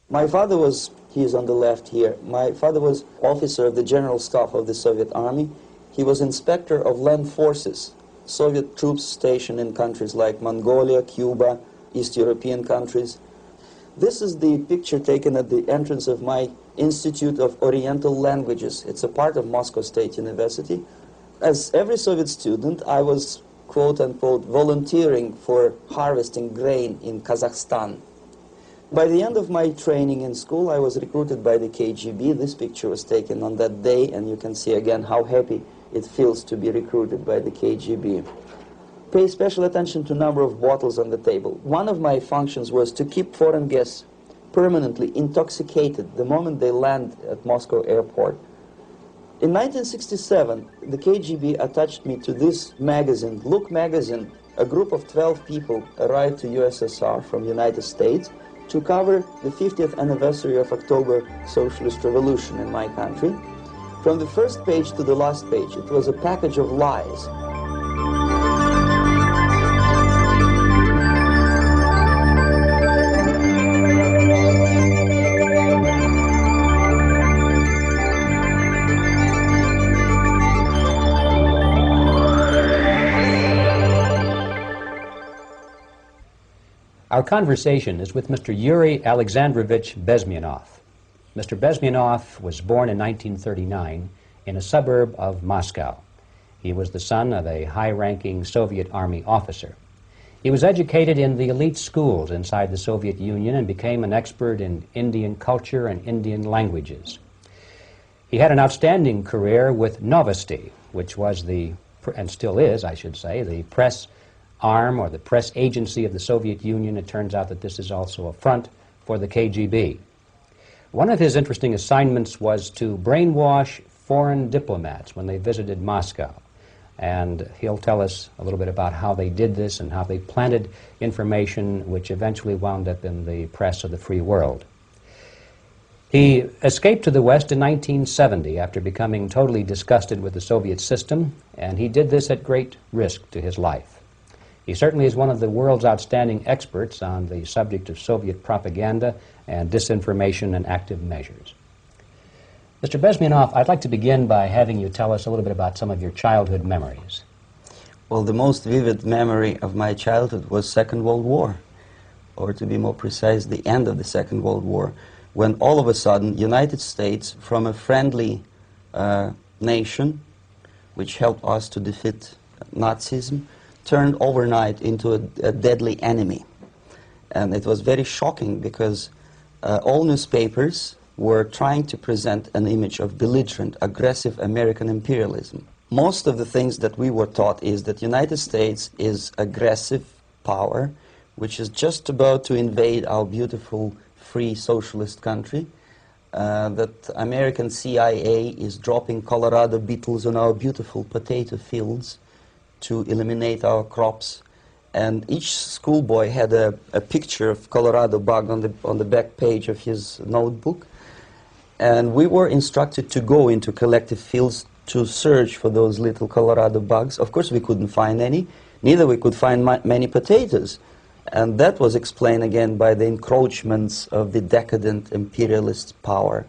My father was, he is on the left here, my father was officer of the General Staff of the Soviet Army. He was inspector of land forces, Soviet troops stationed in countries like Mongolia, Cuba, East European countries. This is the picture taken at the entrance of my Institute of Oriental Languages. It's a part of Moscow State University. As every Soviet student, I was, quote-unquote, volunteering for harvesting grain in Kazakhstan. By the end of my training in school, I was recruited by the KGB. This picture was taken on that day, and you can see again how happy it feels to be recruited by the KGB. Pay special attention to number of bottles on the table. One of my functions was to keep foreign guests permanently intoxicated the moment they land at Moscow airport. In 1967, the KGB attached me to this magazine, Look magazine. A group of 12 people arrived to USSR from United States to cover the 50th anniversary of October Socialist Revolution in my country. From the first page to the last page, it was a package of lies. Our conversation is with Mr. Yuri Alexandrovich Bezmenov. Mr. Bezmenov was born in 1939 in a suburb of Moscow. He was the son of a high-ranking Soviet Army officer. He was educated in the elite schools inside the Soviet Union and became an expert in Indian culture and Indian languages. He had an outstanding career with Novosti, which was the, and still is, I should say, the press arm or the press agency of the Soviet Union. It turns out that this is also a front for the KGB. One of his interesting assignments was to brainwash foreign diplomats when they visited Moscow. And he'll tell us a little bit about how they did this and how they planted information which eventually wound up in the press of the free world. He escaped to the West in 1970 after becoming totally disgusted with the Soviet system, and he did this at great risk to his life. He certainly is one of the world's outstanding experts on the subject of Soviet propaganda and disinformation and active measures. Mr. Bezmenov, I'd like to begin by having you tell us a little bit about some of your childhood memories. Well, the most vivid memory of my childhood was Second World War, or to be more precise, the end of the Second World War, when all of a sudden United States, from a friendly nation, which helped us to defeat Nazism, turned overnight into a deadly enemy. And it was very shocking because all newspapers were trying to present an image of belligerent, aggressive American imperialism. Most of the things that we were taught is that United States is aggressive power, which is just about to invade our beautiful, free, socialist country, that American CIA is dropping Colorado beetles on our beautiful potato fields to eliminate our crops, and each schoolboy had a picture of Colorado bug on the back page of his notebook, and we were instructed to go into collective fields to search for those little Colorado bugs. Of course we couldn't find any, neither we could find many potatoes, and that was explained again by the encroachments of the decadent imperialist power.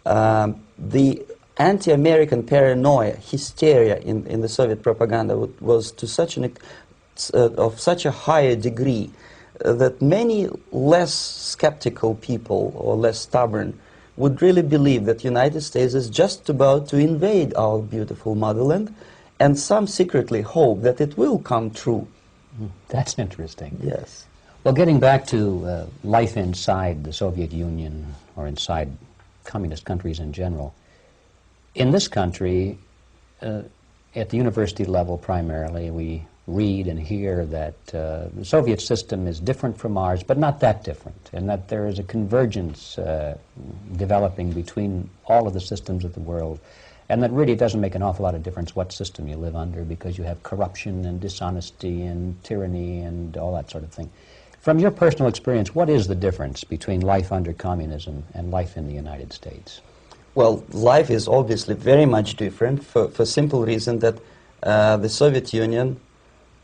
The anti-American paranoia, hysteria in the Soviet propaganda was to such of such a higher degree that many less skeptical people or less stubborn would really believe that United States is just about to invade our beautiful motherland, and some secretly hope that it will come true. That's interesting. Yes. Well, getting back to life inside the Soviet Union or inside communist countries in general, in this country, at the university level primarily, we read and hear that the Soviet system is different from ours, but not that different, and that there is a convergence developing between all of the systems of the world, and that really it doesn't make an awful lot of difference what system you live under, because you have corruption and dishonesty and tyranny and all that sort of thing. From your personal experience, what is the difference between life under communism and life in the United States? Well, life is obviously very much different for simple reason that the Soviet Union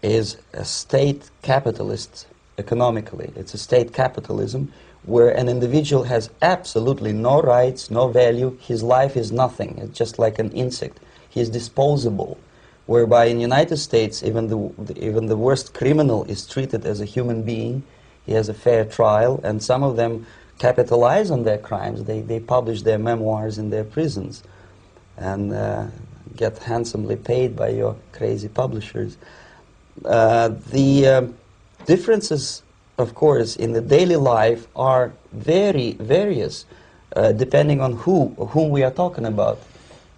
is a state capitalist economically. It's a state capitalism where an individual has absolutely no rights, no value, his life is nothing, it's just like an insect. He is disposable, whereby in the United States even the worst criminal is treated as a human being. He has a fair trial, and some of them capitalize on their crimes. They publish their memoirs in their prisons and get handsomely paid by your crazy publishers. The differences, of course, in the daily life are very various, depending on whom we are talking about.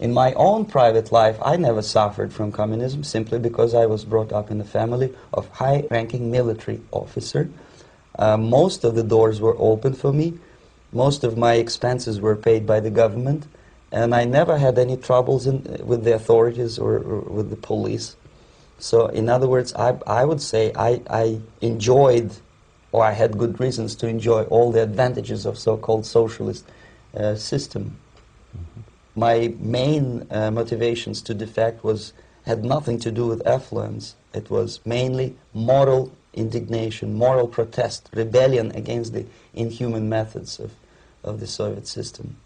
In my own private life, I never suffered from communism simply because I was brought up in a family of high-ranking military officer. Most of the doors were open for me. Most of my expenses were paid by the government, and I never had any troubles with the authorities or with the police. So, in other words, I would say I enjoyed, or I had good reasons to enjoy all the advantages of so-called socialist system. Mm-hmm. My main motivations to defect had nothing to do with affluence. It was mainly moral indignation, moral protest, rebellion against the inhuman methods of the Soviet system.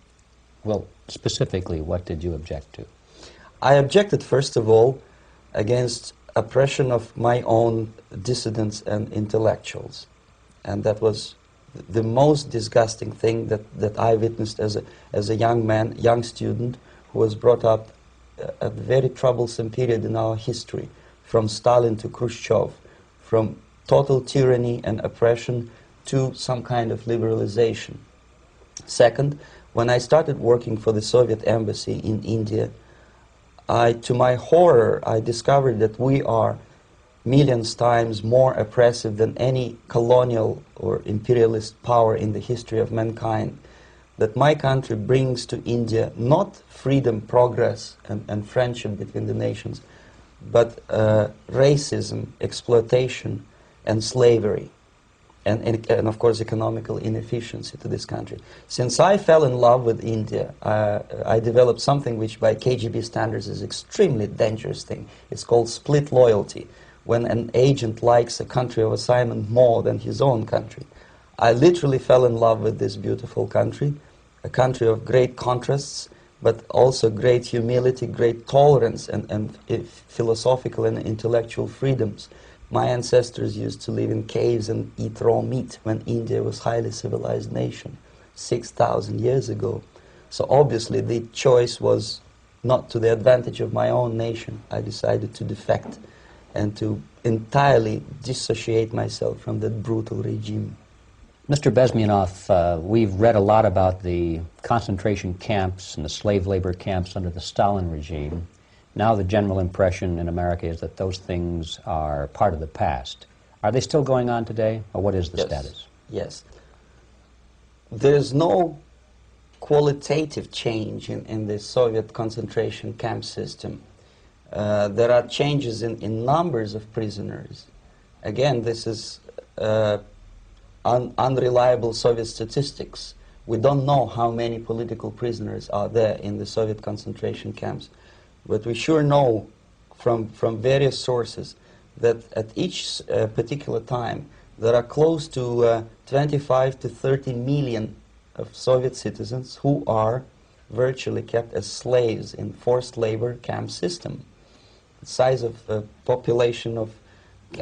Well, specifically, what did you object to? I objected, first of all, against oppression of my own dissidents and intellectuals. And that was the most disgusting thing that I witnessed as a young man, young student, who was brought up at a very troublesome period in our history, from Stalin to Khrushchev, from total tyranny and oppression to some kind of liberalization. Second, when I started working for the Soviet embassy in India, to my horror, I discovered that we are millions times more oppressive than any colonial or imperialist power in the history of mankind. That my country brings to India not freedom, progress, and friendship between the nations, but racism, exploitation, and slavery, and of course economical inefficiency to this country. Since I fell in love with India, I developed something which by KGB standards is extremely dangerous thing. It's called split loyalty, when an agent likes a country of assignment more than his own country. I literally fell in love with this beautiful country, a country of great contrasts, but also great humility, great tolerance, and philosophical and intellectual freedoms. My ancestors used to live in caves and eat raw meat when India was a highly civilized nation 6,000 years ago. So obviously the choice was not to the advantage of my own nation. I decided to defect and to entirely dissociate myself from that brutal regime. Mr. Bezmenov, we've read a lot about the concentration camps and the slave labor camps under the Stalin regime. Now the general impression in America is that those things are part of the past. Are they still going on today, or what is the status? Yes. There's no qualitative change in the Soviet concentration camp system. There are changes in numbers of prisoners. Again, this is unreliable Soviet statistics. We don't know how many political prisoners are there in the Soviet concentration camps. But we sure know from various sources that at each particular time there are close to 25 to 30 million of Soviet citizens who are virtually kept as slaves in forced labor camp system. The size of the population of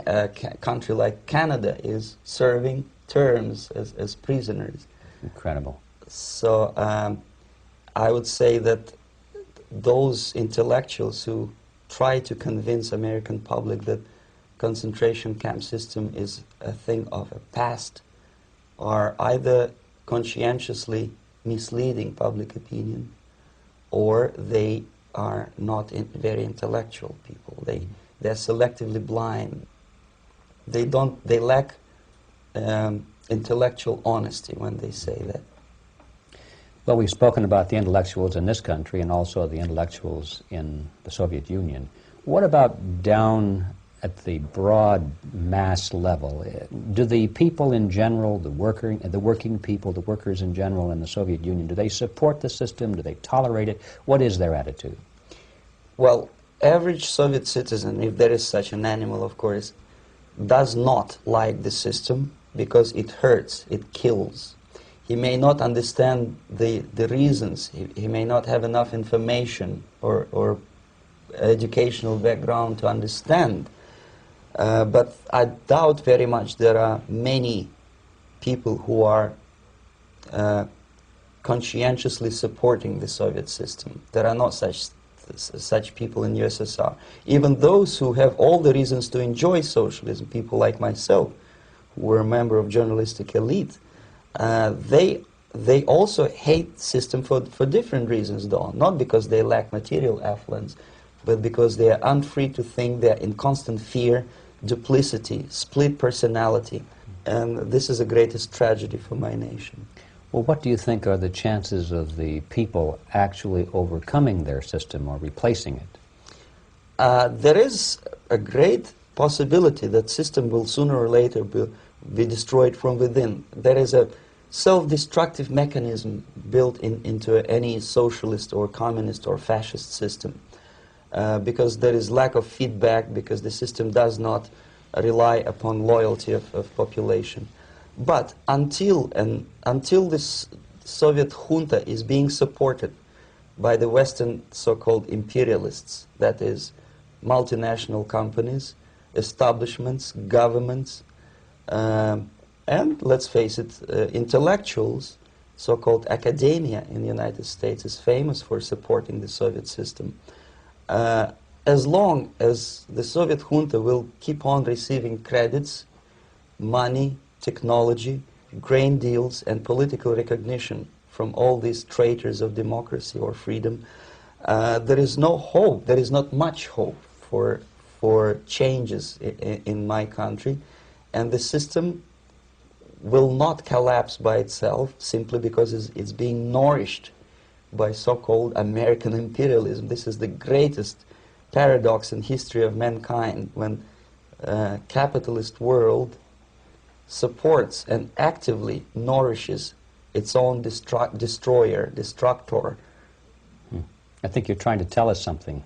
a country like Canada is serving terms as prisoners. Incredible. So I would say that those intellectuals who try to convince American public that concentration camp system is a thing of a past are either conscientiously misleading public opinion, or they are not very intellectual people. They're selectively blind. They lack intellectual honesty when they say that. Well, we've spoken about the intellectuals in this country and also the intellectuals in the Soviet Union. What about down at the broad mass level? Do the people in general, the working people, the workers in general in the Soviet Union, do they support the system? Do they tolerate it? What is their attitude? Well, average Soviet citizen, if there is such an animal, of course, does not like the system because it hurts, it kills. he may not understand the reasons. He may not have enough information or educational background to understand. But I doubt very much there are many people who are conscientiously supporting the Soviet system. There are not such people in USSR. Even those who have all the reasons to enjoy socialism, people like myself, who were a member of journalistic elite, they also hate the system for different reasons, though. Not because they lack material affluence, but because they are unfree to think, they are in constant fear, duplicity, split personality. And this is the greatest tragedy for my nation. Well, what do you think are the chances of the people actually overcoming their system or replacing it? There is a great possibility that system will sooner or later be destroyed from within. There is a self-destructive mechanism built into any socialist or communist or fascist system, because there is lack of feedback, because the system does not rely upon loyalty of population. But until this Soviet junta is being supported by the Western so-called imperialists, that is, multinational companies, establishments, governments, and let's face it, intellectuals, so-called academia in the United States is famous for supporting the Soviet system. As long as the Soviet junta will keep on receiving credits, money, technology, grain deals, and political recognition from all these traitors of democracy or freedom, there is no hope, there is not much hope for changes in my country, and the system will not collapse by itself simply because it's being nourished by so-called American imperialism. This is the greatest paradox in history of mankind, when capitalist world supports and actively nourishes its own destroyer, destructor. I think you're trying to tell us something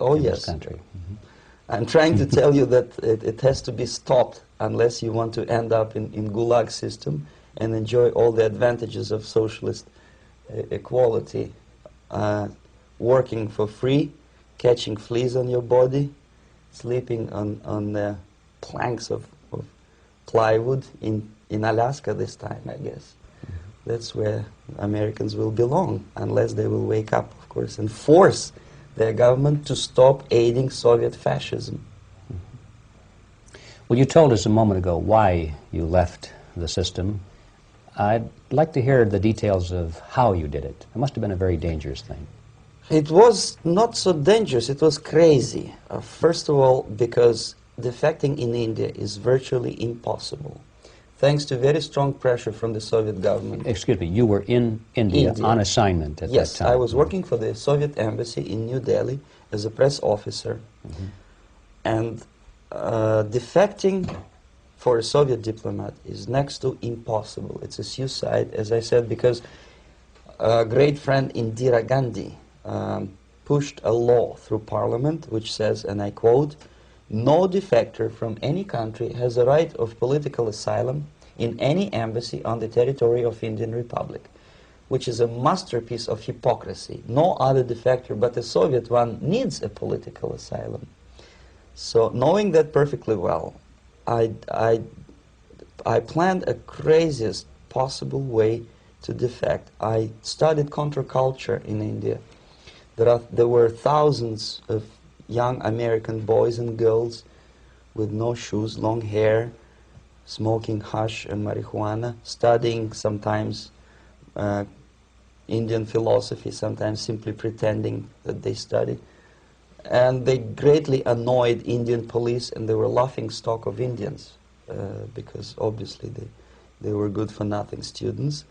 in this country. Mm-hmm. I'm trying to tell you that it has to be stopped unless you want to end up in Gulag system and enjoy all the advantages of socialist equality, working for free, catching fleas on your body, sleeping on the planks of plywood in Alaska this time, I guess. That's where Americans will belong, unless they will wake up, of course, and force their government to stop aiding Soviet fascism. Well, you told us a moment ago why you left the system. I'd like to hear the details of how you did it. It must have been a very dangerous thing. It was not so dangerous, it was crazy. First of all, because defecting in India is virtually impossible, thanks to very strong pressure from the Soviet government. Excuse me, you were in India on assignment at that time. Yes, I was working for the Soviet embassy in New Delhi as a press officer. Mm-hmm. And defecting for a Soviet diplomat is next to impossible. It's a suicide, as I said, because a great friend Indira Gandhi pushed a law through parliament which says, and I quote, "No defector from any country has a right of political asylum in any embassy on the territory of Indian Republic," which is a masterpiece of hypocrisy. No other defector but a Soviet one needs a political asylum. So knowing that perfectly well, I planned a craziest possible way to defect. I studied counterculture in India. There were thousands of young American boys and girls with no shoes, long hair, smoking hash and marijuana, studying sometimes Indian philosophy, sometimes simply pretending that they study. And they greatly annoyed Indian police, and they were laughing stock of Indians because obviously they were good-for-nothing students.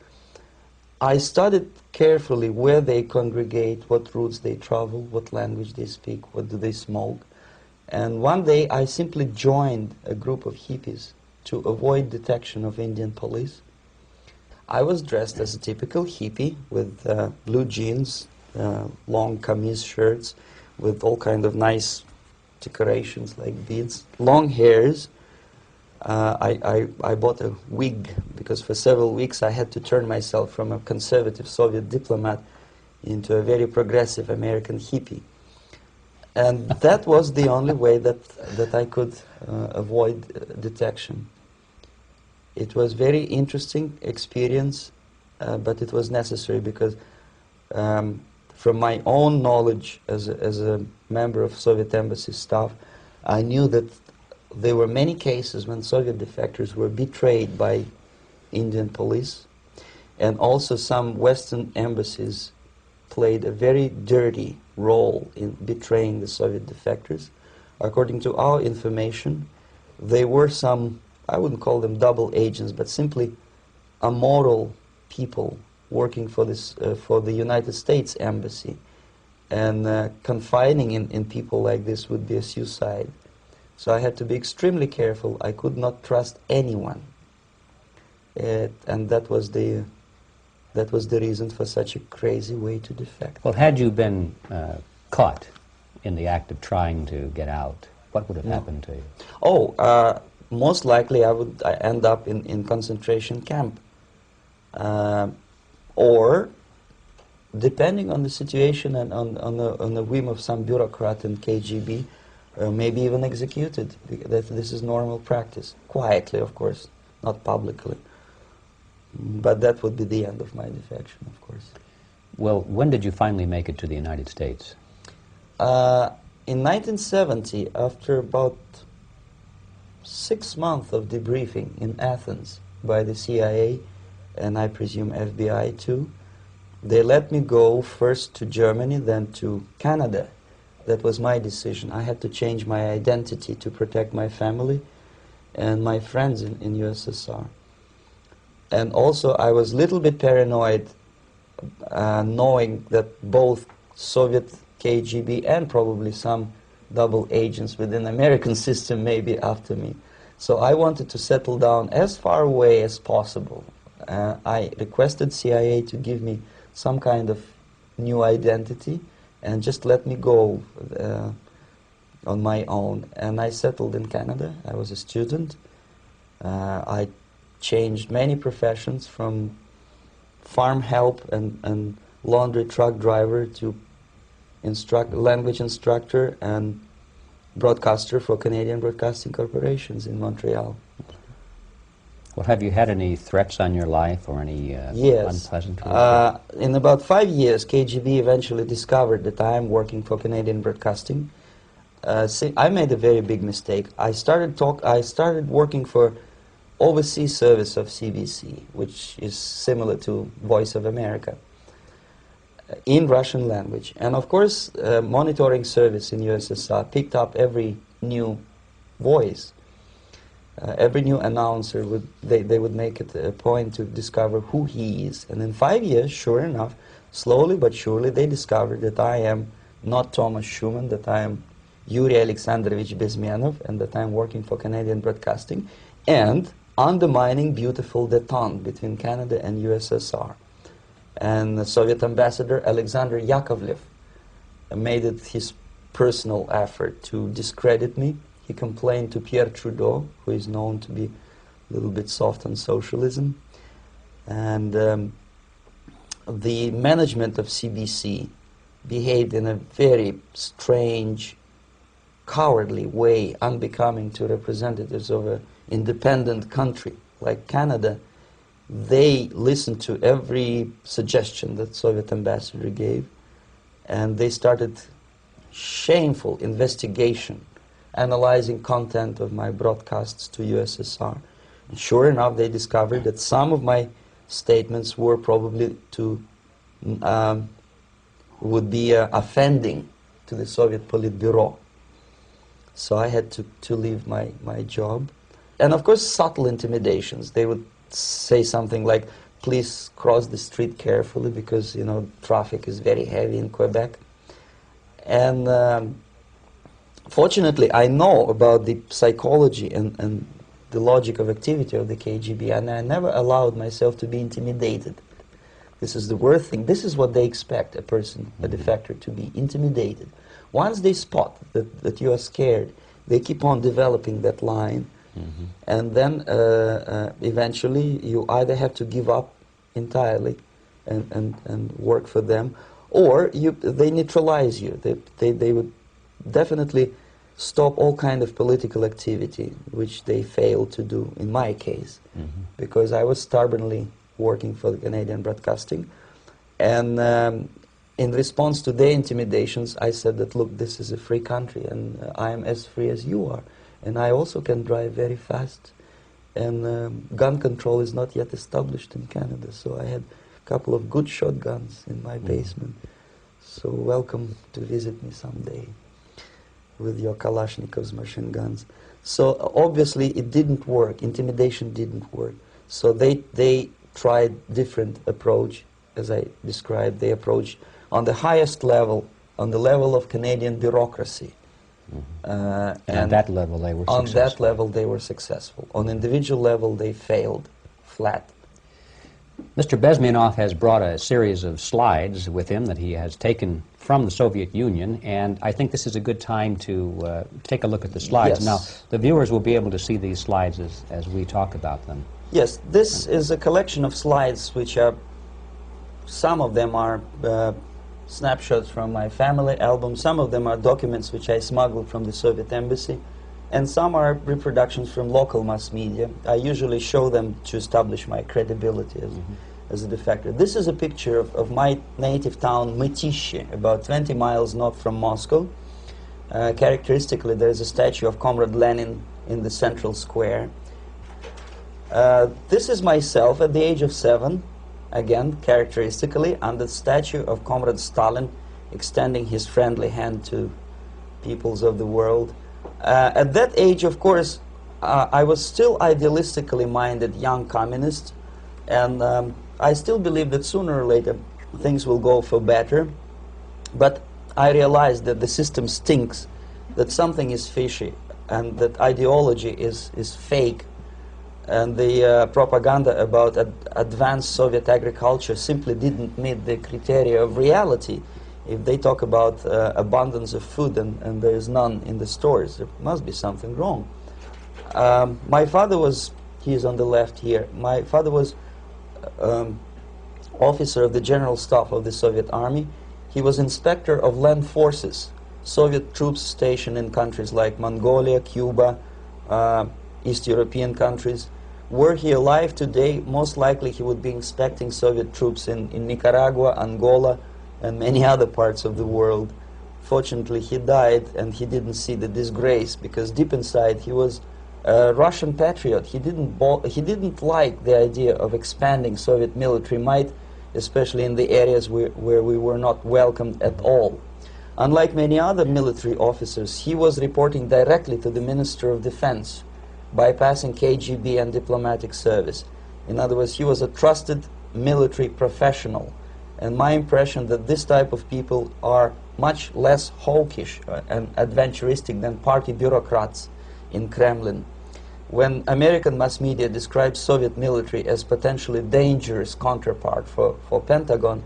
I studied carefully where they congregate, what routes they travel, what language they speak, what do they smoke. And one day I simply joined a group of hippies to avoid detection of Indian police. I was dressed as a typical hippie with blue jeans, long camise shirts, with all kind of nice decorations like beads, long hairs, I bought a wig because for several weeks I had to turn myself from a conservative Soviet diplomat into a very progressive American hippie. And that was the only way that I could avoid detection. It was very interesting experience, but it was necessary because from my own knowledge as a member of Soviet embassy staff, I knew that there were many cases when Soviet defectors were betrayed by Indian police, and also some Western embassies played a very dirty role in betraying the Soviet defectors. According to our information, they were some, I wouldn't call them double agents, but simply amoral people working for this for the United States embassy, and confiding in people like this would be a suicide. So I had to be extremely careful. I could not trust anyone, and that was the reason for such a crazy way to defect. Well, had you been caught in the act of trying to get out, what would have happened to you? Oh, most likely I would end up in concentration camp. Or, depending on the situation and on the whim of some bureaucrat in KGB, maybe even executed. This is normal practice. Quietly, of course, not publicly. But that would be the end of my defection, of course. Well, when did you finally make it to the United States? In 1970, after about 6 months of debriefing in Athens by the CIA, and I presume FBI too, they let me go first to Germany, then to Canada. That was my decision. I had to change my identity to protect my family and my friends in USSR. And also I was a little bit paranoid, knowing that both Soviet KGB and probably some double agents within the American system may be after me. So I wanted to settle down as far away as possible. I requested CIA to give me some kind of new identity and just let me go on my own. And I settled in Canada. I was a student. I changed many professions, from farm help and laundry truck driver to language instructor and broadcaster for Canadian Broadcasting Corporations in Montreal. Well, have you had any threats on your life or any yes. unpleasant? In about 5 years, KGB eventually discovered that I am working for Canadian Broadcasting. I made a very big mistake. I started working for overseas service of CBC, which is similar to Voice of America, in Russian language. And of course, monitoring service in USSR picked up every new voice. Every new announcer, they would make it a point to discover who he is. And in 5 years, sure enough, slowly but surely, they discovered that I am not Thomas Schumann, that I am Yuri Alexandrovich Bezmenov, and that I am working for Canadian Broadcasting, and undermining beautiful détente between Canada and USSR. And the Soviet ambassador Alexander Yakovlev made it his personal effort to discredit me. He complained to Pierre Trudeau, who is known to be a little bit soft on socialism. And the management of CBC behaved in a very strange, cowardly way, unbecoming to representatives of an independent country like Canada. They listened to every suggestion that Soviet ambassador gave, and they started shameful investigation, analyzing content of my broadcasts to USSR. And sure enough, they discovered that some of my statements were probably would be offending to the Soviet Politburo. So I had to leave my job. And of course, subtle intimidations. They would say something like, please cross the street carefully because, you know, traffic is very heavy in Quebec. And fortunately, I know about the psychology and the logic of activity of the KGB, and I never allowed myself to be intimidated. This is the worst thing. This is what they expect a person, a defector, to be intimidated. Once they spot that you are scared, they keep on developing that line And then eventually you either have to give up entirely and work for them, or they neutralize you. They would definitely stop all kind of political activity, which they failed to do in my case, because I was stubbornly working for the Canadian Broadcasting. And in response to their intimidations, I said that, look, this is a free country, and I am as free as you are. And I also can drive very fast. And gun control is not yet established in Canada, so I had a couple of good shotguns in my basement. So welcome to visit me someday with your Kalashnikov's machine guns. So obviously it didn't work. Intimidation didn't work. So they tried different approach, as I described. They approached on the highest level, on the level of Canadian bureaucracy. And at that level they were successful. On that level they were successful. On individual level they failed flat. Mr. Bezmenov has brought a series of slides with him that he has taken from the Soviet Union, and I think this is a good time to take a look at the slides. Yes. Now, the viewers will be able to see these slides as we talk about them. Yes, this is a collection of slides which are, some of them are snapshots from my family album, some of them are documents which I smuggled from the Soviet embassy, and some are reproductions from local mass media. I usually show them to establish my credibility as a defector. This is a picture of my native town, Mytishi, about 20 miles north from Moscow. Characteristically, there is a statue of Comrade Lenin in the central square. This is myself at the age of 7, again, characteristically, under the statue of Comrade Stalin, extending his friendly hand to peoples of the world. At that age, of course, I was still idealistically minded young communist, and I still believe that sooner or later things will go for better. But I realized that the system stinks, that something is fishy, and that ideology is fake, and the propaganda about advanced Soviet agriculture simply didn't meet the criteria of reality. If they talk about abundance of food and there is none in the stores, there must be something wrong. My father was, he is on the left here, my father was officer of the General Staff of the Soviet Army. He was inspector of land forces, Soviet troops stationed in countries like Mongolia, Cuba, East European countries. Were he alive today, most likely he would be inspecting Soviet troops in Nicaragua, Angola, and many other parts of the world. Fortunately, he died and he didn't see the disgrace, because deep inside he was a Russian patriot. He didn't like the idea of expanding Soviet military might, especially in the areas where we were not welcomed at all. Unlike many other military officers, he was reporting directly to the Minister of Defense, bypassing KGB and diplomatic service. In other words, he was a trusted military professional. And my impression that this type of people are much less hawkish and adventuristic than party bureaucrats in Kremlin. When American mass media describes Soviet military as potentially dangerous counterpart for Pentagon,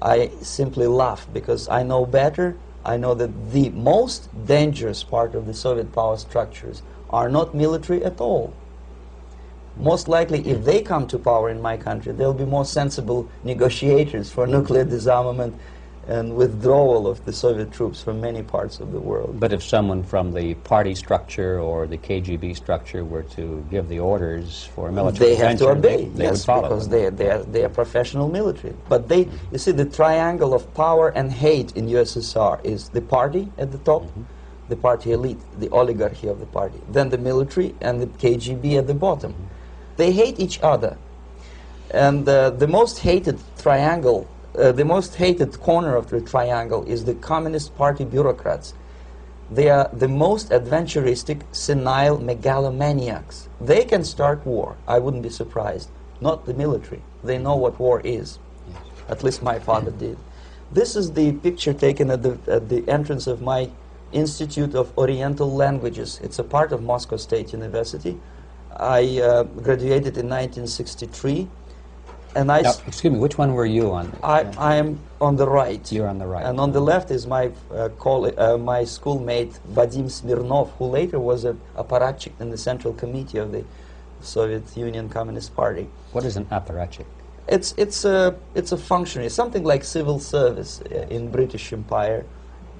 I simply laugh, because I know better. I know that the most dangerous part of the Soviet power structures are not military at all. Most likely, if they come to power in my country, they'll be more sensible negotiators for nuclear disarmament and withdrawal of the Soviet troops from many parts of the world. But if someone from the party structure or the KGB structure were to give the orders for a military they have to obey, they yes, would follow because them. they are professional military. But they, you see, the triangle of power and hate in USSR is the party at the top, the party elite, the oligarchy of the party, then the military and the KGB at the bottom. They hate each other, and the most hated triangle, the most hated corner of the triangle is the Communist Party bureaucrats. They are the most adventuristic, senile megalomaniacs. They can start war, I wouldn't be surprised. Not the military. They know what war is. Yes. At least my father did. This is the picture taken at the entrance of my Institute of Oriental Languages. It's a part of Moscow State University. I graduated in 1963. And now, excuse me, which one were you on? I am on the right. You're on the right. And on the left is my my schoolmate Vadim Smirnov, who later was an apparatchik in the Central Committee of the Soviet Union Communist Party. What is an apparatchik? It's a functionary, something like civil service in British Empire.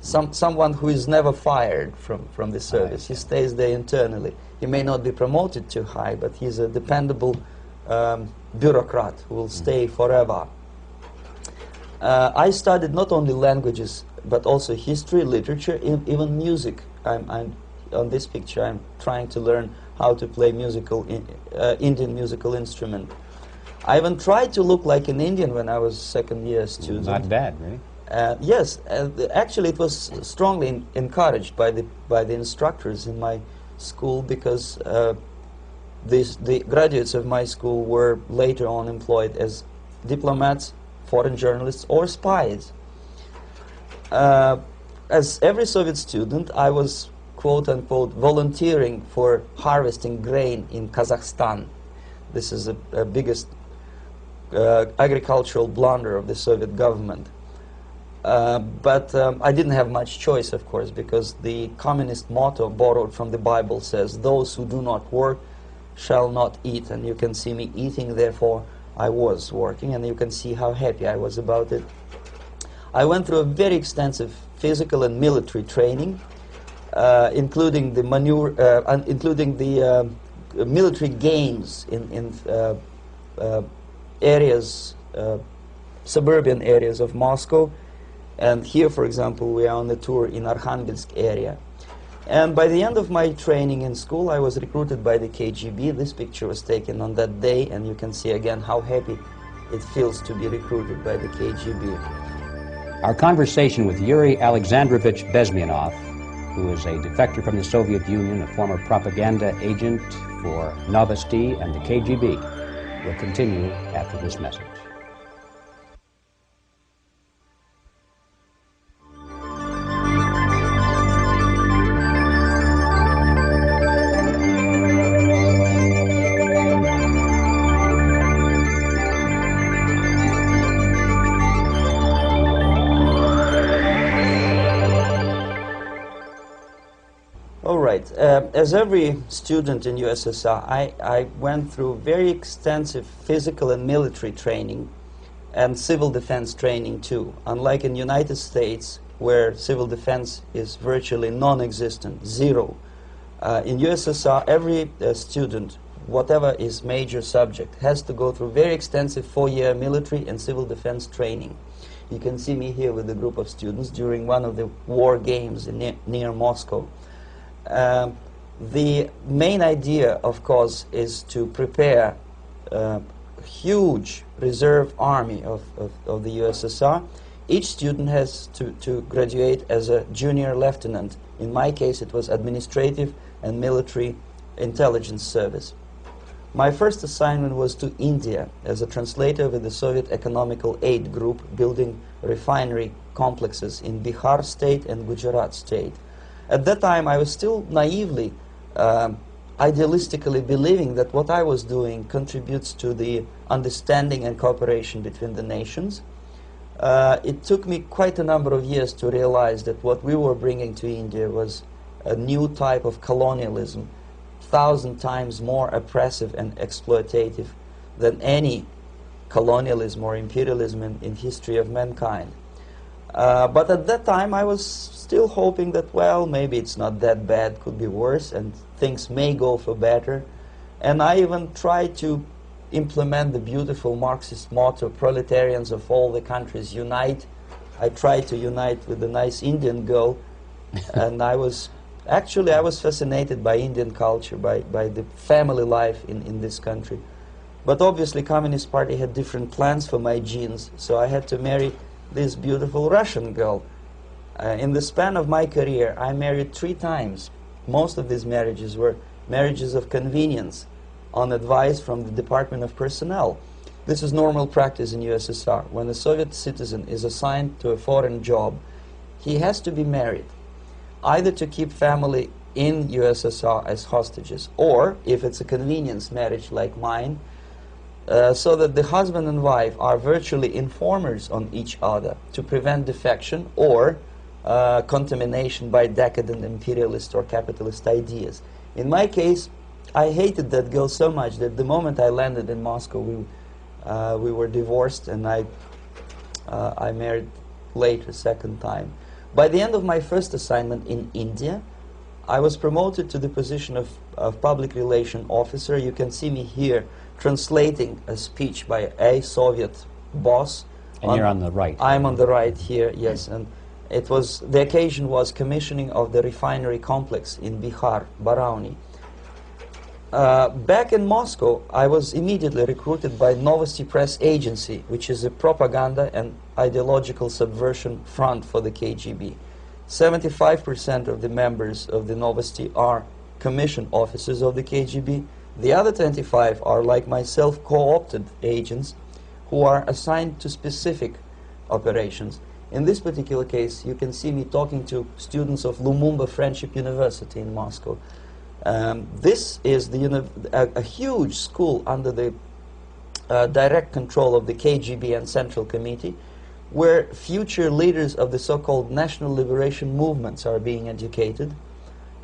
Someone who is never fired from the service. He stays there internally. He may not be promoted too high, but he's a dependable bureaucrat who will stay forever. I studied not only languages, but also history, literature, even music. I'm on this picture, I'm trying to learn how to play Indian musical instrument. I even tried to look like an Indian when I was second-year student. Not bad, really. Yes, actually it was strongly encouraged by the instructors in my school, because the graduates of my school were later on employed as diplomats, foreign journalists, or spies. As every Soviet student, I was quote-unquote volunteering for harvesting grain in Kazakhstan. This is the biggest agricultural blunder of the Soviet government. But I didn't have much choice, of course, because the communist motto borrowed from the Bible says, "Those who do not work shall not eat." And you can see me eating, therefore I was working, and you can see how happy I was about it. I went through a very extensive physical and military training, including the military games in areas, suburban areas of Moscow. And here, for example, we are on the tour in Arkhangelsk area. And by the end of my training in school, I was recruited by the KGB. This picture was taken on that day, and you can see again how happy it feels to be recruited by the KGB. Our conversation with Yuri Alexandrovich Bezmenov, who is a defector from the Soviet Union, a former propaganda agent for Novosti and the KGB, will continue after this message. As every student in USSR, I went through very extensive physical and military training and civil defense training too. Unlike in United States, where civil defense is virtually non-existent, zero. In USSR, every student, whatever his major subject, has to go through very extensive 4-year military and civil defense training. You can see me here with a group of students during one of the war games near Moscow. The main idea, of course, is to prepare a huge reserve army of the USSR. Each student has to graduate as a junior lieutenant. In my case, it was administrative and military intelligence service. My first assignment was to India as a translator with the Soviet Economical Aid Group, building refinery complexes in Bihar state and Gujarat state. At that time, I was still naively, idealistically believing that what I was doing contributes to the understanding and cooperation between the nations. It took me quite a number of years to realize that what we were bringing to India was a new type of colonialism, 1,000 times more oppressive and exploitative than any colonialism or imperialism in history of mankind. But at that time, I was still hoping that, well, maybe it's not that bad, could be worse, and things may go for better. And I even tried to implement the beautiful Marxist motto, "Proletarians of all the countries unite." I tried to unite with a nice Indian girl, and I was fascinated by Indian culture, by the family life in this country. But obviously, Communist Party had different plans for my genes, so I had to marry this beautiful Russian girl. In the span of my career, I married 3 times. Most of these marriages were marriages of convenience, on advice from the Department of Personnel. This is normal practice in USSR. When a Soviet citizen is assigned to a foreign job, he has to be married, either to keep family in USSR as hostages, or, if it's a convenience marriage like mine, so that the husband and wife are virtually informers on each other to prevent defection or contamination by decadent imperialist or capitalist ideas. In my case, I hated that girl so much that the moment I landed in Moscow, we were divorced, and I married later, second time. By the end of my first assignment in India, I was promoted to the position of public relation officer. You can see me here translating a speech by a Soviet boss. And you're on the right. I'm on the right here, yes. And it was, the occasion was commissioning of the refinery complex in Bihar, Barauni. Back in Moscow, I was immediately recruited by Novosti Press Agency, which is a propaganda and ideological subversion front for the KGB. 75% of the members of the Novosti are commissioned officers of the KGB. The other 25 are, like myself, co-opted agents who are assigned to specific operations. In this particular case, you can see me talking to students of Lumumba Friendship University in Moscow. This is a huge school under the direct control of the KGB and Central Committee, where future leaders of the so-called national liberation movements are being educated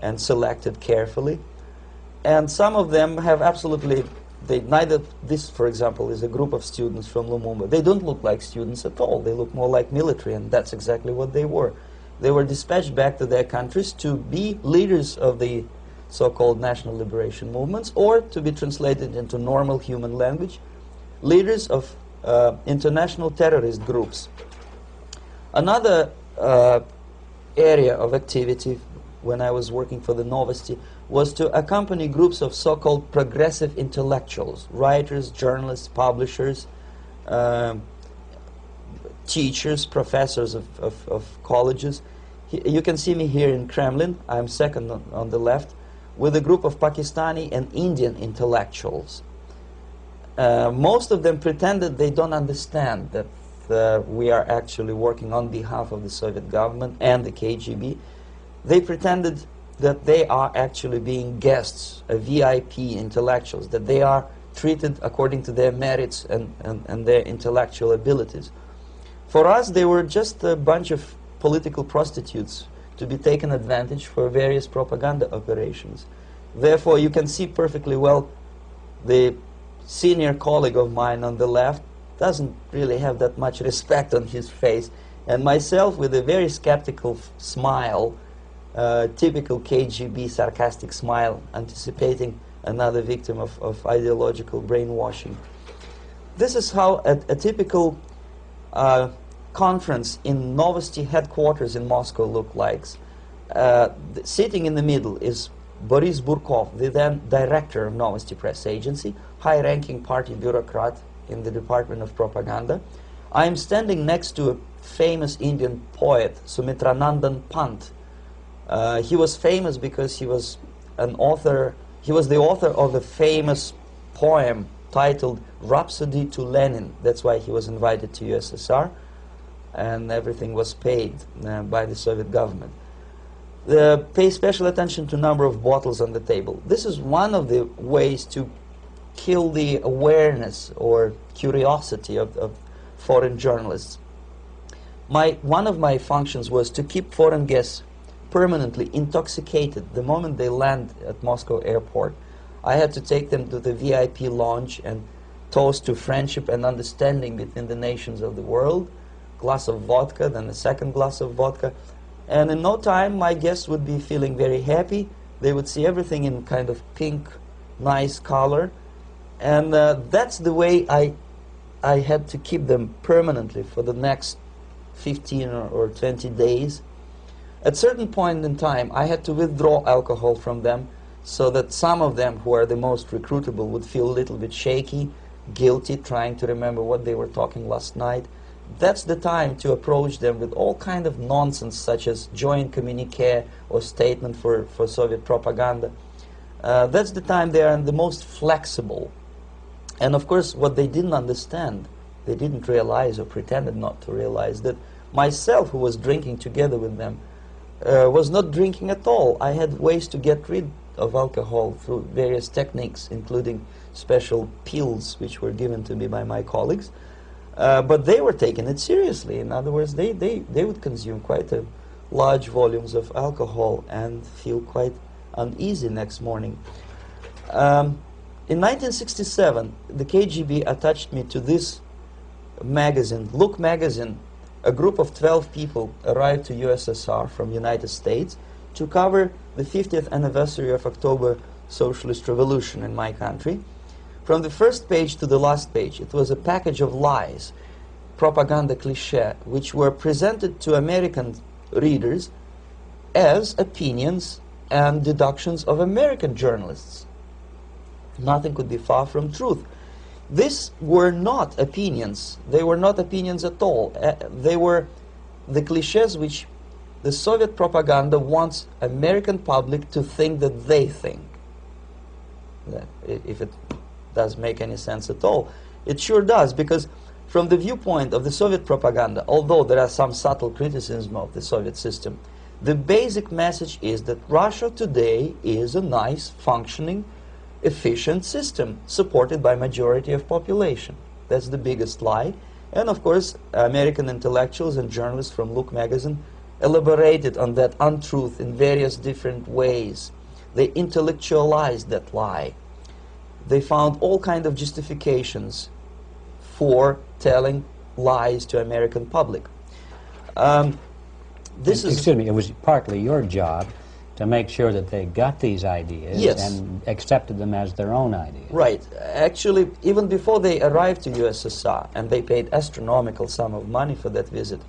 and selected carefully. And some of them have absolutely, this, for example, is a group of students from Lumumba. They don't look like students at all. They look more like military, and that's exactly what they were. They were dispatched back to their countries to be leaders of the so-called national liberation movements, or to be translated into normal human language, leaders of international terrorist groups. Another area of activity when I was working for the Novosti was to accompany groups of so-called progressive intellectuals, writers, journalists, publishers, teachers, professors of colleges. You can see me here in Kremlin. I'm second on the left, with a group of Pakistani and Indian intellectuals. Most of them pretended they don't understand that we are actually working on behalf of the Soviet government and the KGB. They pretended that they are actually being guests, VIP intellectuals, that they are treated according to their merits and their intellectual abilities. For us, they were just a bunch of political prostitutes to be taken advantage for various propaganda operations. Therefore, you can see perfectly well the senior colleague of mine on the left doesn't really have that much respect on his face, and myself with a very skeptical smile, typical KGB sarcastic smile, anticipating another victim of ideological brainwashing. This is how a typical conference in Novosti headquarters in Moscow looked like. Sitting in the middle is Boris Burkov, the then director of Novosti Press Agency, high-ranking party bureaucrat in the Department of Propaganda. I am standing next to a famous Indian poet, Sumitranandan Pant. He was famous because he was an author. He was the author of a famous poem titled Rhapsody to Lenin. That's why he was invited to USSR, and everything was paid by the Soviet government. Pay special attention to number of bottles on the table. This is one of the ways to kill the awareness or curiosity of foreign journalists. One of my functions was to keep foreign guests permanently intoxicated the moment they land at Moscow airport. I had to take them to the VIP lounge and toast to friendship and understanding between the nations of the world. Glass of vodka, then a second glass of vodka. And in no time, my guests would be feeling very happy. They would see everything in kind of pink, nice color. And that's the way I had to keep them permanently for the next 15 or 20 days. At a certain point in time, I had to withdraw alcohol from them so that some of them, who are the most recruitable, would feel a little bit shaky, guilty, trying to remember what they were talking last night. That's the time to approach them with all kind of nonsense, such as joint communique or statement for Soviet propaganda. That's the time they are the most flexible. And of course, what they didn't understand, they didn't realize or pretended not to realize, that myself, who was drinking together with them, was not drinking at all. I had ways to get rid of alcohol through various techniques, including special pills which were given to me by my colleagues. But they were taking it seriously. In other words, they would consume quite large volumes of alcohol and feel quite uneasy next morning. In 1967, the KGB attached me to this magazine, Look magazine. A group of 12 people arrived to USSR from United States to cover the 50th anniversary of October Socialist Revolution in my country. From the first page to the last page, it was a package of lies, propaganda cliché, which were presented to American readers as opinions and deductions of American journalists. Nothing could be far from truth. These were not opinions. They were not opinions at all. They were the clichés which the Soviet propaganda wants American public to think that they think. If it does make any sense at all. It sure does, because from the viewpoint of the Soviet propaganda, although there are some subtle criticism of the Soviet system, the basic message is that Russia today is a nice, functioning, efficient system supported by majority of population. That's the biggest lie. And of course, American intellectuals and journalists from Look magazine elaborated on that untruth in various different ways. They intellectualized that lie. They found all kinds of justifications for telling lies to American public. Excuse me, it was partly your job to make sure that they got these ideas, yes, and accepted them as their own ideas. Right. Actually, even before they arrived to USSR, and they paid astronomical sum of money for that visit,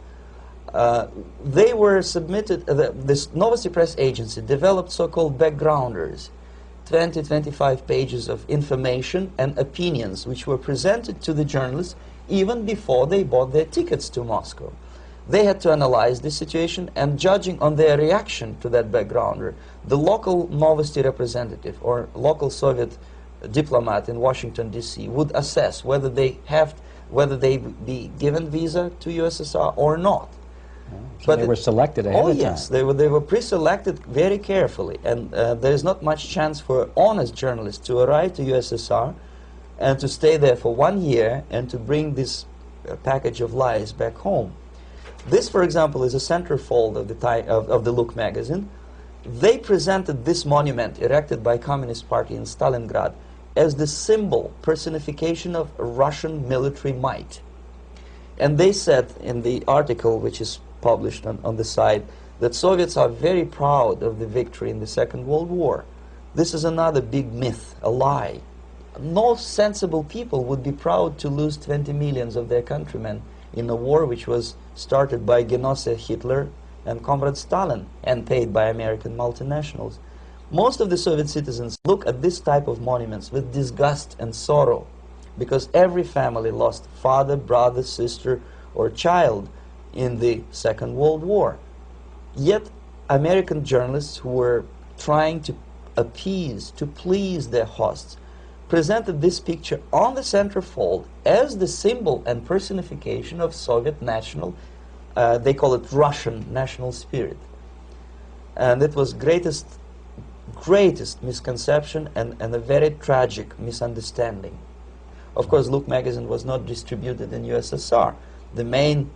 they were submitted, this Novosti Press Agency developed so-called backgrounders, 20-25 pages of information and opinions which were presented to the journalists even before they bought their tickets to Moscow. They had to analyze the situation, and judging on their reaction to that backgrounder, the local Novosti representative or local Soviet diplomat in Washington, D.C. would assess whether they be given visa to USSR or not. So they were selected ahead of time. Oh yes, they were pre-selected very carefully, and there is not much chance for honest journalists to arrive to USSR and to stay there for 1 year and to bring this package of lies back home. This, for example, is a centerfold of the Look magazine. They presented this monument erected by Communist Party in Stalingrad as the symbol, personification of Russian military might. And they said in the article, which is published on the site, that Soviets are very proud of the victory in the Second World War. This is another big myth, a lie. No sensible people would be proud to lose 20 millions of their countrymen in a war which was started by Genoese Hitler and Comrade Stalin and paid by American multinationals. Most of the Soviet citizens look at this type of monuments with disgust and sorrow, because every family lost father, brother, sister, or child in the Second World War. Yet American journalists who were trying to appease, to please their hosts, presented this picture on the centerfold as the symbol and personification of Soviet national, they call it Russian national spirit. And it was greatest misconception and a very tragic misunderstanding. Of course, Look magazine was not distributed in USSR. The main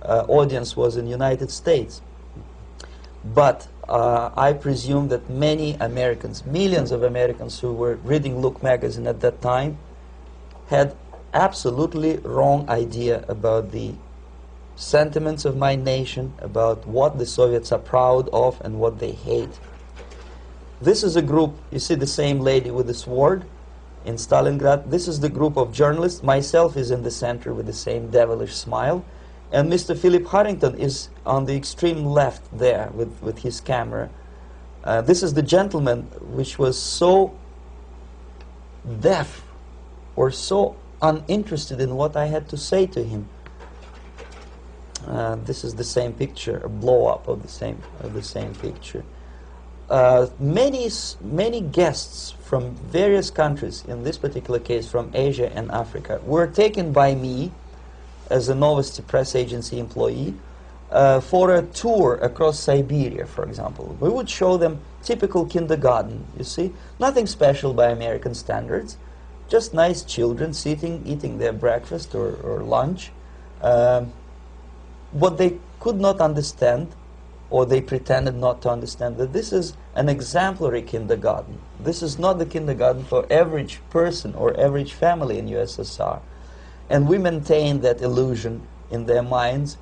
audience was in United States. But I presume that many Americans, millions of Americans who were reading Look magazine at that time, had absolutely wrong idea about the sentiments of my nation, about what the Soviets are proud of and what they hate. This is a group, you see the same lady with the sword in Stalingrad. This is the group of journalists. Myself is in the center with the same devilish smile. And Mr. Philip Harrington is on the extreme left there with his camera. This is the gentleman which was so deaf or so uninterested in what I had to say to him. This is the same picture, a blow-up of the same picture. Many guests from various countries, in this particular case from Asia and Africa, were taken by me as a Novosti Press Agency employee for a tour across Siberia, for example. We would show them typical kindergarten, you see, nothing special by American standards, just nice children sitting, eating their breakfast or lunch. What they could not understand, or they pretended not to understand, that this is an exemplary kindergarten. This is not the kindergarten for average person or average family in USSR. And we maintain that illusion in their minds.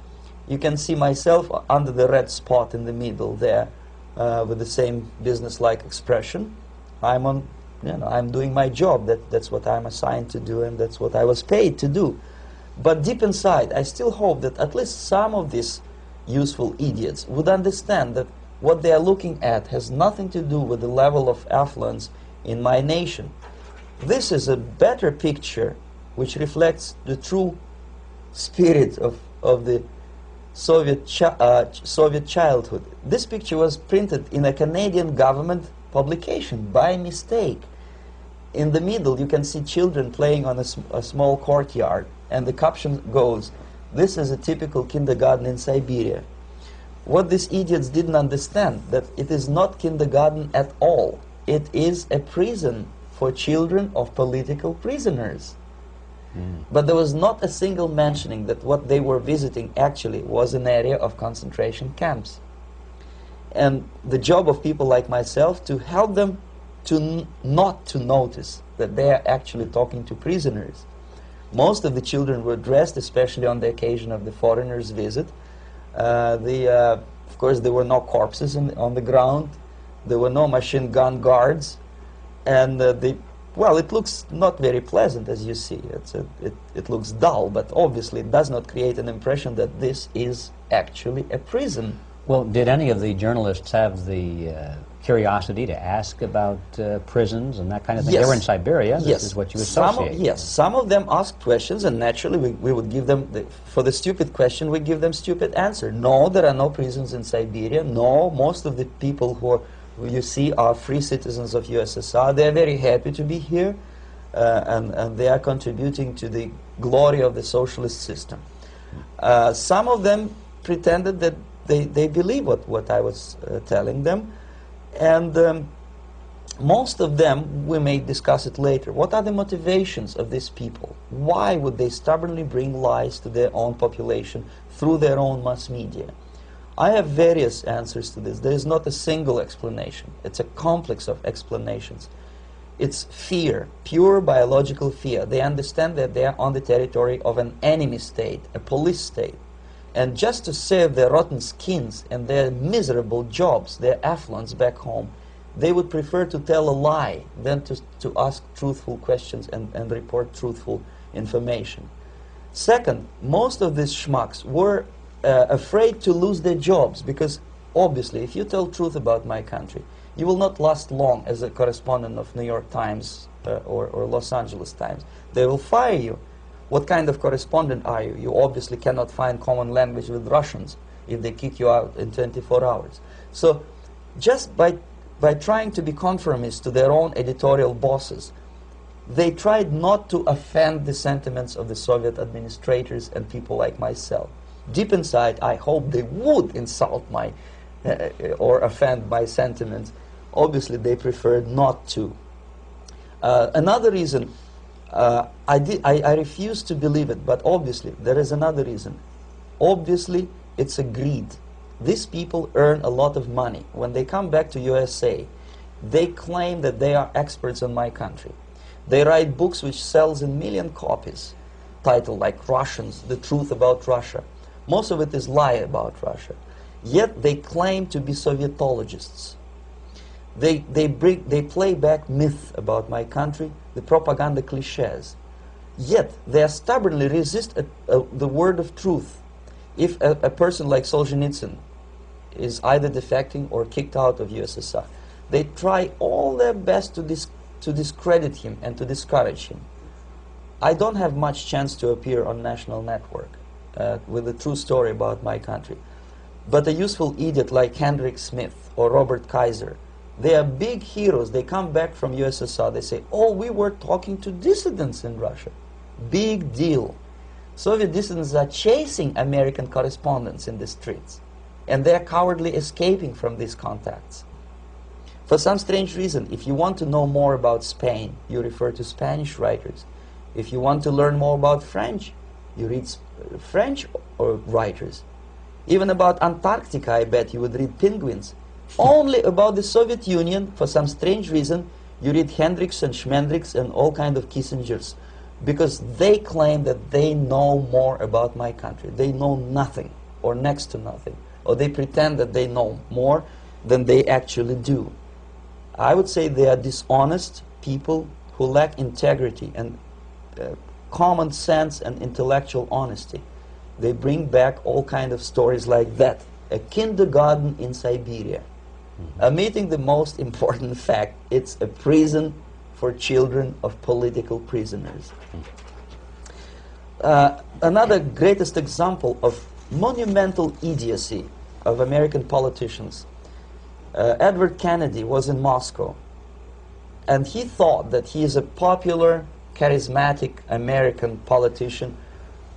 You can see myself under the red spot in the middle there, with the same business-like expression. I'm doing my job. That's what I'm assigned to do, and that's what I was paid to do. But deep inside, I still hope that at least some of these useful idiots would understand that what they are looking at has nothing to do with the level of affluence in my nation. This is a better picture which reflects the true spirit of the Soviet childhood. This picture was printed in a Canadian government publication by mistake. In the middle, you can see children playing on a small courtyard, and the caption goes, "This is a typical kindergarten in Siberia." What these idiots didn't understand, that it is not kindergarten at all. It is a prison for children of political prisoners. But there was not a single mentioning that what they were visiting actually was an area of concentration camps. And the job of people like myself to help them to not to notice that they are actually talking to prisoners. Most of the children were dressed, especially on the occasion of the foreigners' visit. Of course, there were no corpses on the ground. There were no machine gun guards. And well, it looks not very pleasant, as you see. It looks dull, but obviously it does not create an impression that this is actually a prison. Well, did any of the journalists have the curiosity to ask about prisons and that kind of thing? Yes. They were in Siberia. This Yes. is what you associate. Yes, some of them asked questions, and naturally we would give them, for the stupid question, we give them stupid answer. No, there are no prisons in Siberia. No, most of the people who you see are free citizens of USSR. They are very happy to be here, and they are contributing to the glory of the socialist system. Some of them pretended that they believe what I was telling them, and most of them, we may discuss it later, what are the motivations of these people? Why would they stubbornly bring lies to their own population through their own mass media? I have various answers to this. There is not a single explanation. It's a complex of explanations. It's fear, pure biological fear. They understand that they are on the territory of an enemy state, a police state. And just to save their rotten skins and their miserable jobs, their affluence back home, they would prefer to tell a lie than to ask truthful questions and report truthful information. Second, most of these schmucks were afraid to lose their jobs, because obviously if you tell truth about my country, you will not last long as a correspondent of New York Times or Los Angeles Times. They will fire you. What kind of correspondent are you? You obviously cannot find common language with Russians if they kick you out in 24 hours. So just by trying to be conformist to their own editorial bosses, they tried not to offend the sentiments of the Soviet administrators and people like myself. Deep inside, I hope they would insult my or offend my sentiments. Obviously, they preferred not to. Another reason, I refuse to believe it, but obviously, there is another reason. Obviously, it's a greed. These people earn a lot of money. When they come back to USA, they claim that they are experts in my country. They write books which sells in million copies, titled like Russians, The Truth About Russia. Most of it is lie about Russia. Yet they claim to be Sovietologists. They play back myth about my country, the propaganda cliches. Yet they stubbornly resist the word of truth. If a person like Solzhenitsyn is either defecting or kicked out of USSR, they try all their best to discredit him and to discourage him. I don't have much chance to appear on national network with a true story about my country. But a useful idiot like Hendrik Smith or Robert Kaiser, they are big heroes. They come back from USSR. They say, oh, we were talking to dissidents in Russia. Big deal. Soviet dissidents are chasing American correspondents in the streets, and they're cowardly escaping from these contacts. For some strange reason, if you want to know more about Spain, you refer to Spanish writers. If you want to learn more about French, you read French writers. Even about Antarctica, I bet you would read Penguins. Only about the Soviet Union, for some strange reason, you read Hendricks and Schmendricks and all kind of Kissingers, because they claim that they know more about my country. They know nothing, or next to nothing, or they pretend that they know more than they actually do. I would say they are dishonest people who lack integrity and common sense and intellectual honesty. They bring back all kind of stories like that. A kindergarten in Siberia. Omitting the most important fact, it's a prison for children of political prisoners. Another greatest example of monumental idiocy of American politicians. Edward Kennedy was in Moscow, and he thought that he is a popular, charismatic American politician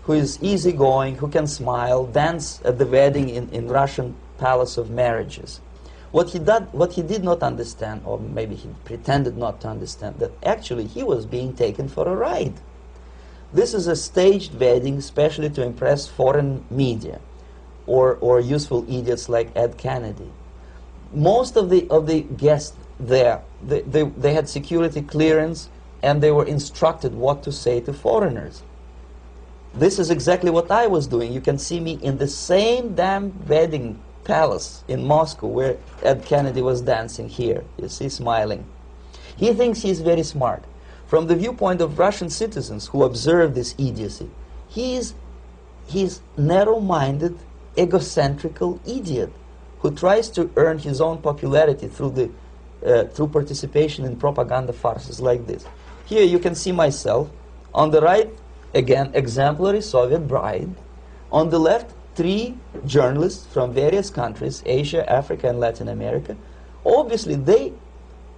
who is easygoing, who can smile, dance at the wedding in Russian Palace of Marriages. What he did not understand, or maybe he pretended not to understand, that actually he was being taken for a ride. This is a staged wedding, especially to impress foreign media, or useful idiots like Ed Kennedy. Most of the guests there, they had security clearance, and they were instructed what to say to foreigners. This is exactly what I was doing. You can see me in the same damn wedding palace in Moscow where Ed Kennedy was dancing here. You see, smiling. He thinks he's very smart. From the viewpoint of Russian citizens who observe this idiocy, he's narrow-minded, egocentrical idiot who tries to earn his own popularity through participation in propaganda farces like this. Here you can see myself. On the right, again, exemplary Soviet bride. On the left, 3 journalists from various countries, Asia, Africa, and Latin America. Obviously, they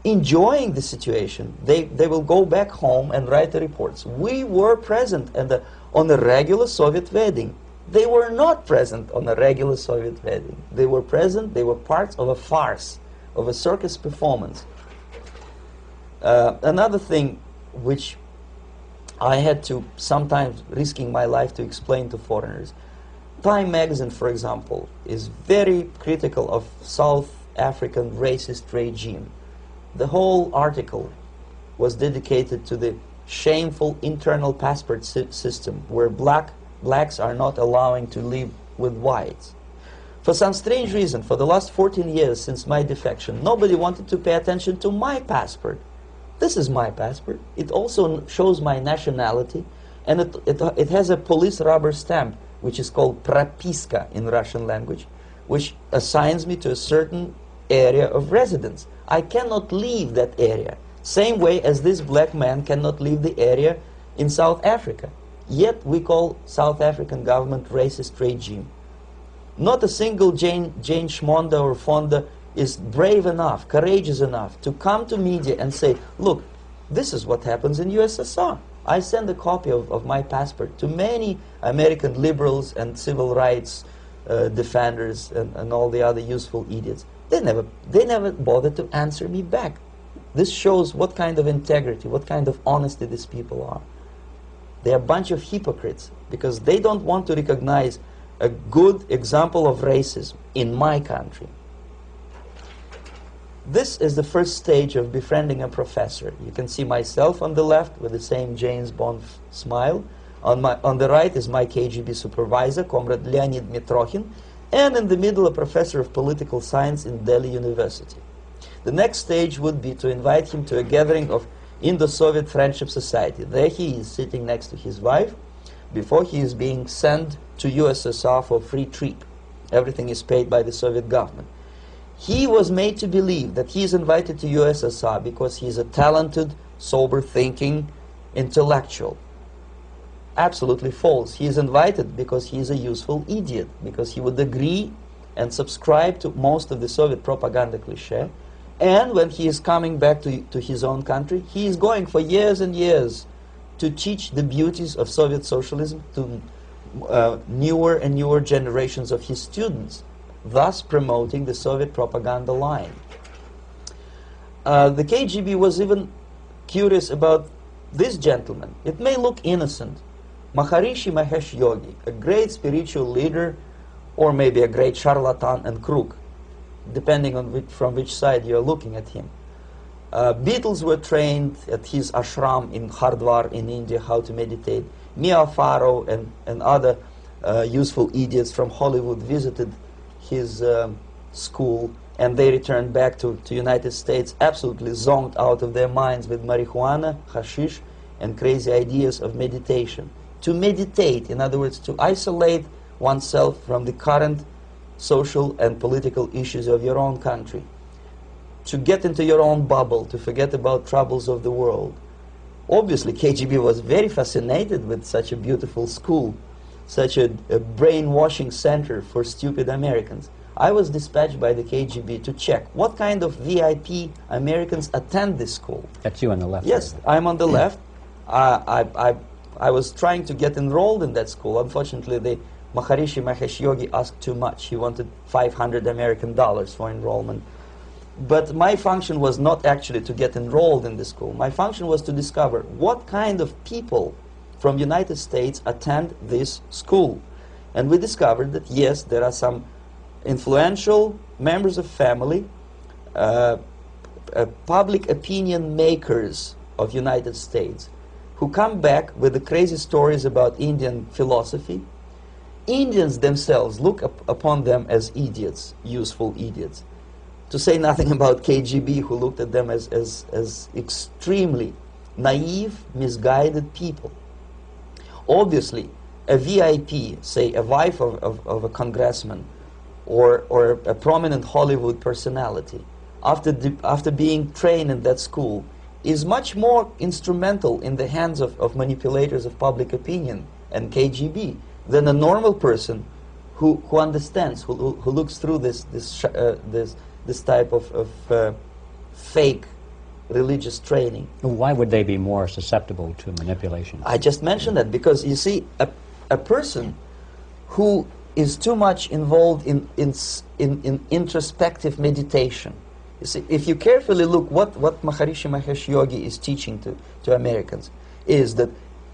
enjoying the situation. They will go back home and write the reports. We were present on a regular Soviet wedding. They were not present on a regular Soviet wedding. They were present, they were parts of a farce, of a circus performance. Another thing which I had to, sometimes risking my life, to explain to foreigners. Time magazine, for example, is very critical of South African racist regime. The whole article was dedicated to the shameful internal passport system where blacks are not allowing to live with whites. For some strange reason, for the last 14 years since my defection, nobody wanted to pay attention to my passport. This is my passport. It also shows my nationality, and it has a police rubber stamp, which is called propiska in Russian language, which assigns me to a certain area of residence. I cannot leave that area, same way as this black man cannot leave the area in South Africa. Yet we call South African government racist regime. Not a single Jane Schmonda or Fonda is brave enough, courageous enough to come to media and say, look, this is what happens in USSR. I send a copy of my passport to many American liberals and civil rights defenders and all the other useful idiots. They never bothered to answer me back. This shows what kind of integrity, what kind of honesty these people are. They're a bunch of hypocrites because they don't want to recognize a good example of racism in my country. This is the first stage of befriending a professor. You can see myself on the left with the same James Bond smile. On the right is my KGB supervisor, Comrade Leonid Mitrokhin, and in the middle a professor of political science in Delhi University. The next stage would be to invite him to a gathering of Indo-Soviet Friendship Society. There he is sitting next to his wife before he is being sent to USSR for free trip. Everything is paid by the Soviet government. He was made to believe that he is invited to USSR because he is a talented, sober-thinking intellectual. Absolutely false. He is invited because he is a useful idiot, because he would agree and subscribe to most of the Soviet propaganda cliché. And when he is coming back to his own country, he is going for years and years to teach the beauties of Soviet socialism, newer and newer generations of his students, thus promoting the Soviet propaganda line. The KGB was even curious about this gentleman. It may look innocent. Maharishi Mahesh Yogi, a great spiritual leader, or maybe a great charlatan and crook, depending on from which side you're looking at him. Beatles were trained at his ashram in Hardwar in India how to meditate. Mia Farrow and other useful idiots from Hollywood visited his school, and they returned back to United States absolutely zonked out of their minds with marijuana, hashish, and crazy ideas of meditation. To meditate, in other words, to isolate oneself from the current social and political issues of your own country, to get into your own bubble, to forget about troubles of the world. Obviously, KGB was very fascinated with such a beautiful school, such a brainwashing center for stupid Americans. I was dispatched by the KGB to check what kind of VIP Americans attend this school. That's you on the left. Yes, I'm on the left. I was trying to get enrolled in that school. Unfortunately, the Maharishi Mahesh Yogi asked too much. He wanted $500 American for enrollment. But my function was not actually to get enrolled in the school. My function was to discover what kind of people from United States attend this school. And we discovered that, yes, there are some influential members of family, public opinion makers of United States, who come back with the crazy stories about Indian philosophy. Indians themselves look upon them as idiots, useful idiots. To say nothing about KGB, who looked at them as extremely naive, misguided people. Obviously, a VIP, say a wife of a congressman, or a prominent Hollywood personality, after being trained in that school, is much more instrumental in the hands of manipulators of public opinion and KGB than a normal person who understands, who looks through this type of fake religious training. Why would they be more susceptible to manipulation? I just mentioned that because, you see, a person who is too much involved in introspective meditation. You see, if you carefully look what Maharishi Mahesh Yogi is teaching to Americans, is that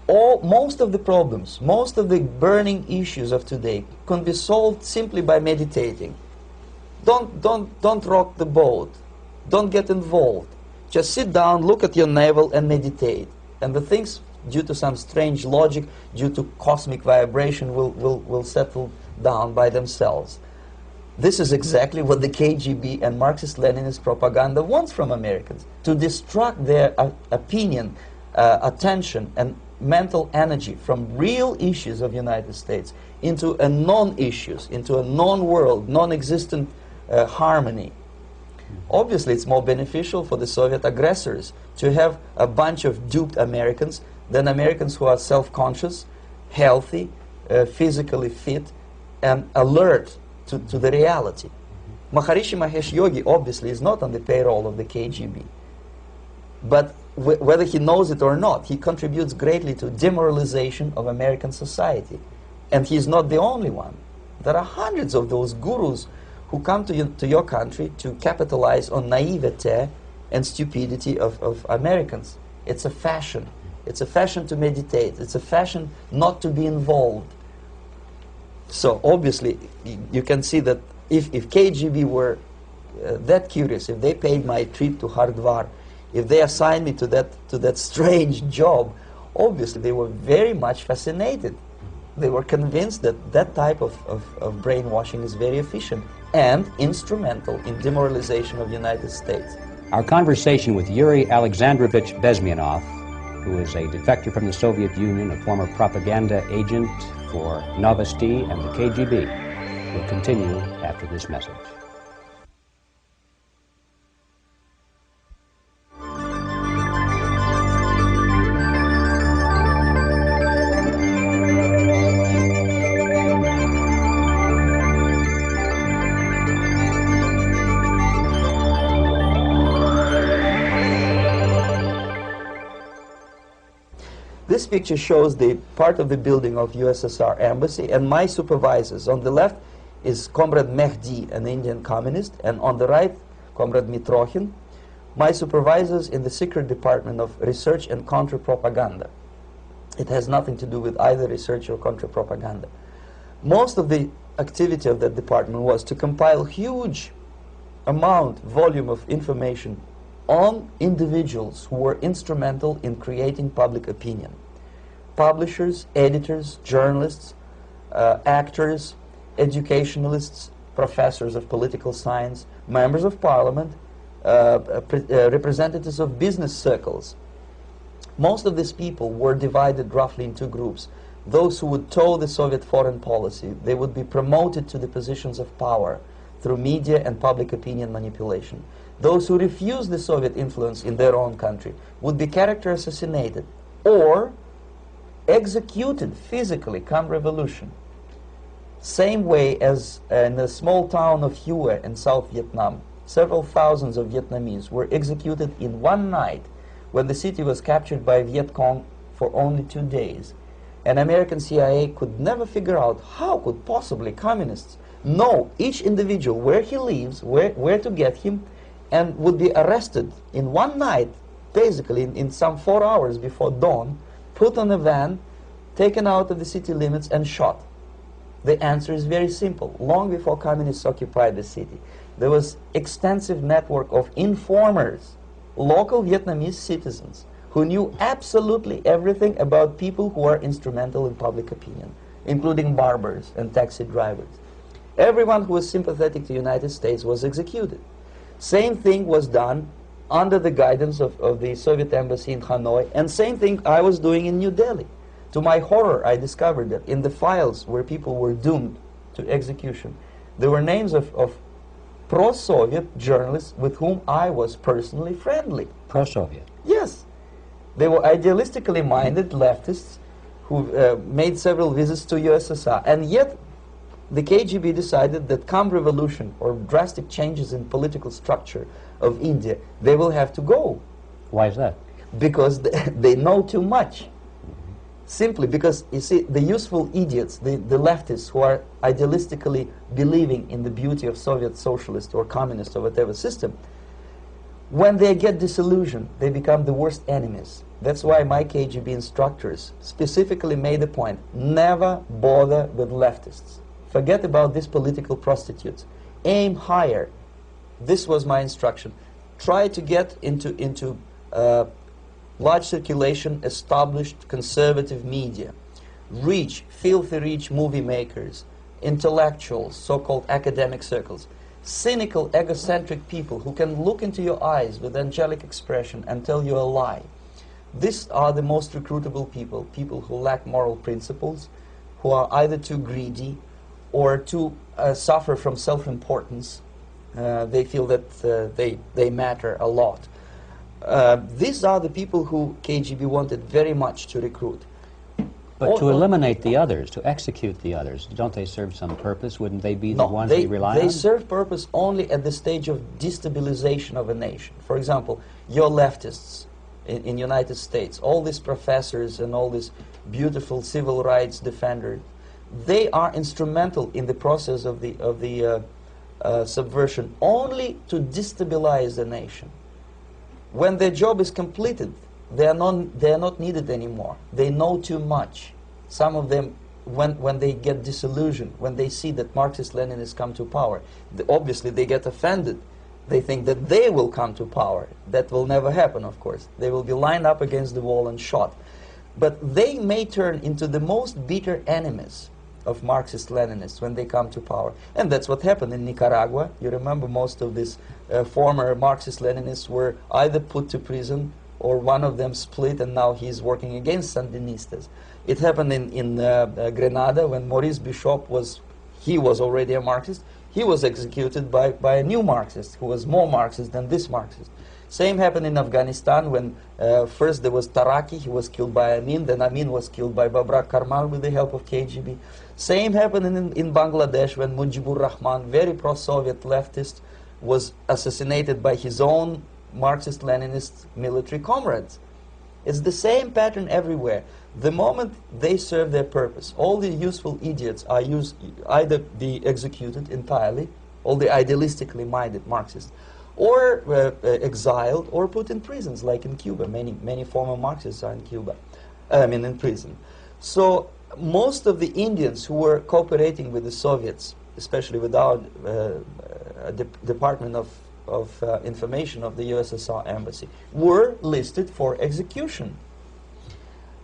most of the problems, most of the burning issues of today can be solved simply by meditating. Don't rock the boat. Don't get involved. Just sit down, look at your navel, and meditate. And the things, due to some strange logic, due to cosmic vibration, will settle down by themselves. This is exactly what the KGB and Marxist-Leninist propaganda wants from Americans, to distract their opinion, attention, and mental energy from real issues of the United States into a non-issues, into a non-world, non-existent harmony. Obviously, it's more beneficial for the Soviet aggressors to have a bunch of duped Americans than Americans who are self-conscious, healthy, physically fit, and alert to the reality. Maharishi Mahesh Yogi obviously is not on the payroll of the KGB. But whether he knows it or not, he contributes greatly to demoralization of American society. And he's not the only one. There are hundreds of those gurus who come to your country to capitalize on naivete and stupidity of Americans. It's a fashion. It's a fashion to meditate. It's a fashion not to be involved. So obviously, you can see that if KGB were that curious, if they paid my trip to Hardwar, if they assigned me to that strange job, obviously they were very much fascinated. They were convinced that that type of brainwashing is very efficient and instrumental in demoralization of the United States. Our conversation with Yuri Alexandrovich Bezmenov, who is a defector from the Soviet Union, a former propaganda agent for Novosti and the KGB, will continue after this message. This This picture shows the part of the building of USSR embassy, and my supervisors. On the left is Comrade Mehdi, an Indian communist, and on the right, Comrade Mitrokhin, my supervisors in the secret department of research and counter-propaganda. It has nothing to do with either research or counter-propaganda. Most of the activity of that department was to compile huge volume of information on individuals who were instrumental in creating public opinion. Publishers, editors, journalists, actors, educationalists, professors of political science, members of parliament, representatives of business circles. Most of these people were divided roughly in two groups. Those who would toe the Soviet foreign policy, they would be promoted to the positions of power through media and public opinion manipulation. Those who refused the Soviet influence in their own country would be character assassinated or executed physically come revolution. Same way as in the small town of Hue in South Vietnam, several thousands of Vietnamese were executed in one night when the city was captured by Viet Cong for only 2 days. And American CIA could never figure out how could possibly communists know each individual, where he lives, where to get him, and would be arrested in one night, basically in some 4 hours before dawn, put on a van, taken out of the city limits and shot. The answer is very simple. Long before communists occupied the city, there was extensive network of informers, local Vietnamese citizens, who knew absolutely everything about people who are instrumental in public opinion, including barbers and taxi drivers. Everyone who was sympathetic to the United States was executed. Same thing was done under the guidance of the Soviet embassy in Hanoi, and same thing I was doing in New Delhi. To my horror, I discovered that in the files where people were doomed to execution, there were names of pro-Soviet journalists with whom I was personally friendly. Pro-Soviet? Yes. They were idealistically minded leftists who made several visits to USSR, and yet the KGB decided that come revolution or drastic changes in political structure of India, they will have to go. Why is that? Because they know too much. Simply because, you see, the useful idiots, the leftists who are idealistically believing in the beauty of Soviet socialist or communist or whatever system, when they get disillusioned, they become the worst enemies. That's why my KGB instructors specifically made a point, never bother with leftists. Forget about these political prostitutes. Aim higher. This was my instruction. Try to get into large circulation, established conservative media. Rich, filthy rich movie makers, intellectuals, so-called academic circles. Cynical, egocentric people who can look into your eyes with angelic expression and tell you a lie. These are the most recruitable people, people who lack moral principles, who are either too greedy or too suffer from self-importance. They feel that they matter a lot. These are the people who KGB wanted very much to recruit. But to eliminate the others, to execute the others, don't they serve some purpose? Wouldn't they be the ones we rely on? They serve purpose only at the stage of destabilization of a nation. For example, your leftists in United States, all these professors and all these beautiful civil rights defenders, they are instrumental in the process of the subversion only to destabilize the nation. When their job is completed, they are not needed anymore. They know too much. Some of them, when they get disillusioned, when they see that Marxist-Leninists come to power, obviously they get offended. They think that they will come to power. That will never happen, of course. They will be lined up against the wall and shot. But they may turn into the most bitter enemies of Marxist-Leninists when they come to power. And that's what happened in Nicaragua. You remember most of these former Marxist-Leninists were either put to prison or one of them split, and now he's working against Sandinistas. It happened in Grenada when Maurice Bishop was already a Marxist. He was executed by a new Marxist who was more Marxist than this Marxist. Same happened in Afghanistan when first there was Taraki, he was killed by Amin, then Amin was killed by Babrak Karmal with the help of KGB. Same happened in Bangladesh when Mujibur Rahman, very pro-Soviet leftist, was assassinated by his own Marxist-Leninist military comrades. It's the same pattern everywhere. The moment they serve their purpose, all the useful idiots are either be executed entirely, all the idealistically minded Marxists, or exiled or put in prisons, like in Cuba. Many former Marxists are in Cuba, in prison. So most of the Indians who were cooperating with the Soviets, especially with our Department of Information of the USSR Embassy, were listed for execution.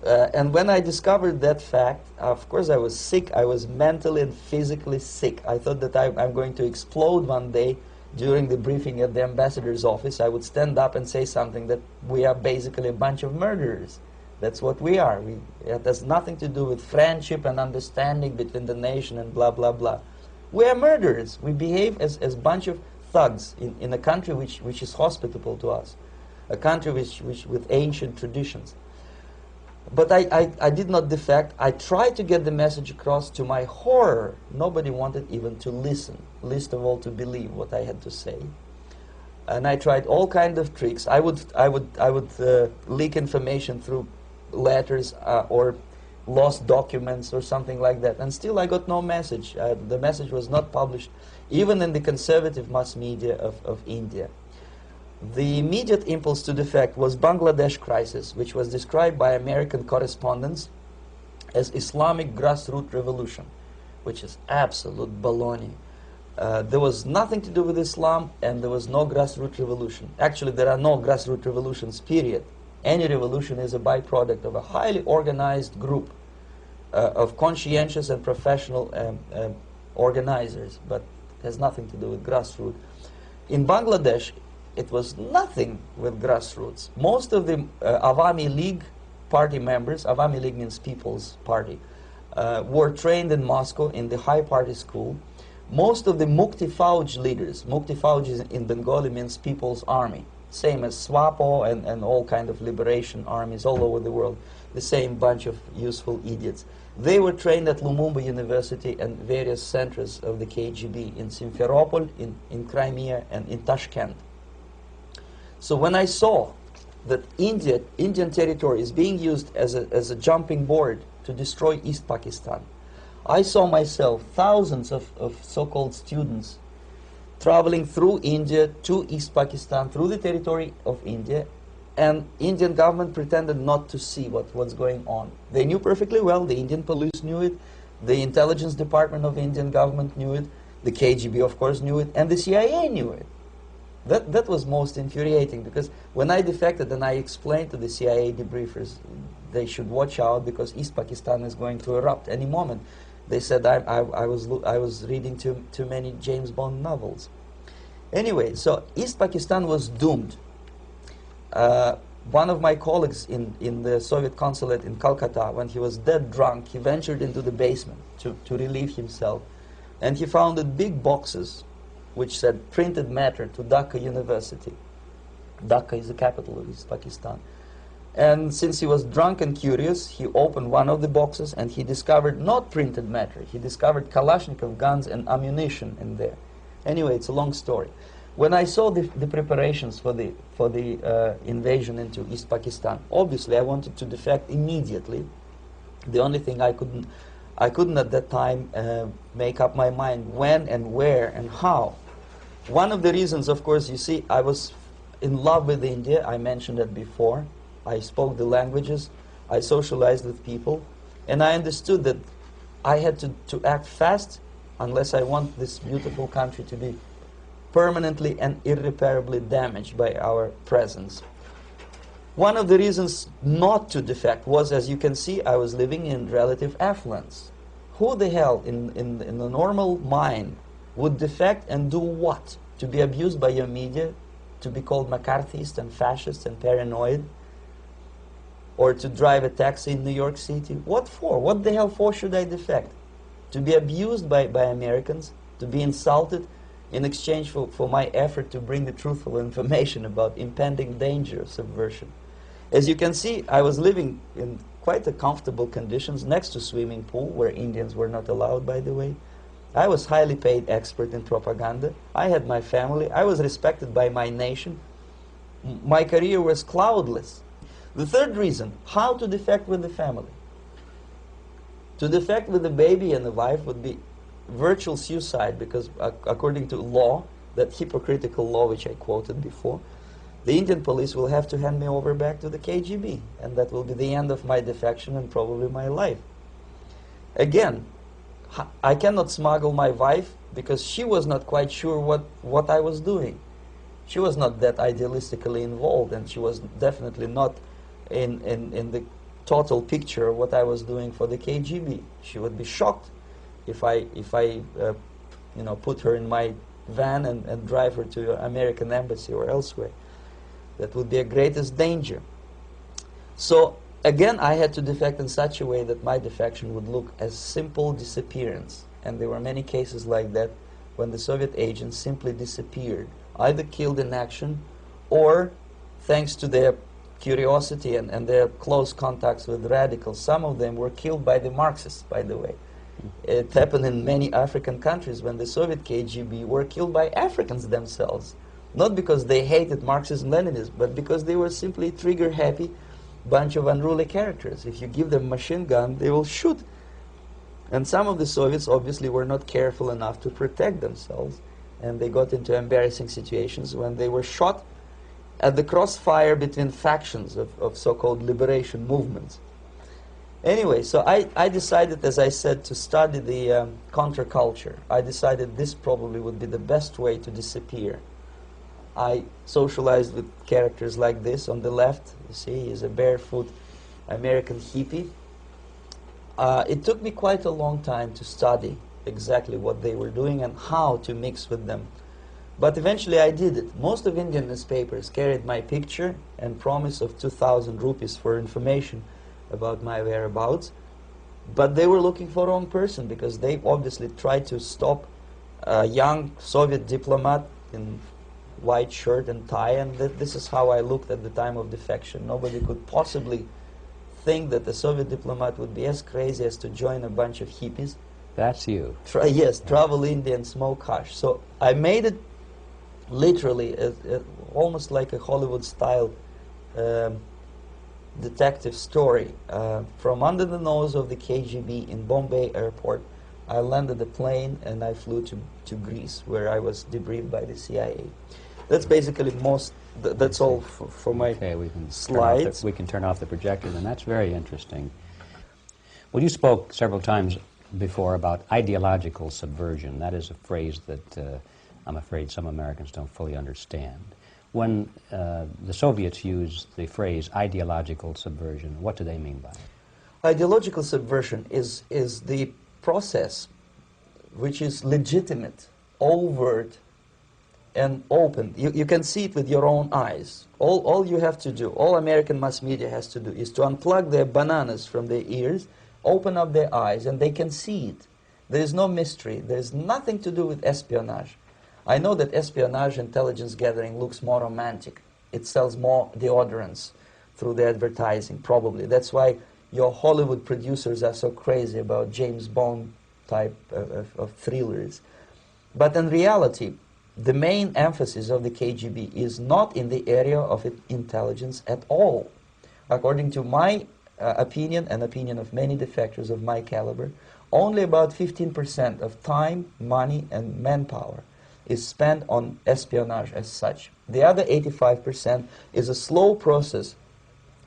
And when I discovered that fact, of course I was sick. I was mentally and physically sick. I thought that I'm going to explode one day during the briefing at the ambassador's office. I would stand up and say something that we are basically a bunch of murderers. That's what we are. It has nothing to do with friendship and understanding between the nation and blah, blah, blah. We are murderers. We behave as a bunch of thugs in a country which is hospitable to us, a country which with ancient traditions. But I did not defect. I tried to get the message across. To my horror, nobody wanted even to listen, least of all to believe what I had to say. And I tried all kinds of tricks. I would leak information through letters or lost documents or something like that. And still I got no message. The message was not published, even in the conservative mass media of India. The immediate impulse to defect was Bangladesh crisis, which was described by American correspondents as Islamic grassroots revolution, which is absolute baloney. There was nothing to do with Islam, and there was no grassroots revolution. Actually, there are no grassroots revolutions, period. Any revolution is a byproduct of a highly organized group of conscientious and professional organizers, but has nothing to do with grassroots. In Bangladesh, it was nothing with grassroots. Most of the Awami League party members, Awami League means People's Party, were trained in Moscow in the High Party School. Most of the Mukti Fauj leaders, Mukti Fauj in Bengali means People's Army, same as SWAPO and all kind of liberation armies all over the world, the same bunch of useful idiots. They were trained at Lumumba University and various centers of the KGB in Simferopol, in Crimea, and in Tashkent. So when I saw that Indian territory is being used as a jumping board to destroy East Pakistan, I saw myself thousands of so-called students traveling through India to East Pakistan, through the territory of India, and Indian government pretended not to see what's going on. They knew perfectly well, the Indian police knew it, the intelligence department of the Indian government knew it, the KGB of course knew it, and the CIA knew it. That was most infuriating, because when I defected and I explained to the CIA debriefers they should watch out because East Pakistan is going to erupt any moment, they said I was reading too many James Bond novels. Anyway, so East Pakistan was doomed. One of my colleagues in the Soviet consulate in Calcutta, when he was dead drunk, he ventured into the basement to relieve himself, and he found big boxes which said printed matter to Dhaka University. Dhaka is the capital of East Pakistan. And since he was drunk and curious, he opened one of the boxes and he discovered not printed matter. He discovered Kalashnikov guns and ammunition in there. Anyway, it's a long story. When I saw the preparations for the invasion into East Pakistan, obviously I wanted to defect immediately. The only thing I couldn't at that time make up my mind when and where and how. One of the reasons, of course, you see, I was in love with India. I mentioned it before. I spoke the languages. I socialized with people. And I understood that I had to act fast unless I want this beautiful country to be permanently and irreparably damaged by our presence. One of the reasons not to defect was, as you can see, I was living in relative affluence. Who the hell in the normal mind would defect and do what? To be abused by your media, to be called McCarthyist and fascist and paranoid, or to drive a taxi in New York City? What for? What the hell for should I defect? To be abused by Americans, to be insulted in exchange for my effort to bring the truthful information about impending danger of subversion. As you can see, I was living in quite a comfortable conditions next to swimming pool, where Indians were not allowed, by the way. I was highly paid expert in propaganda. I had my family. I was respected by my nation. My career was cloudless. The third reason, how to defect with the family. To defect with the baby and the wife would be virtual suicide, because according to law, that hypocritical law which I quoted before, the Indian police will have to hand me over back to the KGB, and that will be the end of my defection and probably my life. Again, I cannot smuggle my wife because she was not quite sure what I was doing. She was not that idealistically involved, and she was definitely not in the total picture of what I was doing for the KGB. She would be shocked if I you know, put her in my van and drive her to the American embassy or elsewhere. That would be a greatest danger. So again, I had to defect in such a way that my defection would look as simple disappearance. And there were many cases like that when the Soviet agents simply disappeared, either killed in action or, thanks to their curiosity and their close contacts with radicals, some of them were killed by the Marxists, by the way. It happened in many African countries when the Soviet KGB were killed by Africans themselves. Not because they hated Marxism and Leninism, but because they were simply trigger-happy bunch of unruly characters. If you give them a machine gun, they will shoot. And some of the Soviets obviously were not careful enough to protect themselves, and they got into embarrassing situations when they were shot at the crossfire between factions of so-called liberation movements. Anyway, so I decided, as I said, to study the counterculture. I decided this probably would be the best way to disappear. I socialized with characters like this. On the left, you see, he's a barefoot American hippie. It took me quite a long time to study exactly what they were doing and how to mix with them. But eventually I did it. Most of Indian newspapers carried my picture and promise of 2,000 rupees for information about my whereabouts. But they were looking for the wrong person, because they obviously tried to stop a young Soviet diplomat in white shirt and tie, and this is how I looked at the time of defection. Nobody could possibly think that a Soviet diplomat would be as crazy as to join a bunch of hippies. That's you. Yes, travel India and smoke hash. So I made it literally almost like a Hollywood-style detective story. From under the nose of the KGB in Bombay airport, I landed the plane and I flew to Greece, where I was debriefed by the CIA. That's basically that's all for my slides. We can turn off the projector, and that's very interesting. Well, you spoke several times before about ideological subversion. That is a phrase that I'm afraid some Americans don't fully understand. When the Soviets use the phrase ideological subversion, what do they mean by it? Ideological subversion is the process which is legitimate, overt, and open. You can see it with your own eyes. All you have to do, all American mass media has to do, is to unplug their bananas from their ears, open up their eyes, and they can see it. There is no mystery. There is nothing to do with espionage. I know that espionage intelligence gathering looks more romantic. It sells more deodorants through the advertising, probably. That's why your Hollywood producers are so crazy about James Bond type of thrillers. But in reality, the main emphasis of the KGB is not in the area of intelligence at all. According to my opinion and opinion of many defectors of my caliber, only about 15% of time, money, and manpower is spent on espionage as such. The other 85% is a slow process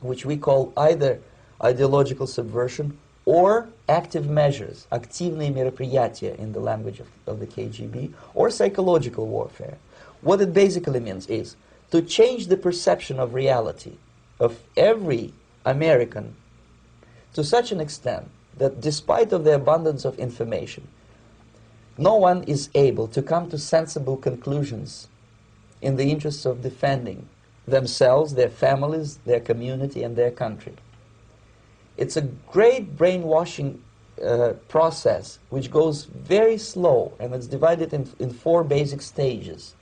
which we call either ideological subversion or active measures, активные мероприятия in the language of the KGB, or psychological warfare. What it basically means is to change the perception of reality of every American to such an extent that despite of the abundance of information, no one is able to come to sensible conclusions in the interests of defending themselves, their families, their community, and their country. It's a great brainwashing process which goes very slow, and it's divided in 4 basic stages.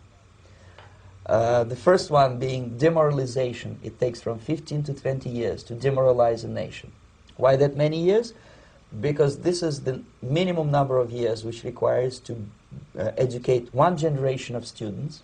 The first one being demoralization. It takes from 15 to 20 years to demoralize a nation. Why that many years? Because this is the minimum number of years which requires to educate one generation of students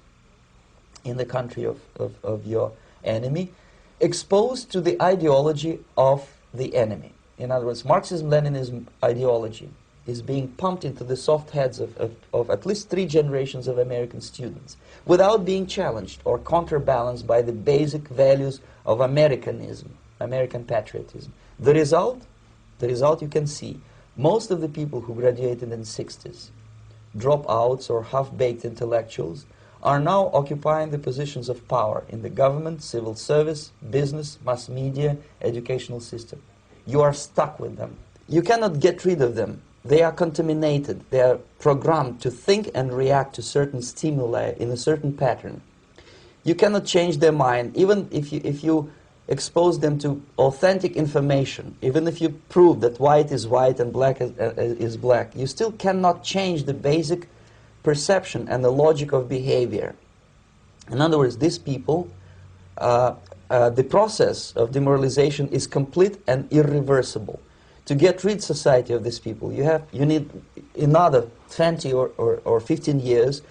in the country of your enemy, exposed to the ideology of the enemy. In other words, Marxism-Leninism ideology is being pumped into the soft heads of at least 3 generations of American students without being challenged or counterbalanced by the basic values of Americanism, American patriotism. The result you can see. Most of the people who graduated in the 60s, dropouts or half-baked intellectuals, are now occupying the positions of power in the government, civil service, business, mass media, educational system. You are stuck with them. You cannot get rid of them. They are contaminated. They are programmed to think and react to certain stimuli in a certain pattern. You cannot change their mind, even if you expose them to authentic information, even if you prove that white is white and black is black. You still cannot change the basic perception and the logic of behavior. In other words, these people, the process of demoralization is complete and irreversible. To get rid society of these people, you need another 20 or 15 years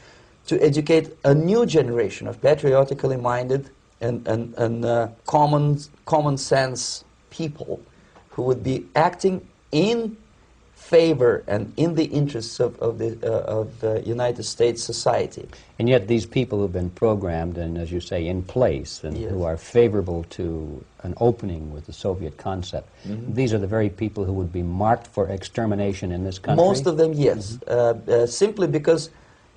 to educate a new generation of patriotically minded and common sense people who would be acting in favor and in the interests of the United States society. And yet these people who've been programmed and, as you say, in place and Yes. who are favorable to an opening with the Soviet concept, these are the very people who would be marked for extermination in this country? Most of them, yes. Simply because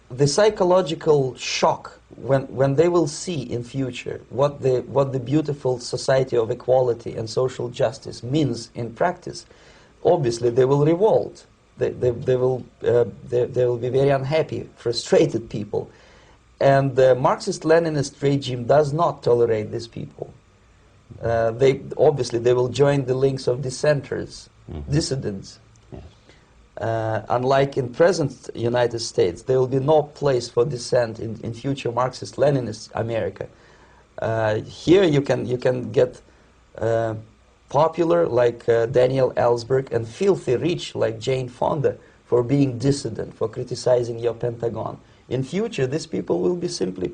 the psychological shock when they will see in future what the beautiful society of equality and social justice means in practice, obviously they will revolt. They will be very unhappy, frustrated people. And the Marxist-Leninist regime does not tolerate these people. Obviously they will join the links of dissenters, dissidents. Unlike in present United States, there will be no place for dissent in future Marxist-Leninist America. Here you can get popular like Daniel Ellsberg and filthy rich like Jane Fonda for being dissident, for criticizing your Pentagon. In future, these people will be simply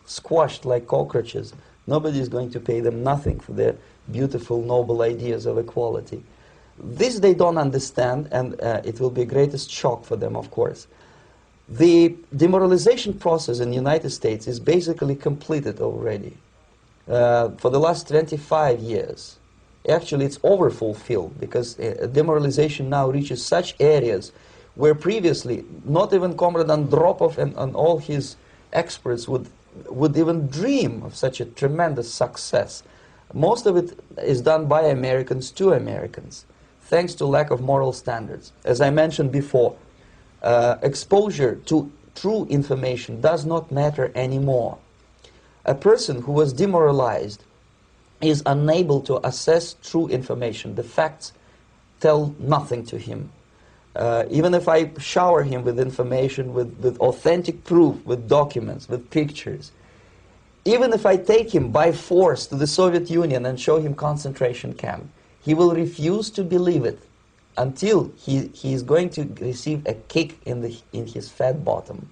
squashed like cockroaches. Nobody is going to pay them nothing for their beautiful, noble ideas of equality. This they don't understand, and it will be a greatest shock for them, of course. The demoralization process in the United States is basically completed already. For the last 25 years, actually it's overfulfilled, because demoralization now reaches such areas where previously not even Comrade Andropov and all his experts would even dream of such a tremendous success. Most of it is done by Americans to Americans, thanks to lack of moral standards. As I mentioned before, exposure to true information does not matter anymore. A person who was demoralized is unable to assess true information. The facts tell nothing to him. Even if I shower him with information, with authentic proof, with documents, with pictures, even if I take him by force to the Soviet Union and show him concentration camp, he will refuse to believe it until he is going to receive a kick in his fat bottom.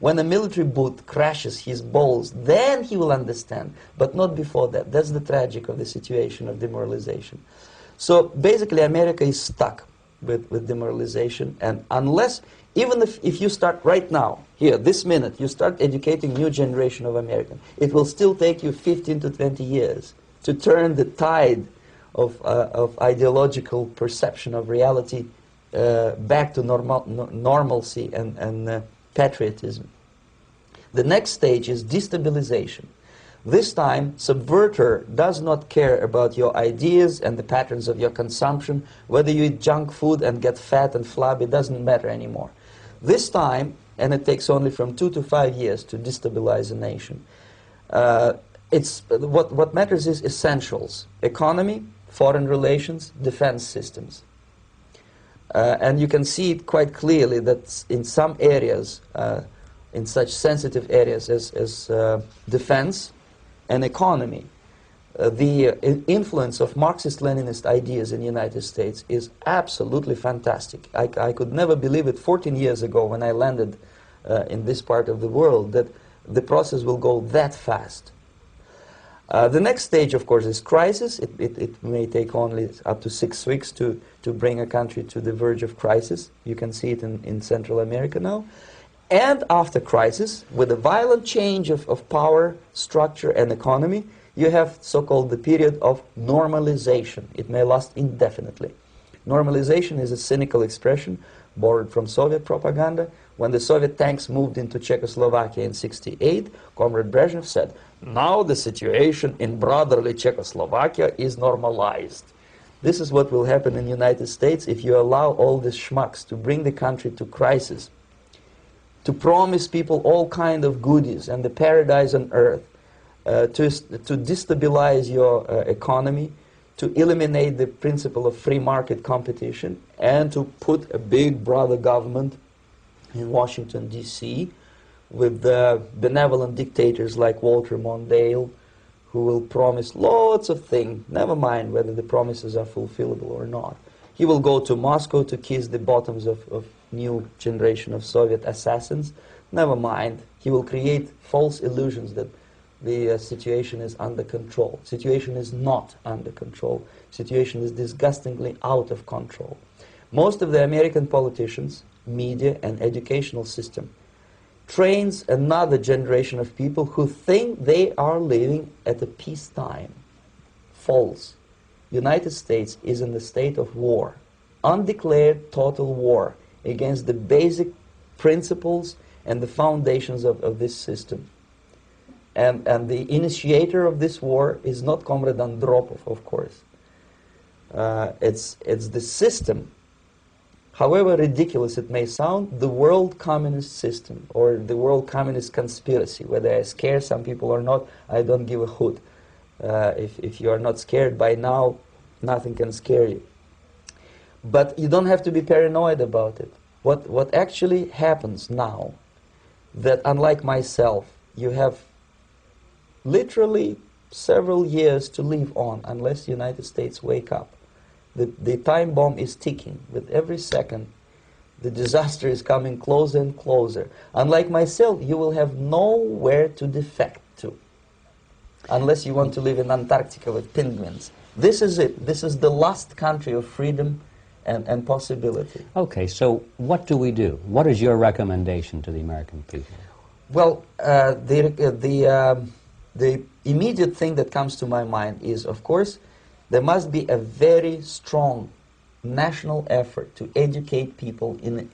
When a military boot crashes his balls, then he will understand, but not before that. That's the tragic of the situation of demoralization. So basically America is stuck with demoralization, and unless, even if you start right now, here, this minute, you start educating new generation of Americans, it will still take you 15 to 20 years to turn the tide of ideological perception of reality back to normalcy and patriotism. The next stage is destabilization. This time, subverter does not care about your ideas and the patterns of your consumption. Whether you eat junk food and get fat and flabby, doesn't matter anymore. This time, and it takes only from 2 to 5 years to destabilize a nation, what matters is essentials: economy, foreign relations, defense systems. And you can see it quite clearly that in some areas, in such sensitive areas as defense and economy, the influence of Marxist-Leninist ideas in the United States is absolutely fantastic. I could never believe it 14 years ago when I landed in this part of the world, that the process will go that fast. The next stage, of course, is crisis. It may take only up to 6 weeks to bring a country to the verge of crisis. You can see it in Central America now. And after crisis, with a violent change of power, structure, and economy, you have so-called the period of normalization. It may last indefinitely. Normalization is a cynical expression borrowed from Soviet propaganda. When the Soviet tanks moved into Czechoslovakia in '68, Comrade Brezhnev said, "Now the situation in brotherly Czechoslovakia is normalized." This is what will happen in the United States if you allow all these schmucks to bring the country to crisis, to promise people all kind of goodies and the paradise on earth, to destabilize your economy, to eliminate the principle of free market competition, and to put a big brother government in Washington, D.C., with benevolent dictators like Walter Mondale, who will promise lots of things, never mind whether the promises are fulfillable or not. He will go to Moscow to kiss the bottoms of new generation of Soviet assassins, never mind. He will create false illusions that the situation is under control. Situation is not under control. Situation is disgustingly out of control. Most of the American politicians, media, and educational system trains another generation of people who think they are living at a peacetime. False. United States is in the state of war, undeclared total war against the basic principles and the foundations of this system. And the initiator of this war is not Comrade Andropov, of course. It's the system. However ridiculous it may sound, the world communist system or the world communist conspiracy, whether I scare some people or not, I don't give a hoot. If you are not scared by now, nothing can scare you. But you don't have to be paranoid about it. What actually happens now, that unlike myself, you have literally several years to live on unless the United States wake up. The time bomb is ticking. With every second, the disaster is coming closer and closer. Unlike myself, you will have nowhere to defect to, unless you want to live in Antarctica with penguins. This is it. This is the last country of freedom and possibility. Okay, so what do we do? What is your recommendation to the American people? Well, the immediate thing that comes to my mind is, of course, there must be a very strong national effort to educate people in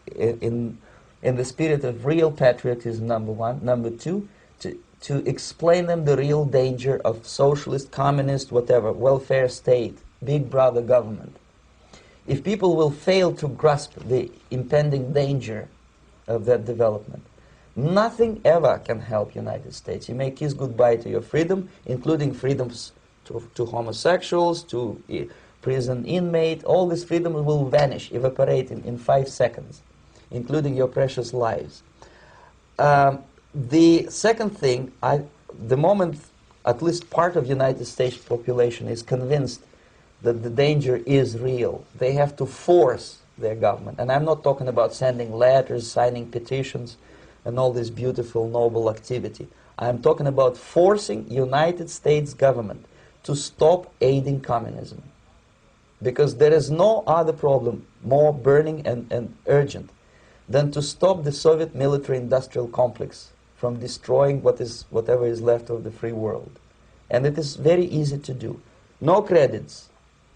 the spirit of real patriotism, number one. Number two, to explain them the real danger of socialist, communist, whatever, welfare state, big brother government. If people will fail to grasp the impending danger of that development, nothing ever can help United States. You may kiss goodbye to your freedom, including freedoms to homosexuals, to prison inmate. All these freedoms will vanish, evaporate in 5 seconds, including your precious lives. The second thing, the moment at least part of United States population is convinced that the danger is real, they have to force their government. And I'm not talking about sending letters, signing petitions, and all this beautiful, noble activity. I'm talking about forcing United States government to stop aiding communism. Because there is no other problem more burning and urgent than to stop the Soviet military-industrial complex from destroying whatever is left of the free world. And it is very easy to do. No credits,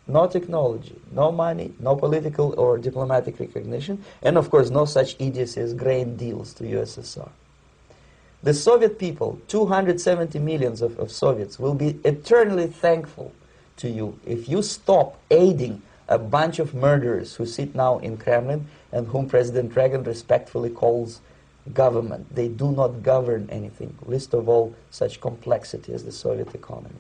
no technology, no money, no political or diplomatic recognition, and of course no such idiocy as grain deals to USSR. The Soviet people, 270 millions of Soviets, will be eternally thankful to you if you stop aiding a bunch of murderers who sit now in Kremlin and whom President Reagan respectfully calls government. They do not govern anything, least of all such complexity as the Soviet economy.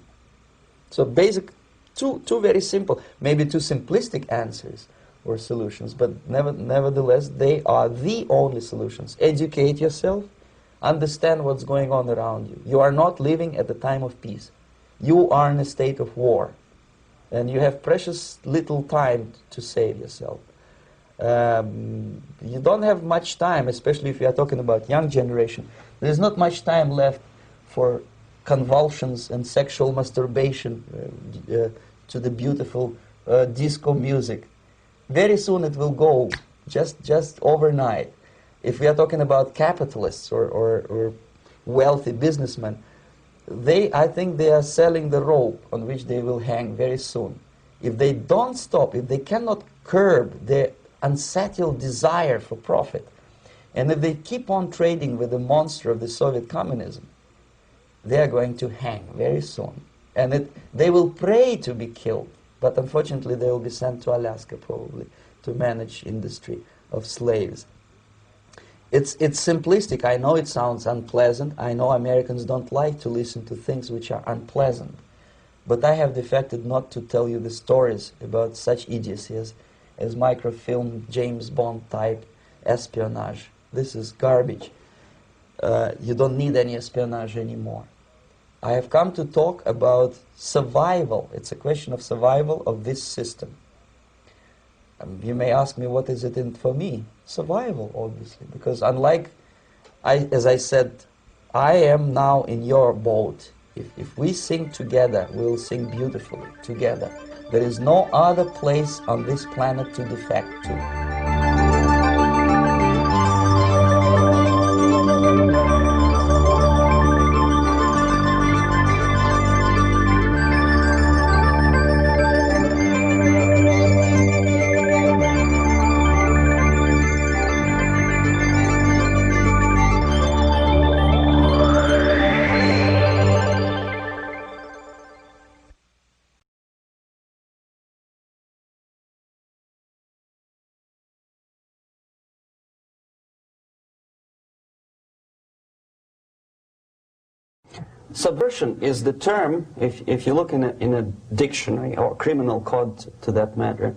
So basic, two very simple, maybe too simplistic answers or solutions, but nevertheless they are the only solutions. Educate yourself, understand what's going on around you. You are not living at the time of peace. You are in a state of war, and you have precious little time to save yourself. You don't have much time, especially if you are talking about young generation. There is not much time left for convulsions and sexual masturbation to the beautiful disco music. Very soon it will go, just overnight. If we are talking about capitalists or wealthy businessmen, I think they are selling the rope on which they will hang very soon. If they don't stop, if they cannot curb their unsettled desire for profit, and if they keep on trading with the monster of the Soviet communism, they are going to hang very soon. And they will pray to be killed, but unfortunately they will be sent to Alaska probably to manage industry of slaves. It's simplistic. I know it sounds unpleasant. I know Americans don't like to listen to things which are unpleasant. But I have defected not to tell you the stories about such idiocy as microfilm, James Bond type espionage. This is garbage. You don't need any espionage anymore. I have come to talk about survival. It's a question of survival of this system. You may ask me, what is it in for me? Survival, obviously, because unlike, as I said, I am now in your boat. If we sing together, we'll sing beautifully together. There is no other place on this planet to defect to. Subversion is the term, if you look in a dictionary or criminal code to that matter,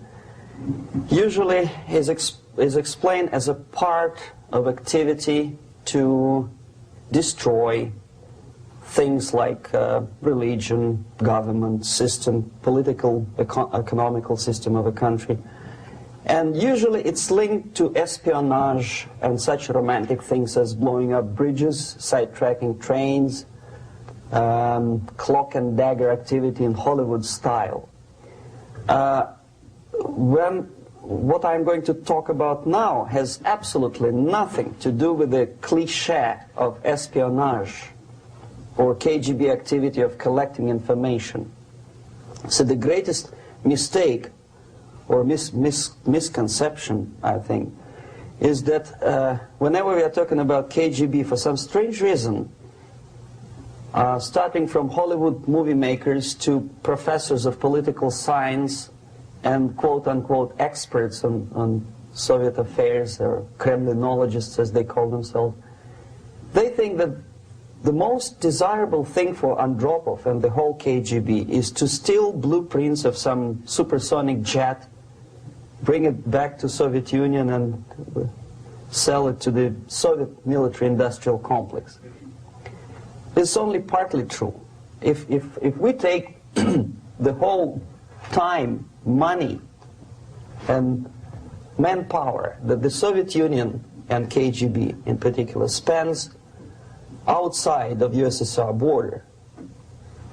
usually is explained as a part of activity to destroy things like religion, government, system, political, economical system of a country. And usually it's linked to espionage and such romantic things as blowing up bridges, sidetracking trains, cloak and dagger activity in Hollywood style. What I'm going to talk about now has absolutely nothing to do with the cliché of espionage or KGB activity of collecting information. So the greatest mistake or misconception, I think, is that whenever we are talking about KGB, for some strange reason, starting from Hollywood movie makers to professors of political science and quote-unquote experts on Soviet affairs, or Kremlinologists as they call themselves, they think that the most desirable thing for Andropov and the whole KGB is to steal blueprints of some supersonic jet, bring it back to Soviet Union and sell it to the Soviet military-industrial complex. It's only partly true. If we take the whole time, money, and manpower that the Soviet Union and KGB in particular spends outside of USSR border,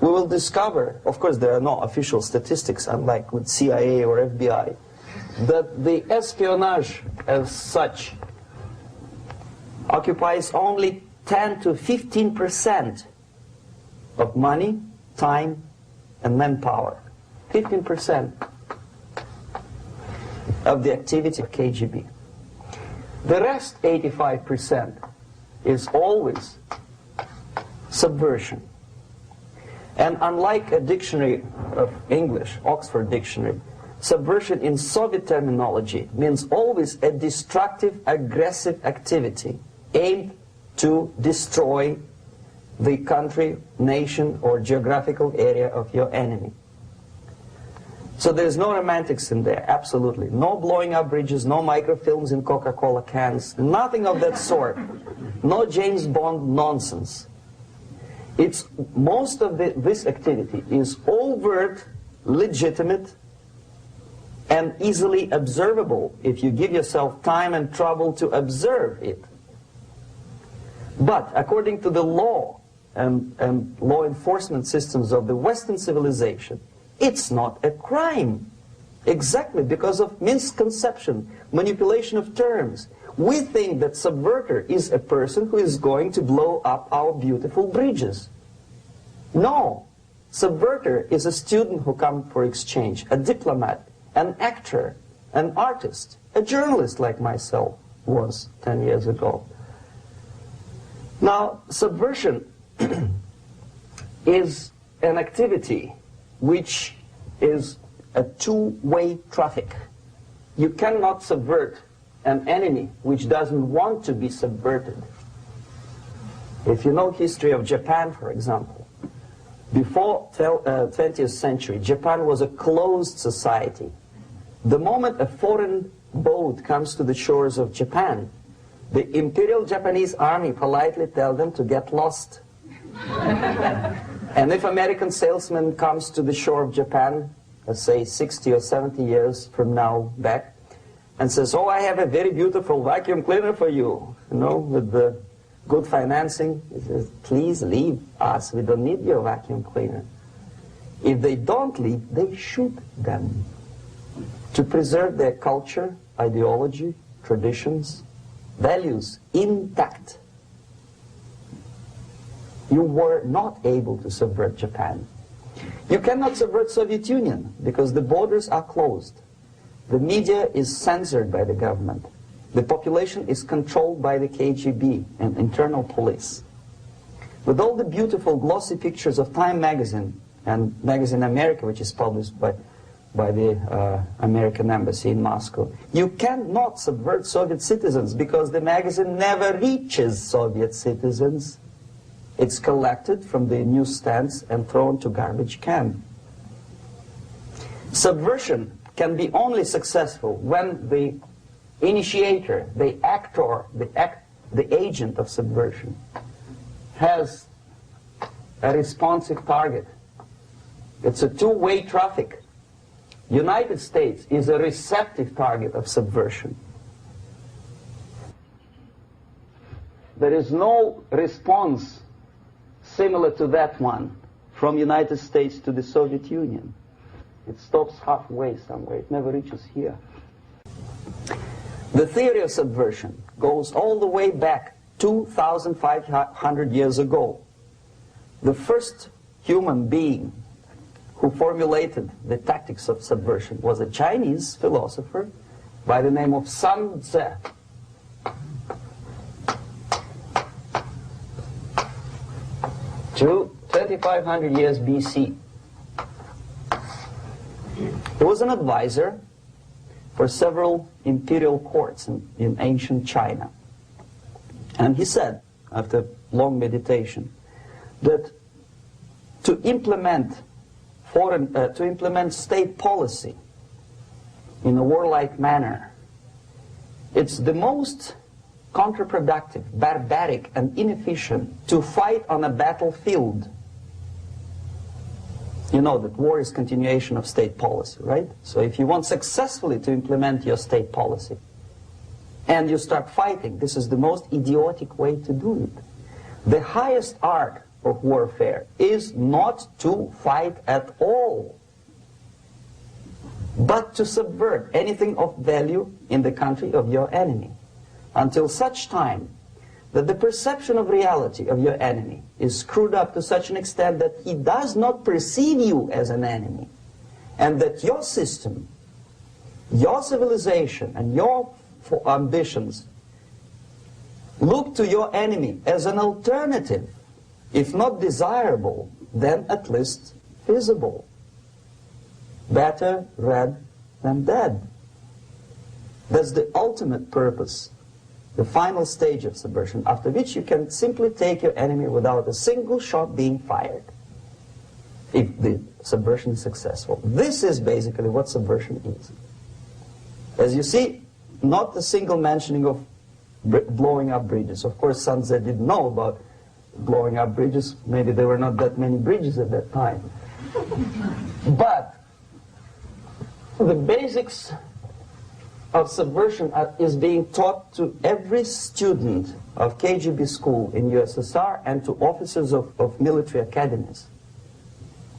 we will discover, of course there are no official statistics unlike with CIA or FBI, that the espionage as such occupies only 10 to 15% of money, time, and manpower. 15% of the activity of KGB. The rest, 85%, is always subversion. And unlike a dictionary of English, Oxford Dictionary, subversion in Soviet terminology means always a destructive, aggressive activity aimed to destroy the country, nation, or geographical area of your enemy. So there's no romantics in there, absolutely. No blowing up bridges, no microfilms in Coca-Cola cans, nothing of that sort. No James Bond nonsense. It's most of this activity is overt, legitimate, and easily observable if you give yourself time and trouble to observe it. But according to the law and law enforcement systems of the Western civilization, it's not a crime. Exactly because of misconception, manipulation of terms. We think that subverter is a person who is going to blow up our beautiful bridges. No. Subverter is a student who comes for exchange, a diplomat, an actor, an artist, a journalist like myself was 10 years ago. Now, subversion is an activity which is a two-way traffic. You cannot subvert an enemy which doesn't want to be subverted. If you know history of Japan, for example, before 20th century, Japan was a closed society. The moment a foreign boat comes to the shores of Japan, the Imperial Japanese Army politely tells them to get lost. And if American salesman comes to the shore of Japan, let's say 60 or 70 years from now back, and says, oh, I have a very beautiful vacuum cleaner for you, with the good financing, he says, please leave us, we don't need your vacuum cleaner. If they don't leave, they shoot them to preserve their culture, ideology, traditions, values intact. You were not able to subvert Japan. You cannot subvert Soviet Union because the borders are closed. The media is censored by the government. The population is controlled by the KGB and internal police. With all the beautiful glossy pictures of Time magazine and Magazine America, which is published by the American embassy in Moscow, you cannot subvert Soviet citizens because the magazine never reaches Soviet citizens. It's collected from the newsstands and thrown to garbage can. Subversion can be only successful when the initiator, the actor, the agent of subversion has a responsive target. It's a two-way traffic. United States is a receptive target of subversion. There is no response similar to that one from United States to the Soviet Union. It stops halfway somewhere. It never reaches here. The theory of subversion goes all the way back 2,500 years ago. The first human being who formulated the tactics of subversion was a Chinese philosopher by the name of Sun Tzu. 2,500 years BC. He was an advisor for several imperial courts in ancient China. And he said, after long meditation, that to implement state policy in a warlike manner, it's the most counterproductive, barbaric, and inefficient to fight on a battlefield. You know that war is continuation of state policy, right? So if you want successfully to implement your state policy and you start fighting, this is the most idiotic way to do it. The highest art of warfare is not to fight at all, but to subvert anything of value in the country of your enemy, until such time that the perception of reality of your enemy is screwed up to such an extent that he does not perceive you as an enemy, and that your system, your civilization, and your ambitions look to your enemy as an alternative, if not desirable, then at least feasible. Better red than dead. That's the ultimate purpose, the final stage of subversion, after which you can simply take your enemy without a single shot being fired, if the subversion is successful. This is basically what subversion is. As you see, not a single mentioning of blowing up bridges. Of course, Sun Tzu didn't know about blowing up bridges. Maybe there were not that many bridges at that time. But the basics of subversion is being taught to every student of KGB school in USSR and to officers of military academies.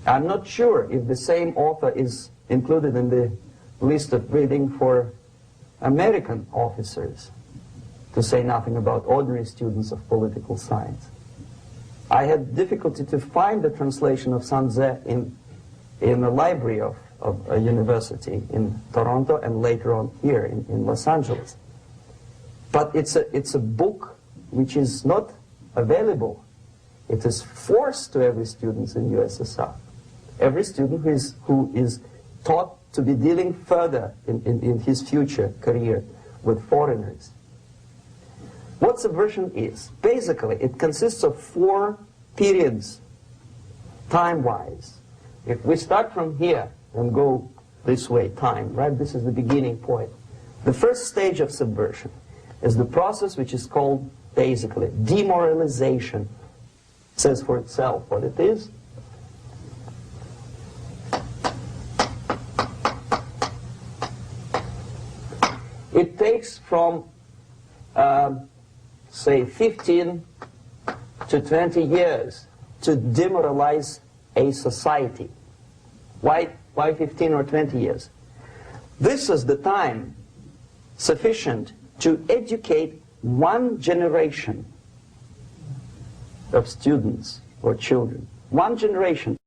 I'm not sure if the same author is included in the list of reading for American officers, to say nothing about ordinary students of political science. I had difficulty to find the translation of Sun Tzu in the library of a university in Toronto and later on here in Los Angeles. But it's a book which is not available. It is forced to every student in USSR. Every student who is taught to be dealing further in his future career with foreigners. What subversion is? Basically, it consists of 4 periods, time-wise. If we start from here and go this way, time, right? This is the beginning point. The first stage of subversion is the process which is called, basically, demoralization. It says for itself what it is. It takes from, say, 15 to 20 years to demoralize a society. Why 15 or 20 years? This is the time sufficient to educate one generation of students or children. One generation.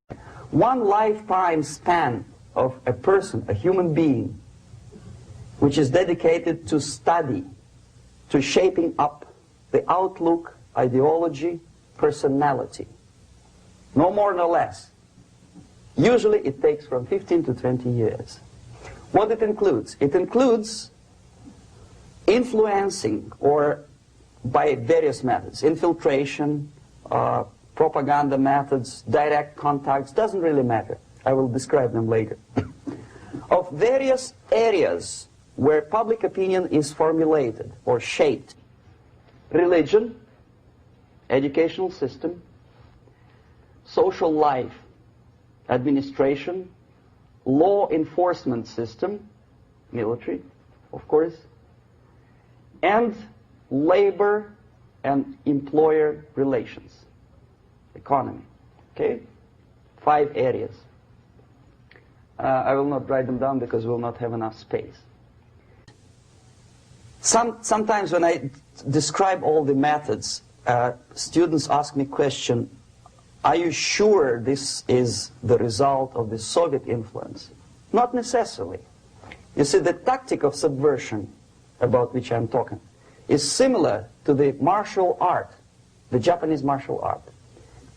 One lifetime span of a person, a human being, which is dedicated to study, to shaping up the outlook, ideology, personality. No more, no less. Usually it takes from 15 to 20 years. What it includes? It includes influencing, or by various methods, infiltration, propaganda methods, direct contacts, doesn't really matter. I will describe them later. Of various areas where public opinion is formulated or shaped. Religion, educational system, social life, administration, law enforcement system, military, of course, and labor and employer relations, economy. Okay? 5 areas. I will not write them down because we will not have enough space. Sometimes when I describe all the methods, students ask me question, are you sure this is the result of the Soviet influence? Not necessarily. You see, the tactic of subversion, about which I'm talking, is similar to the martial art, the Japanese martial art.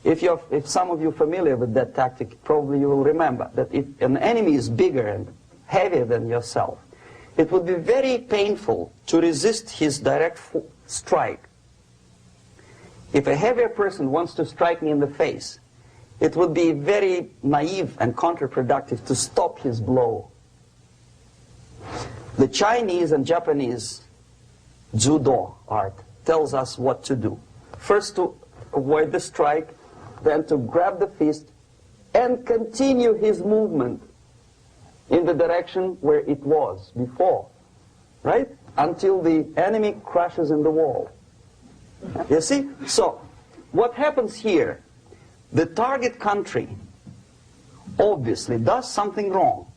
If some of you are familiar with that tactic, probably you will remember that if an enemy is bigger and heavier than yourself, it would be very painful to resist his direct strike. If a heavier person wants to strike me in the face, it would be very naive and counterproductive to stop his blow. The Chinese and Japanese judo art tells us what to do. First to avoid the strike, then to grab the fist and continue his movement in the direction where it was before, right? Until the enemy crashes in the wall. You see? So, what happens here? The target country obviously does something wrong.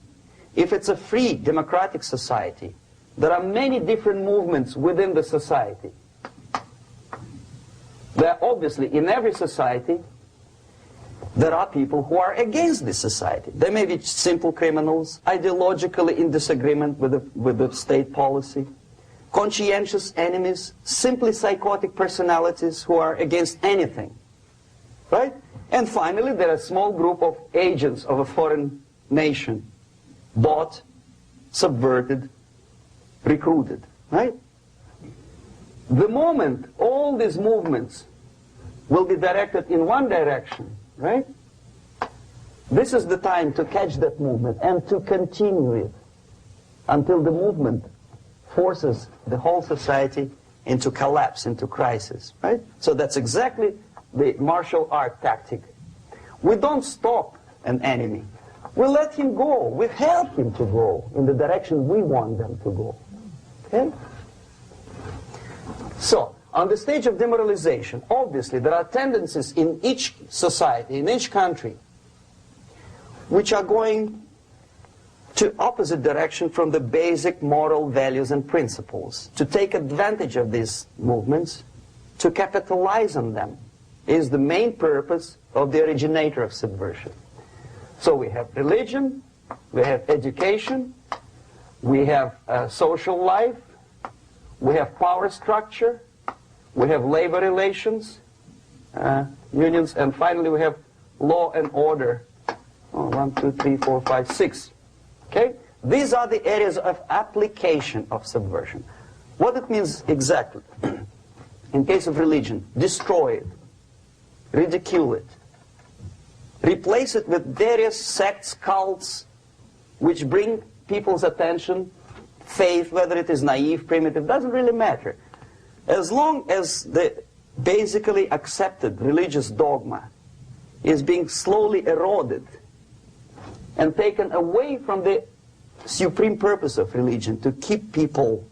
If it's a free democratic society, there are many different movements within the society. There are obviously, in every society, there are people who are against this society. They may be simple criminals, ideologically in disagreement with the state policy, conscientious enemies, simply psychotic personalities who are against anything, right? And finally, there are a small group of agents of a foreign nation, bought, subverted, recruited, right? The moment all these movements will be directed in one direction, right? This is the time to catch that movement and to continue it until the movement forces the whole society into collapse, into crisis, right? So that's exactly the martial art tactic. We don't stop an enemy. We let him go. We help him to go in the direction we want them to go. Okay? So, on the stage of demoralization, obviously there are tendencies in each society, in each country, which are going to opposite direction from the basic moral values and principles. To take advantage of these movements, to capitalize on them, is the main purpose of the originator of subversion. So we have religion, we have education, we have social life, we have power structure, we have labor relations, unions, and finally we have law and order. 1, 2, 3, 4, 5, 6. Okay? These are the areas of application of subversion. What it means exactly? In case of religion, destroy it, ridicule it, replace it with various sects, cults, which bring people's attention, faith, whether it is naive, primitive, doesn't really matter. As long as the basically accepted religious dogma is being slowly eroded and taken away from the supreme purpose of religion, to keep people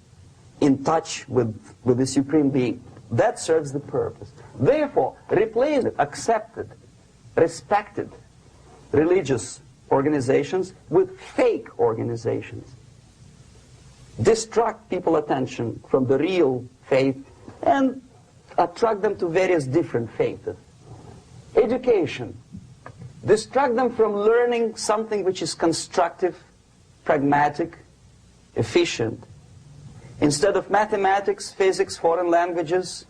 in touch with the supreme being, that serves the purpose. Therefore, replace it, accepted, respected religious organizations with fake organizations. Distract people's attention from the real faith and attract them to various different faiths. Education. Distract them from learning something which is constructive, pragmatic, efficient. Instead of mathematics, physics, foreign languages,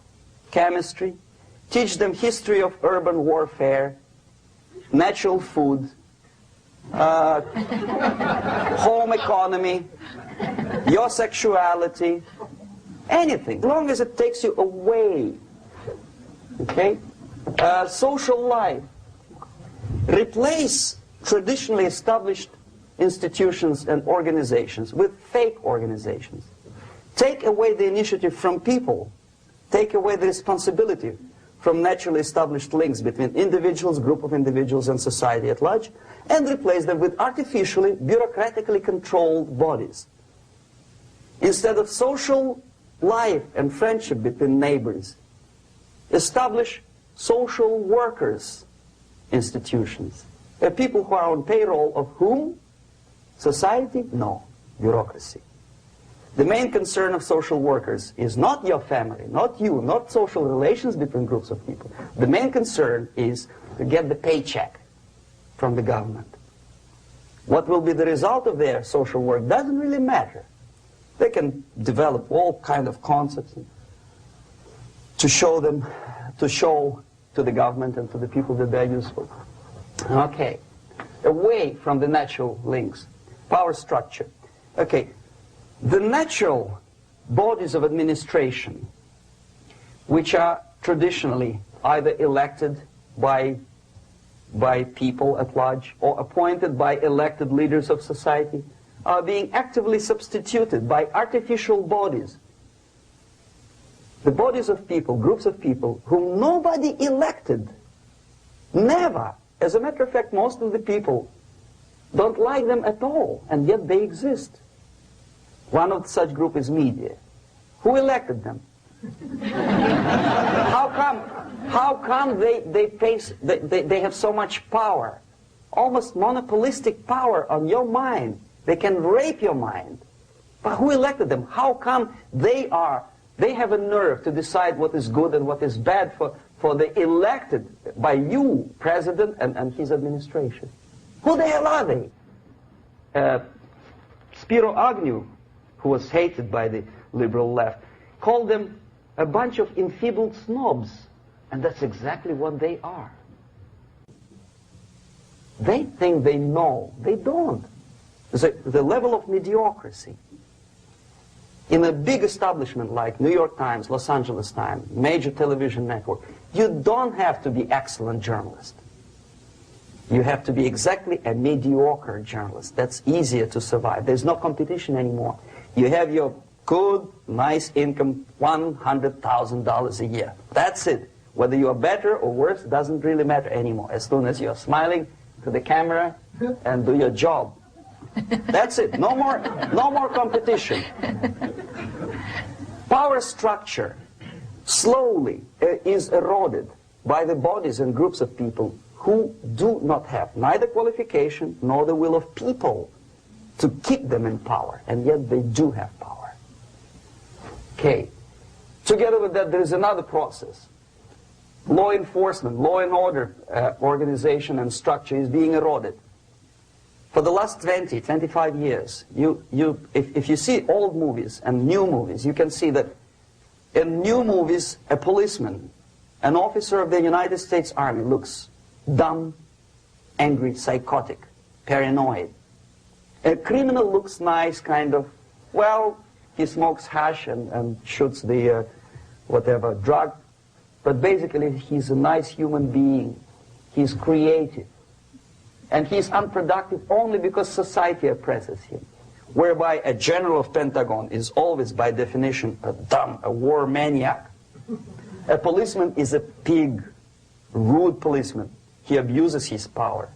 chemistry, teach them history of urban warfare, natural food, home economy, your sexuality, anything, as long as it takes you away. Okay? Social life. Replace traditionally established institutions and organizations with fake organizations. Take away the initiative from people. Take away the responsibility from naturally established links between individuals, group of individuals, and society at large, and replace them with artificially, bureaucratically controlled bodies. Instead of social life and friendship between neighbors, establish social workers institutions. People who are on payroll of whom? Society? No. Bureaucracy. The main concern of social workers is not your family, not you, not social relations between groups of people. The main concern is to get the paycheck from the government. What will be the result of their social work doesn't really matter. They can develop all kind of concepts to show to the government and to the people that they're useful. Okay. Away from the natural links. Power structure. Okay. The natural bodies of administration, which are traditionally either elected by people at large or appointed by elected leaders of society, are being actively substituted by artificial bodies. The bodies of people, groups of people, whom nobody elected. Never. As a matter of fact, most of the people don't like them at all, and yet they exist. One of such group is media. Who elected them? How come they have so much power? Almost monopolistic power on your mind. They can rape your mind. But who elected them? How come they have a nerve to decide what is good and what is bad for the elected by you, president, and his administration? Who the hell are they? Spiro Agnew, who was hated by the liberal left, called them a bunch of enfeebled snobs. And that's exactly what they are. They think they know. They don't. The level of mediocrity. In a big establishment like New York Times, Los Angeles Times, major television network, you don't have to be excellent journalist. You have to be exactly a mediocre journalist. That's easier to survive. There's no competition anymore. You have your good, nice income, $100,000 a year. That's it. Whether you are better or worse doesn't really matter anymore. As soon as you're smiling to the camera and do your job. That's it. No more competition. power structure slowly is eroded by the bodies and groups of people who do not have neither qualification nor the will of people to keep them in power, and yet they do have power. Okay. Together with that, there is another process. Law enforcement, law and order organization and structure is being eroded. For the last 20, 25 years, if you see old movies and new movies, you can see that in new movies, a policeman, an officer of the United States Army looks dumb, angry, psychotic, paranoid. A criminal looks nice, kind of, well, he smokes hash and shoots the whatever drug, but basically he's a nice human being. He's creative. And he's unproductive only because society oppresses him. Whereby a general of Pentagon is always, by definition, a dumb, a war maniac. A policeman is a pig, rude policeman. He abuses his power.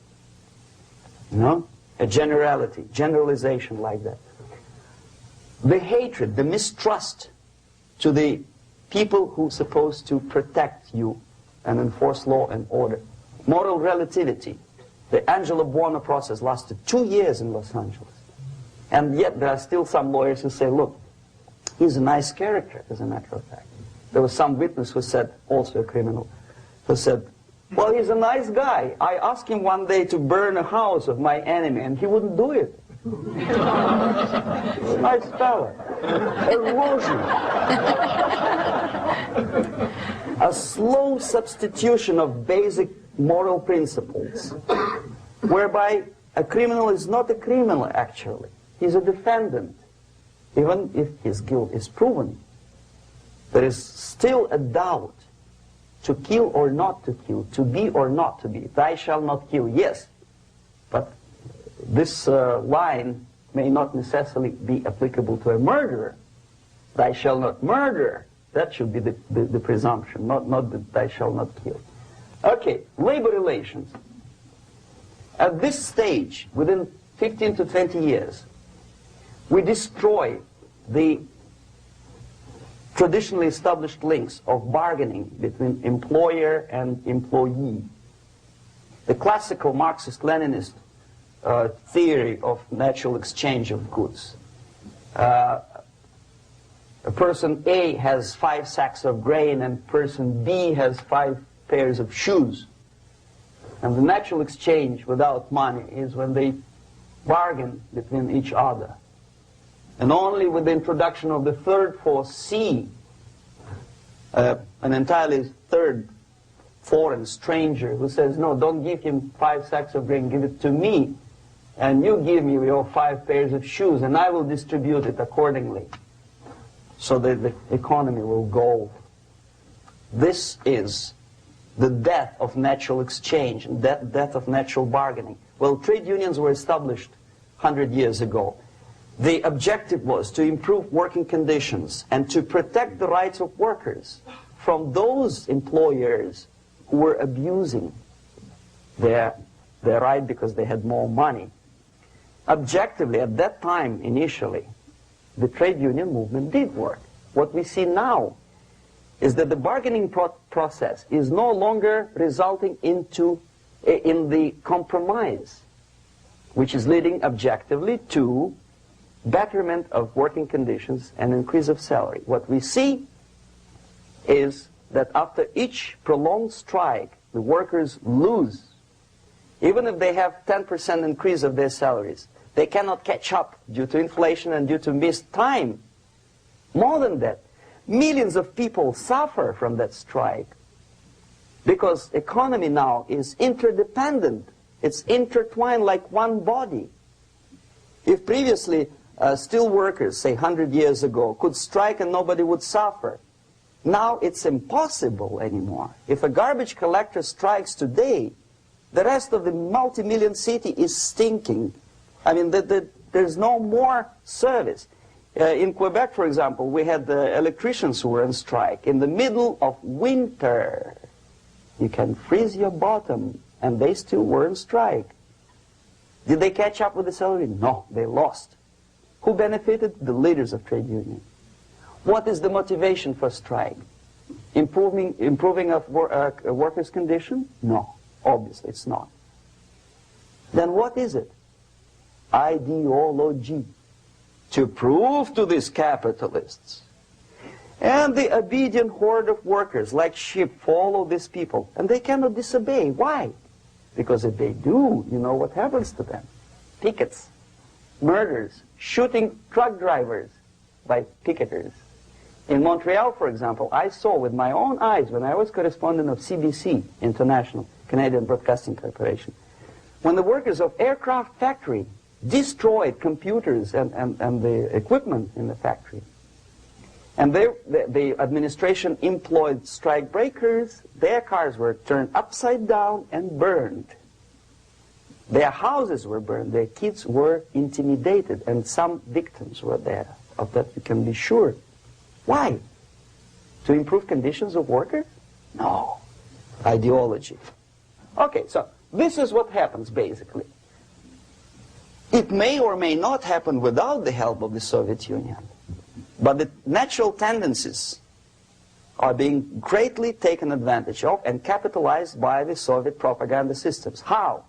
You know? A generality, generalization like that. The hatred, the mistrust to the people who are supposed to protect you and enforce law and order. Moral relativity. The Angelo Buono process lasted 2 years in Los Angeles. And yet there are still some lawyers who say, look, he's a nice character, as a matter of fact. There was some witness who said, also a criminal, who said, well, he's a nice guy. I asked him one day to burn a house of my enemy, and he wouldn't do it. Nice fella. Erosion. A slow substitution of basic moral principles, whereby a criminal is not a criminal, actually. He's a defendant, even if his guilt is proven. There is still a doubt. To kill or not to kill, to be or not to be. Thou shalt not kill, yes. But this line may not necessarily be applicable to a murderer. Thou shalt not murder. That should be the presumption, not that thou shalt not kill. Okay, labor relations. At this stage, within 15 to 20 years, we destroy the traditionally established links of bargaining between employer and employee. The classical Marxist-Leninist theory of natural exchange of goods. A person A has 5 sacks of grain and person B has 5 pairs of shoes. And the natural exchange without money is when they bargain between each other. And only with the introduction of the third force, C, an entirely third foreign stranger who says, no, don't give him 5 sacks of grain, give it to me, and you give me your 5 pairs of shoes, and I will distribute it accordingly, so that the economy will go. This is the death of natural exchange, and death of natural bargaining. Well, trade unions were established 100 years ago. The objective was to improve working conditions and to protect the rights of workers from those employers who were abusing their right because they had more money. Objectively, at that time, initially, the trade union movement did work. What we see now is that the bargaining process is no longer resulting in the compromise, which is leading objectively to betterment of working conditions and increase of salary. What we see is that after each prolonged strike, the workers lose. Even if they have 10% increase of their salaries, they cannot catch up due to inflation and due to missed time. More than that, millions of people suffer from that strike because economy now is interdependent. It's intertwined like one body. If previously steel workers, say 100 years ago, could strike and nobody would suffer, now it's impossible anymore. If a garbage collector strikes today, the rest of the multi-million city is stinking. I mean, there's no more service. In Quebec, for example, we had the electricians who were on strike in the middle of winter. You can freeze your bottom, and they still were on strike. Did they catch up with the salary? No, they lost. Who benefited? The leaders of trade unions. What is the motivation for strike? Improving of a workers' condition? No, obviously it's not. Then what is it? Ideology. To prove to these capitalists. And the obedient horde of workers, like sheep, follow these people. And they cannot disobey. Why? Because if they do, you know what happens to them. Pickets, murders, shooting truck drivers by picketers. In Montreal, for example, I saw with my own eyes when I was correspondent of CBC International, Canadian Broadcasting Corporation, when the workers of aircraft factory destroyed computers and the equipment in the factory. And the administration employed strike breakers. Their cars were turned upside down and burned. Their houses were burned. Their kids were intimidated. And some victims were there. Of that you can be sure. Why? To improve conditions of workers? No. Ideology. Okay, so this is what happens basically. It may or may not happen without the help of the Soviet Union. But the natural tendencies are being greatly taken advantage of and capitalized by the Soviet propaganda systems. How?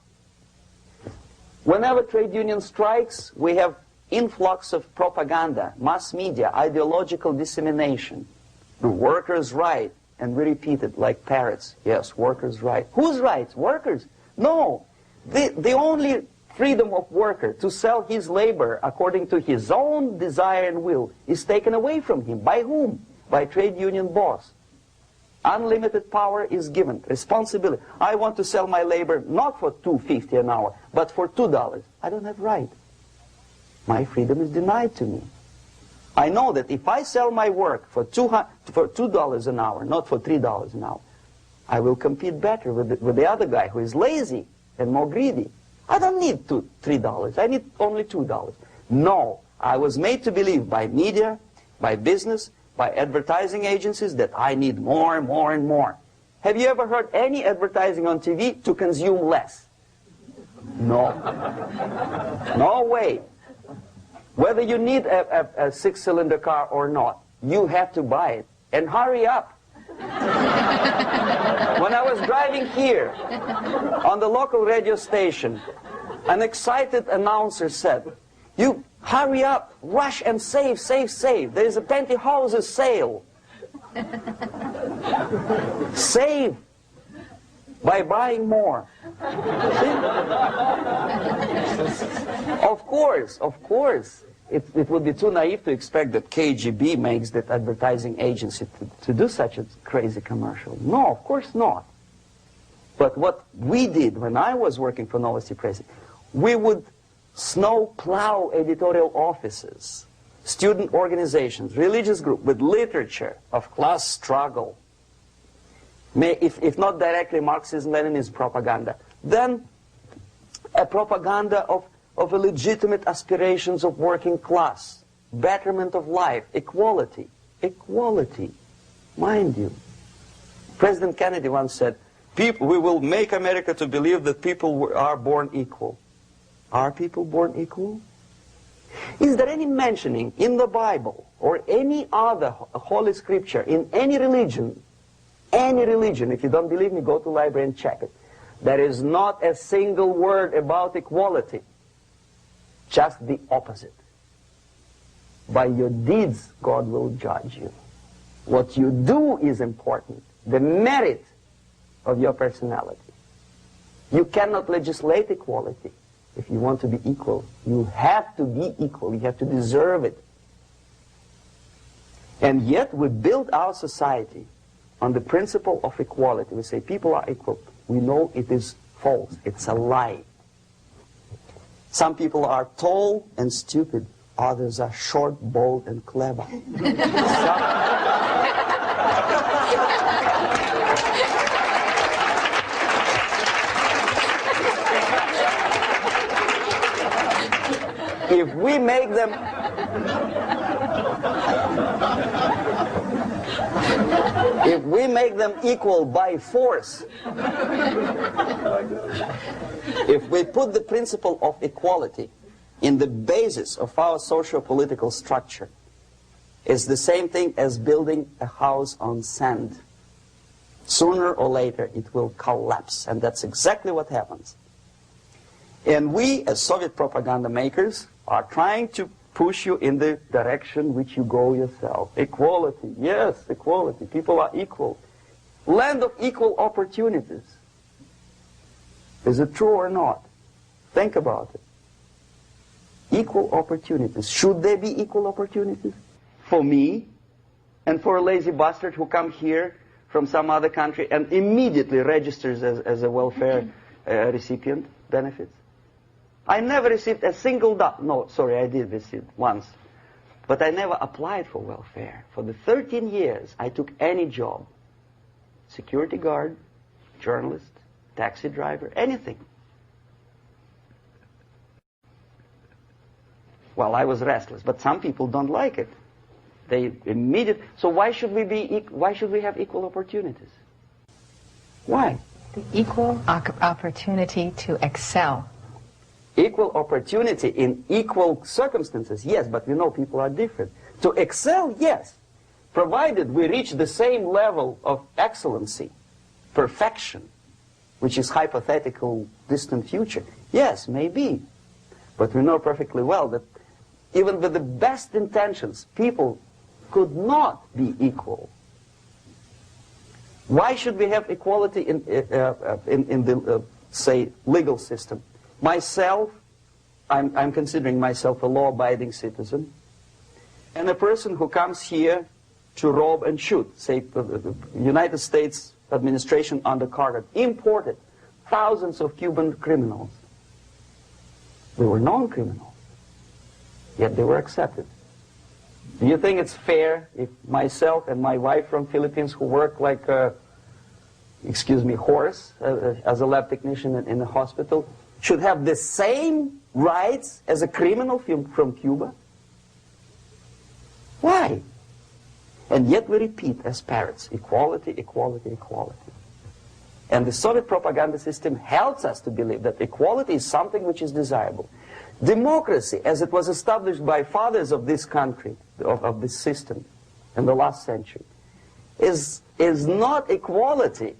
Whenever trade union strikes, we have influx of propaganda, mass media, ideological dissemination. The workers' right, and we repeat it like parrots. Yes, workers' right. Whose rights? Workers? No. The only freedom of worker to sell his labor according to his own desire and will is taken away from him. By whom? By trade union boss. Unlimited power is given. Responsibility. I want to sell my labor not for $2.50 an hour, but for $2. I don't have right. My freedom is denied to me. I know that if I sell my work for $2 an hour, not for $3 an hour, I will compete better with the other guy who is lazy and more greedy. I don't need $3. I need only $2. No, I was made to believe by media, by business, by advertising agencies that I need more and more and more. Have you ever heard any advertising on TV to consume less? No. No way. Whether you need a six-cylinder car or not, you have to buy it. And hurry up. When I was driving here on the local radio station, an excited announcer said, "You hurry up, rush and save, save, save. There is a pantyhose sale." Save by buying more. See? Of course. It would be too naive to expect that KGB makes that advertising agency to do such a crazy commercial. No, of course not. But what we did when I was working for Novosti Press, we would snow plow editorial offices, student organizations, religious groups with literature of class struggle. If not directly Marxism-Leninism propaganda, then a propaganda of the legitimate aspirations of working class, betterment of life, equality. Equality, mind you. President Kennedy once said, we will make America to believe that people are born equal. Are people born equal? Is there any mentioning in the Bible or any other holy scripture in any religion, if you don't believe me, go to the library and check it. There is not a single word about equality. Just the opposite. By your deeds, God will judge you. What you do is important. The merit of your personality. You cannot legislate equality. If you want to be equal, you have to be equal. You have to deserve it. And yet we build our society on the principle of equality. We say people are equal. We know it is false. It's a lie. Some people are tall and stupid. Others are short, bold, and clever. If we make them equal by force, if we put the principle of equality in the basis of our socio-political structure, is the same thing as building a house on sand. Sooner or later, it will collapse, and that's exactly what happens. And we, as Soviet propaganda makers, are trying to push you in the direction which you go yourself. Equality, yes, equality. People are equal. Land of equal opportunities. Is it true or not? Think about it. Equal opportunities. Should there be equal opportunities? For me, and for a lazy bastard who comes here from some other country and immediately registers as a welfare recipient benefits? I never received a single dollar. No, sorry, I did receive once. But I never applied for welfare. For the 13 years, I took any job. Security guard, journalist, taxi driver, anything. Well, I was restless, but some people don't like it. They immediately. So why should we have equal opportunities? Why? The equal opportunity to excel. Equal opportunity in equal circumstances, yes, but we know people are different. To excel, yes, provided we reach the same level of excellency, perfection, which is hypothetical, distant future. Yes, maybe. But we know perfectly well that even with the best intentions, people could not be equal. Why should we have equality in the, say, legal system? Myself, I'm considering myself a law-abiding citizen, and a person who comes here to rob and shoot, say, the United States administration under Carter imported thousands of Cuban criminals. They were non-criminals, yet they were accepted. Do you think it's fair if myself and my wife from Philippines, who work like a, horse as a lab technician in a hospital, should have the same rights as a criminal from Cuba? Why? And yet we repeat as parrots, equality, equality, equality. And the Soviet propaganda system helps us to believe that equality is something which is desirable. Democracy, as it was established by fathers of this country, of this system in the last century, is not equality.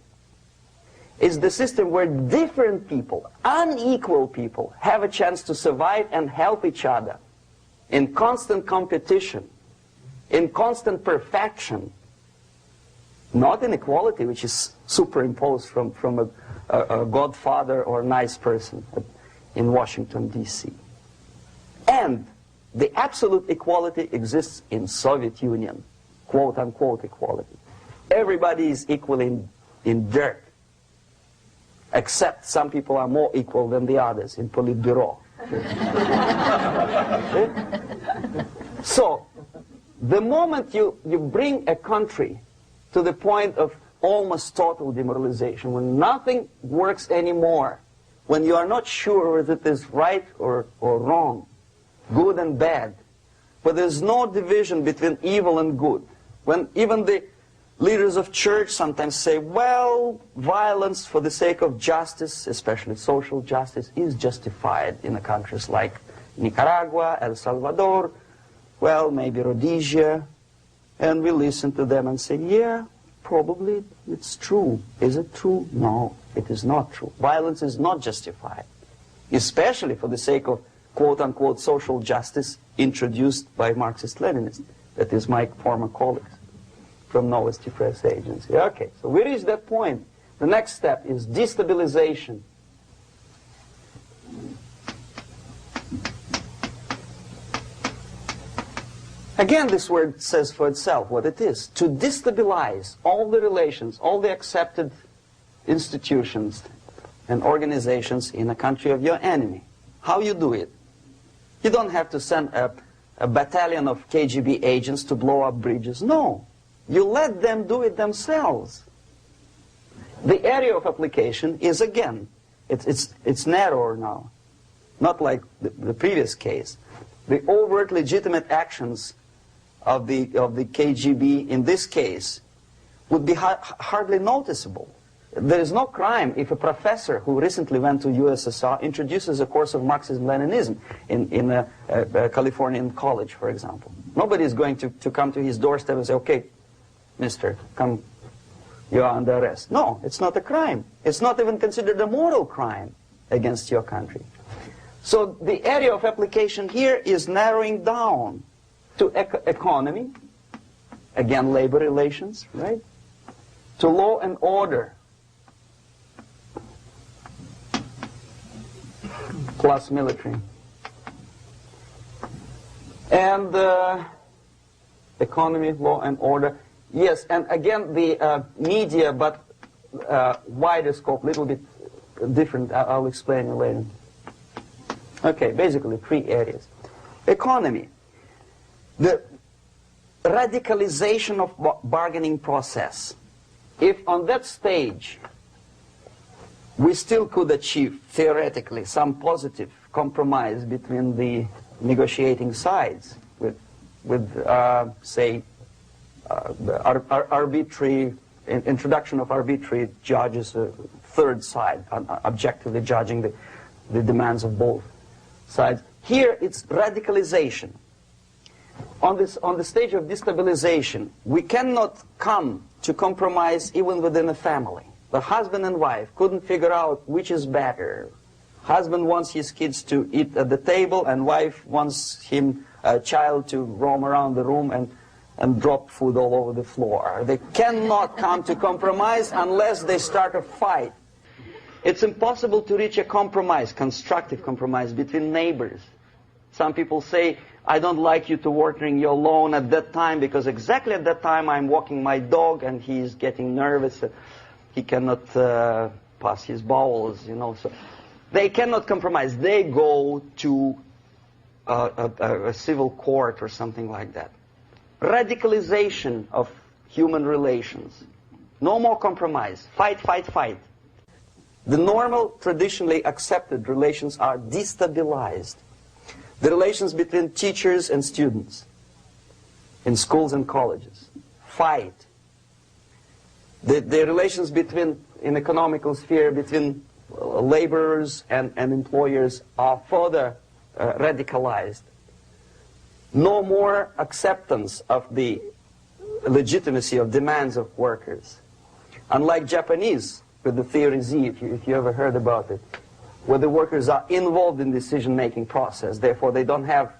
It's the system where different people, unequal people, have a chance to survive and help each other in constant competition, in constant perfection, not in equality, which is superimposed from a godfather or nice person in Washington, D.C. And the absolute equality exists in Soviet Union, quote-unquote equality. Everybody is equal in dirt, except some people are more equal than the others in Politburo. So, the moment you bring a country to the point of almost total demoralization, when nothing works anymore, when you are not sure whether it is right or wrong, good and bad, but there's no division between evil and good, when even the leaders of church sometimes say, well, violence for the sake of justice, especially social justice, is justified in countries like Nicaragua, El Salvador, well, maybe Rhodesia, and we listen to them and say, yeah, probably it's true. Is it true? No, it is not true. Violence is not justified, especially for the sake of quote-unquote social justice introduced by Marxist-Leninists, that is my former colleagues from Novosti Press Agency. Okay, so we reached that point. The next step is destabilization. Again, this word says for itself what it is. To destabilize all the relations, all the accepted institutions and organizations in a country of your enemy. How you do it? You don't have to send a battalion of KGB agents to blow up bridges. No. You let them do it themselves. The area of application is, again, it's narrower now. Not like the previous case. The overt legitimate actions of the KGB in this case would be hardly noticeable. There is no crime if a professor who recently went to USSR introduces a course of Marxism-Leninism in a Californian college, for example. Nobody is going to come to his doorstep and say, okay, mister, come, you are under arrest. No, it's not a crime. It's not even considered a moral crime against your country. So the area of application here is narrowing down to economy, again, labor relations, right? To law and order, plus military. And economy, law and order. Yes, and again, the media, but wider scope, a little bit different. I'll explain it later. Okay, basically 3 areas. Economy. The radicalization of bargaining process. If on that stage we still could achieve, theoretically, some positive compromise between the negotiating sides with say, arbitrary, introduction of arbitrary judges, a third side, objectively judging the demands of both sides. Here it's radicalization. On the stage of destabilization, we cannot come to compromise even within a family. The husband and wife couldn't figure out which is better. Husband wants his kids to eat at the table, and wife wants him, a child, to roam around the room and drop food all over the floor. They cannot come to compromise unless they start a fight. It's impossible to reach a compromise, constructive compromise, between neighbors. Some people say, I don't like you to watering your lawn at that time because exactly at that time I'm walking my dog and he's getting nervous. He cannot pass his bowels, you know. So they cannot compromise. They go to a civil court or something like that. Radicalization of human relations. No more compromise. Fight, fight, fight. The normal, traditionally accepted relations are destabilized. The relations between teachers and students in schools and colleges. Fight. The relations between, in economical sphere, between laborers and employers are further radicalized. No more acceptance of the legitimacy of demands of workers. Unlike Japanese, with the theory Z, if you ever heard about it, where the workers are involved in decision-making process, therefore they don't have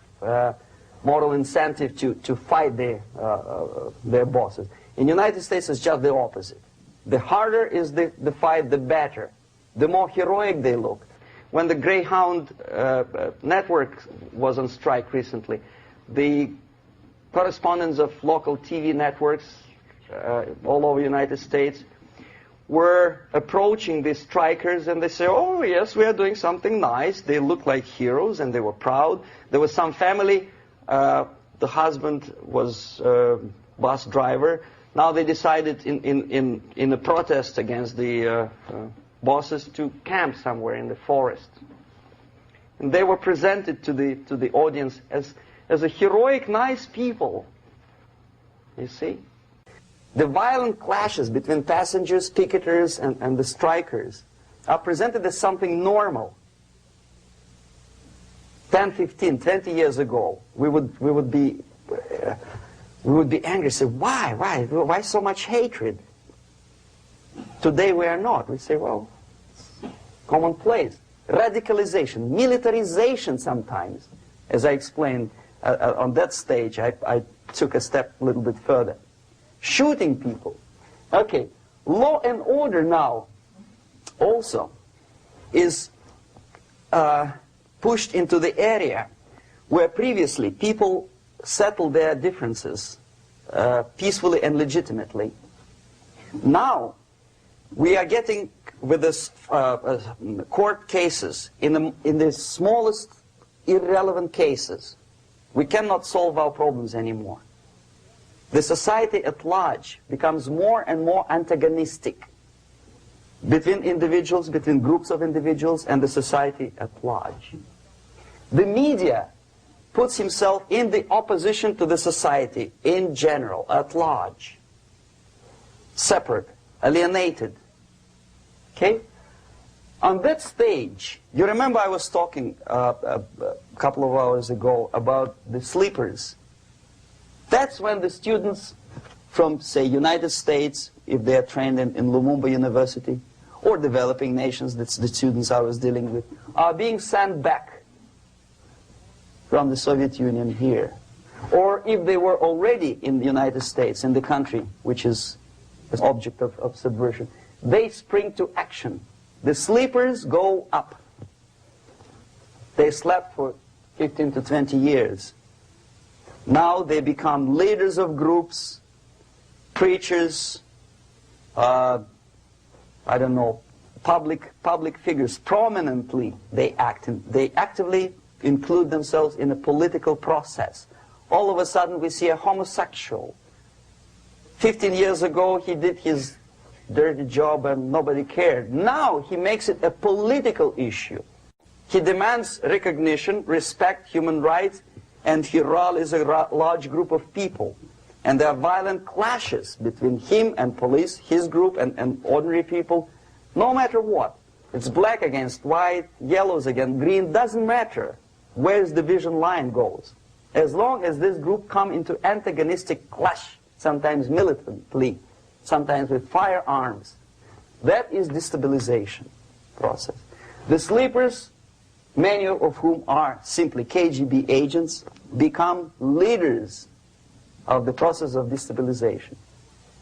moral incentive to fight their bosses. In the United States, it's just the opposite. The harder is the fight, the better. The more heroic they look. When the Greyhound network was on strike recently, the correspondents of local TV networks all over the United States were approaching these strikers, and they say, oh yes, we are doing something nice. They look like heroes and they were proud. There was some family, the husband was bus driver. Now they decided in a protest against the bosses to camp somewhere in the forest. And they were presented to the audience as a heroic, nice people. You see? The violent clashes between passengers, picketers, and the strikers are presented as something normal. 10, 15, 20 years ago, we would be angry, say, why so much hatred? Today we are not. We say, well, it's commonplace. Radicalization, militarization sometimes. As I explained on that stage, I took a step a little bit further. Shooting people. Okay, law and order now also is pushed into the area where previously people settled their differences peacefully and legitimately. Now we are getting with this court cases in the smallest irrelevant cases. We cannot solve our problems anymore. The society at large becomes more and more antagonistic between individuals, between groups of individuals, and the society at large. The media puts himself in the opposition to the society in general, at large. Separate, alienated. Okay? On that stage, you remember I was talking a couple of hours ago about the sleepers That's when the students from, say, United States, if they are trained in Lumumba University, or developing nations, that's the students I was dealing with, are being sent back from the Soviet Union here. Or if they were already in the United States, in the country which is an object of subversion, they spring to action. The sleepers go up. They slept for 15 to 20 years. Now they become leaders of groups, preachers, I don't know, public figures. Prominently they actively include themselves in a political process. All of a sudden we see a homosexual. 15 years ago he did his dirty job and nobody cared. Now he makes it a political issue. He demands recognition, respect, human rights, and he rallies a large group of people. And there are violent clashes between him and police, his group and ordinary people, no matter what. It's black against white, yellows against green, doesn't matter where the division line goes. As long as this group come into antagonistic clash, sometimes militantly, sometimes with firearms, that is destabilization process. The sleepers, many of whom are simply KGB agents, become leaders of the process of destabilization.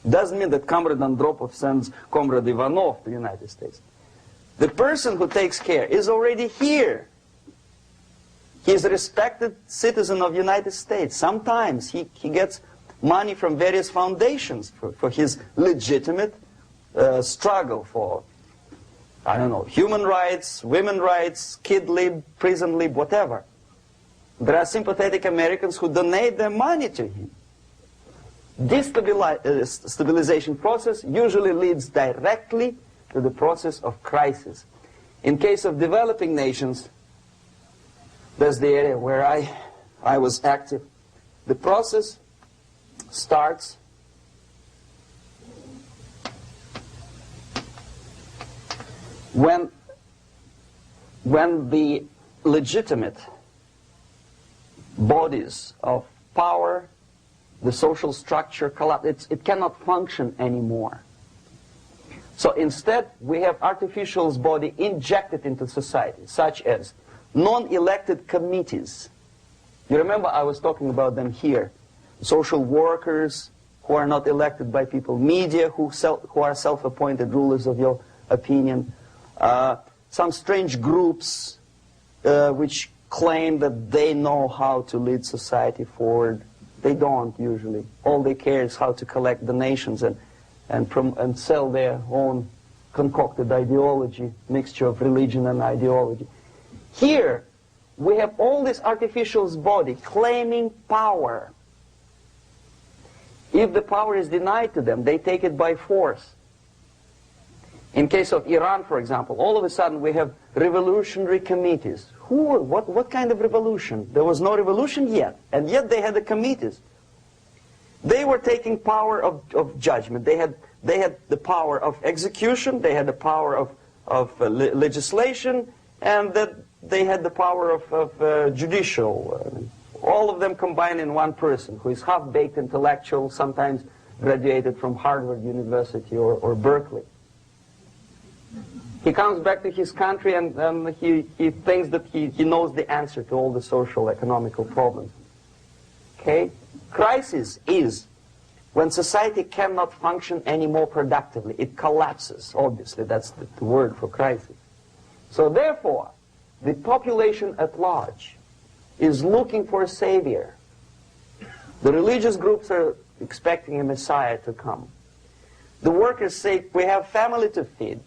Doesn't mean that Comrade Andropov sends Comrade Ivanov to the United States. The person who takes care is already here. He is a respected citizen of the United States. Sometimes he gets money from various foundations for his legitimate struggle for, I don't know, human rights, women's rights, kid lib, prison lib, whatever. There are sympathetic Americans who donate their money to him. This stabilization process usually leads directly to the process of crisis. In case of developing nations, that's the area where I was active. The process starts when the legitimate bodies of power, the social structure collapse. It cannot function anymore. So instead, we have artificial body injected into society, such as non-elected committees. You remember I was talking about them here. Social workers who are not elected by people, media who are self-appointed rulers of your opinion, some strange groups which claim that they know how to lead society forward. They don't usually. All they care is how to collect donations and sell their own concocted ideology, mixture of religion and ideology. Here, we have all this artificial body claiming power. If the power is denied to them, they take it by force. In case of Iran, for example, all of a sudden we have revolutionary committees. What kind of revolution? There was no revolution yet, and yet they had the committees. They were taking power of judgment. They had the power of execution, they had the power of legislation, and that they had the power of judicial. All of them combined in one person, who is half-baked intellectual, sometimes graduated from Harvard University or Berkeley. He comes back to his country and he thinks that he knows the answer to all the social, economical problems. Okay? Crisis is when society cannot function any more productively. It collapses, obviously. That's the word for crisis. So therefore, the population at large is looking for a savior. The religious groups are expecting a Messiah to come. The workers say, we have family to feed.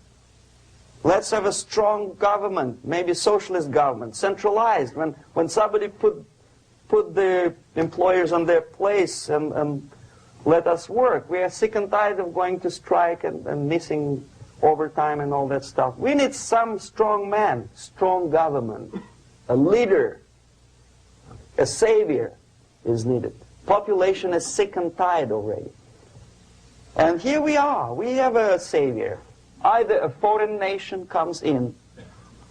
Let's have a strong government, maybe socialist government, centralized. When somebody put the employers on their place and let us work. We are sick and tired of going to strike and missing overtime and all that stuff. We need some strong man, strong government, a leader, a savior is needed. Population is sick and tired already. And here we are. We have a savior. Either a foreign nation comes in,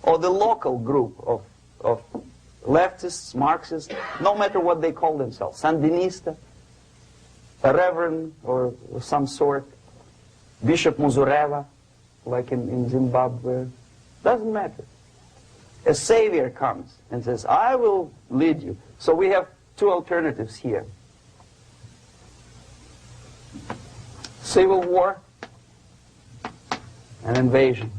or the local group of leftists, Marxists, no matter what they call themselves, Sandinista, a reverend or some sort, Bishop Muzureva, like in Zimbabwe, doesn't matter. A savior comes and says, I will lead you. So we have two alternatives here. Civil war and invasion.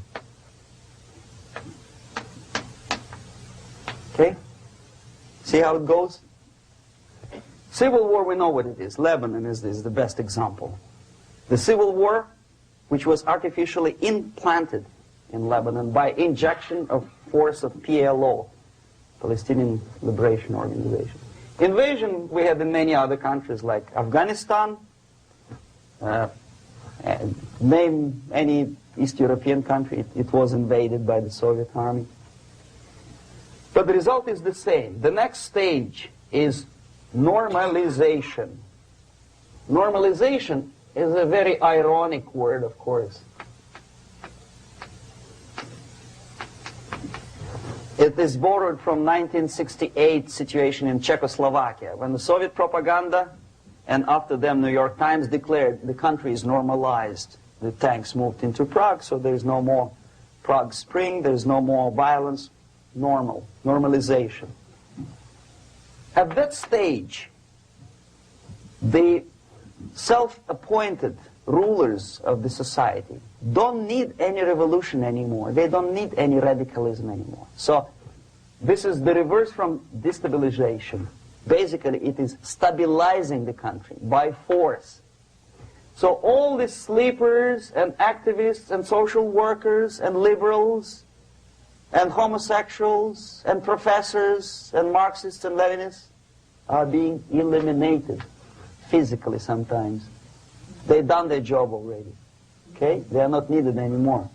Okay? See how it goes? Civil war, we know what it is. Lebanon is the best example. The civil war, which was artificially implanted in Lebanon by injection of force of PLO, Palestinian Liberation Organization. Invasion we have in many other countries like Afghanistan, name any East European country, it was invaded by the Soviet army. But the result is the same. The next stage is normalization. Normalization is a very ironic word, of course. It is borrowed from 1968 situation in Czechoslovakia, when the Soviet propaganda and after them New York Times declared the country is normalized. The tanks moved into Prague, so there is no more Prague Spring, there is no more violence. Normalization. At that stage, the self-appointed rulers of the society don't need any revolution anymore. They don't need any radicalism anymore. So this is the reverse from destabilization. Basically, it is stabilizing the country by force. So all these sleepers and activists and social workers and liberals and homosexuals and professors and Marxists and Leninists are being eliminated physically sometimes. They've done their job already. Okay? They are not needed anymore.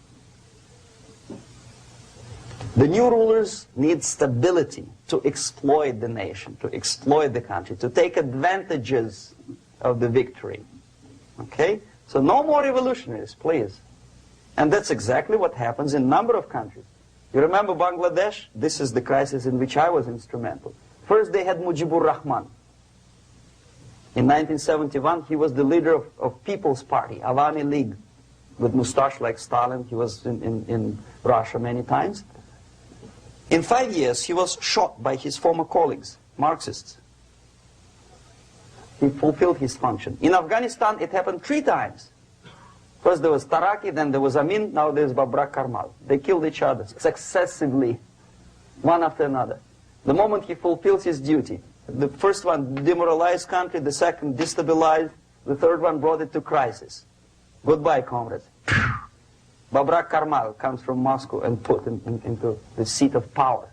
The new rulers need stability to exploit the nation, to exploit the country, to take advantages of the victory. Okay? So no more revolutionaries, please. And that's exactly what happens in a number of countries. You remember Bangladesh? This is the crisis in which I was instrumental. First they had Mujibur Rahman. In 1971, he was the leader of People's Party, Awami League, with mustache like Stalin. He was in Russia many times. In 5 years, he was shot by his former colleagues, Marxists. He fulfilled his function. In Afghanistan, it happened 3 times. First there was Taraki, then there was Amin, now there's Babrak Karmal. They killed each other successively, one after another. The moment he fulfills his duty, the first one demoralized country, the second destabilized, the third one brought it to crisis. Goodbye, comrades. Babrak Karmal comes from Moscow and put into the seat of power.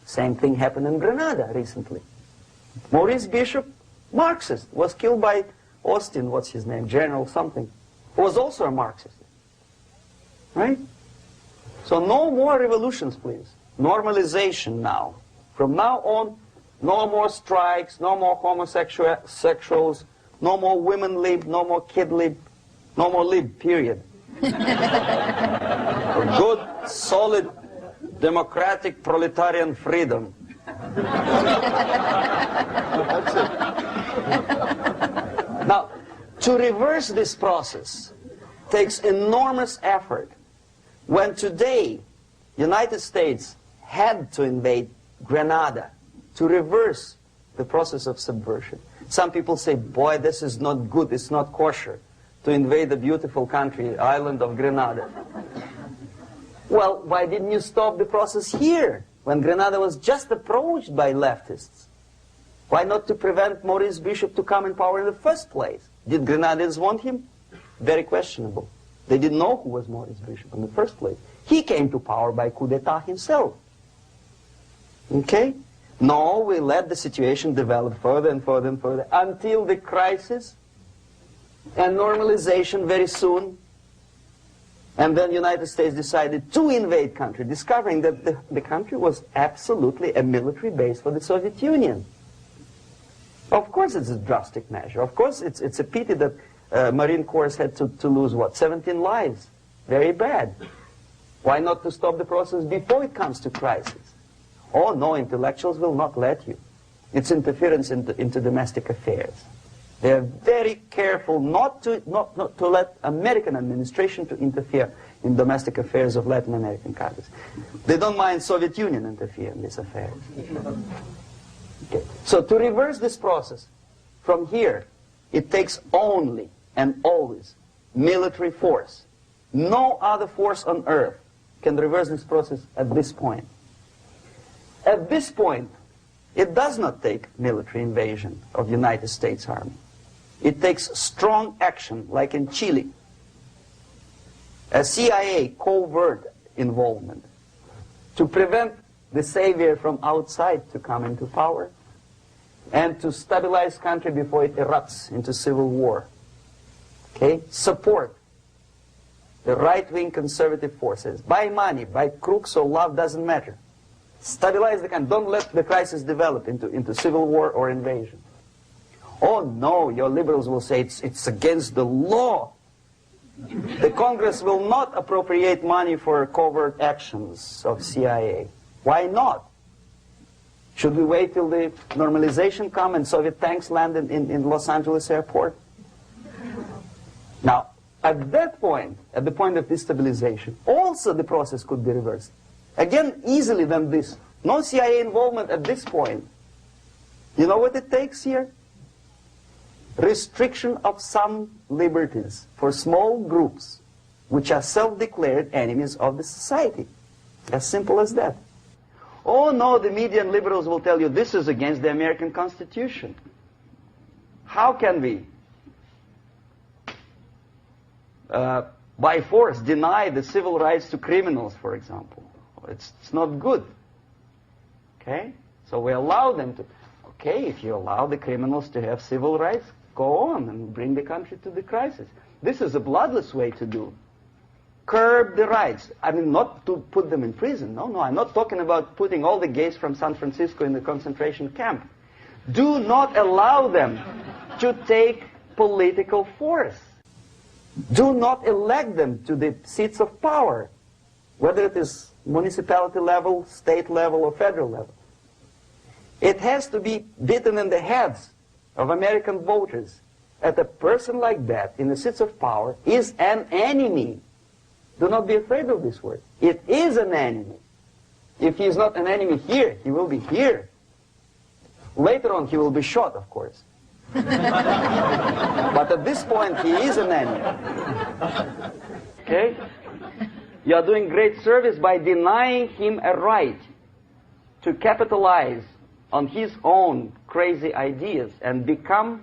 Same thing happened in Grenada recently. Maurice Bishop, Marxist, was killed by Austin, what's his name, General something, who was also a Marxist. Right? So no more revolutions, please. Normalization now. From now on, no more strikes, no more homosexuals, no more women lib, no more kid lib, no more lib, period. Good, solid, democratic, proletarian freedom. That's it. Now, to reverse this process takes enormous effort. When today, United States had to invade Grenada to reverse the process of subversion. Some people say, boy, this is not good, it's not kosher to invade the beautiful country, island of Grenada. Well, why didn't you stop the process here, when Grenada was just approached by leftists? Why not to prevent Maurice Bishop to come in power in the first place? Did Grenadians want him? Very questionable. They didn't know who was Maurice Bishop in the first place. He came to power by coup d'etat himself. Okay? No, we let the situation develop further and further and further until the crisis and normalization very soon. And then the United States decided to invade country, discovering that the country was absolutely a military base for the Soviet Union. Of course it's a drastic measure. Of course it's a pity that Marine Corps had to lose, what, 17 lives. Very bad. Why not to stop the process before it comes to crisis? Oh no, intellectuals will not let you. It's interference into domestic affairs. They are very careful not to let American administration to interfere in domestic affairs of Latin American countries. They don't mind Soviet Union interfere in these affairs. Okay. So to reverse this process, from here, it takes only and always military force. No other force on earth can reverse this process at this point. At this point, it does not take military invasion of the United States Army. It takes strong action, like in Chile, a CIA covert involvement to prevent the savior from outside to come into power and to stabilize country before it erupts into civil war. Okay? Support the right-wing conservative forces. By money, by crooks or love, doesn't matter. Stabilize the country. Don't let the crisis develop into civil war or invasion. Oh no, your liberals will say it's against the law. The Congress will not appropriate money for covert actions of CIA. Why not? Should we wait till the normalization come and Soviet tanks land in Los Angeles airport? Now, at that point, at the point of destabilization, also the process could be reversed. Again, easily than this. No CIA involvement at this point. You know what it takes here? Restriction of some liberties for small groups which are self-declared enemies of the society. As simple as that. Oh no, the media and liberals will tell you this is against the American Constitution. How can we, by force, deny the civil rights to criminals, for example? It's not good. Okay? So we allow them to. Okay, if you allow the criminals to have civil rights, go on and bring the country to the crisis. This is a bloodless way to do. Curb the rights. I mean, not to put them in prison. No, I'm not talking about putting all the gays from San Francisco in the concentration camp. Do not allow them to take political force. Do not elect them to the seats of power, whether it is municipality level, state level, or federal level. It has to be beaten in the heads of American voters that a person like that in the seats of power is an enemy. Do not be afraid of this word. It is an enemy. If he is not an enemy here, he will be here. Later on, he will be shot, of course. But at this point, he is an enemy. Okay? You are doing great service by denying him a right to capitalize on his own crazy ideas and become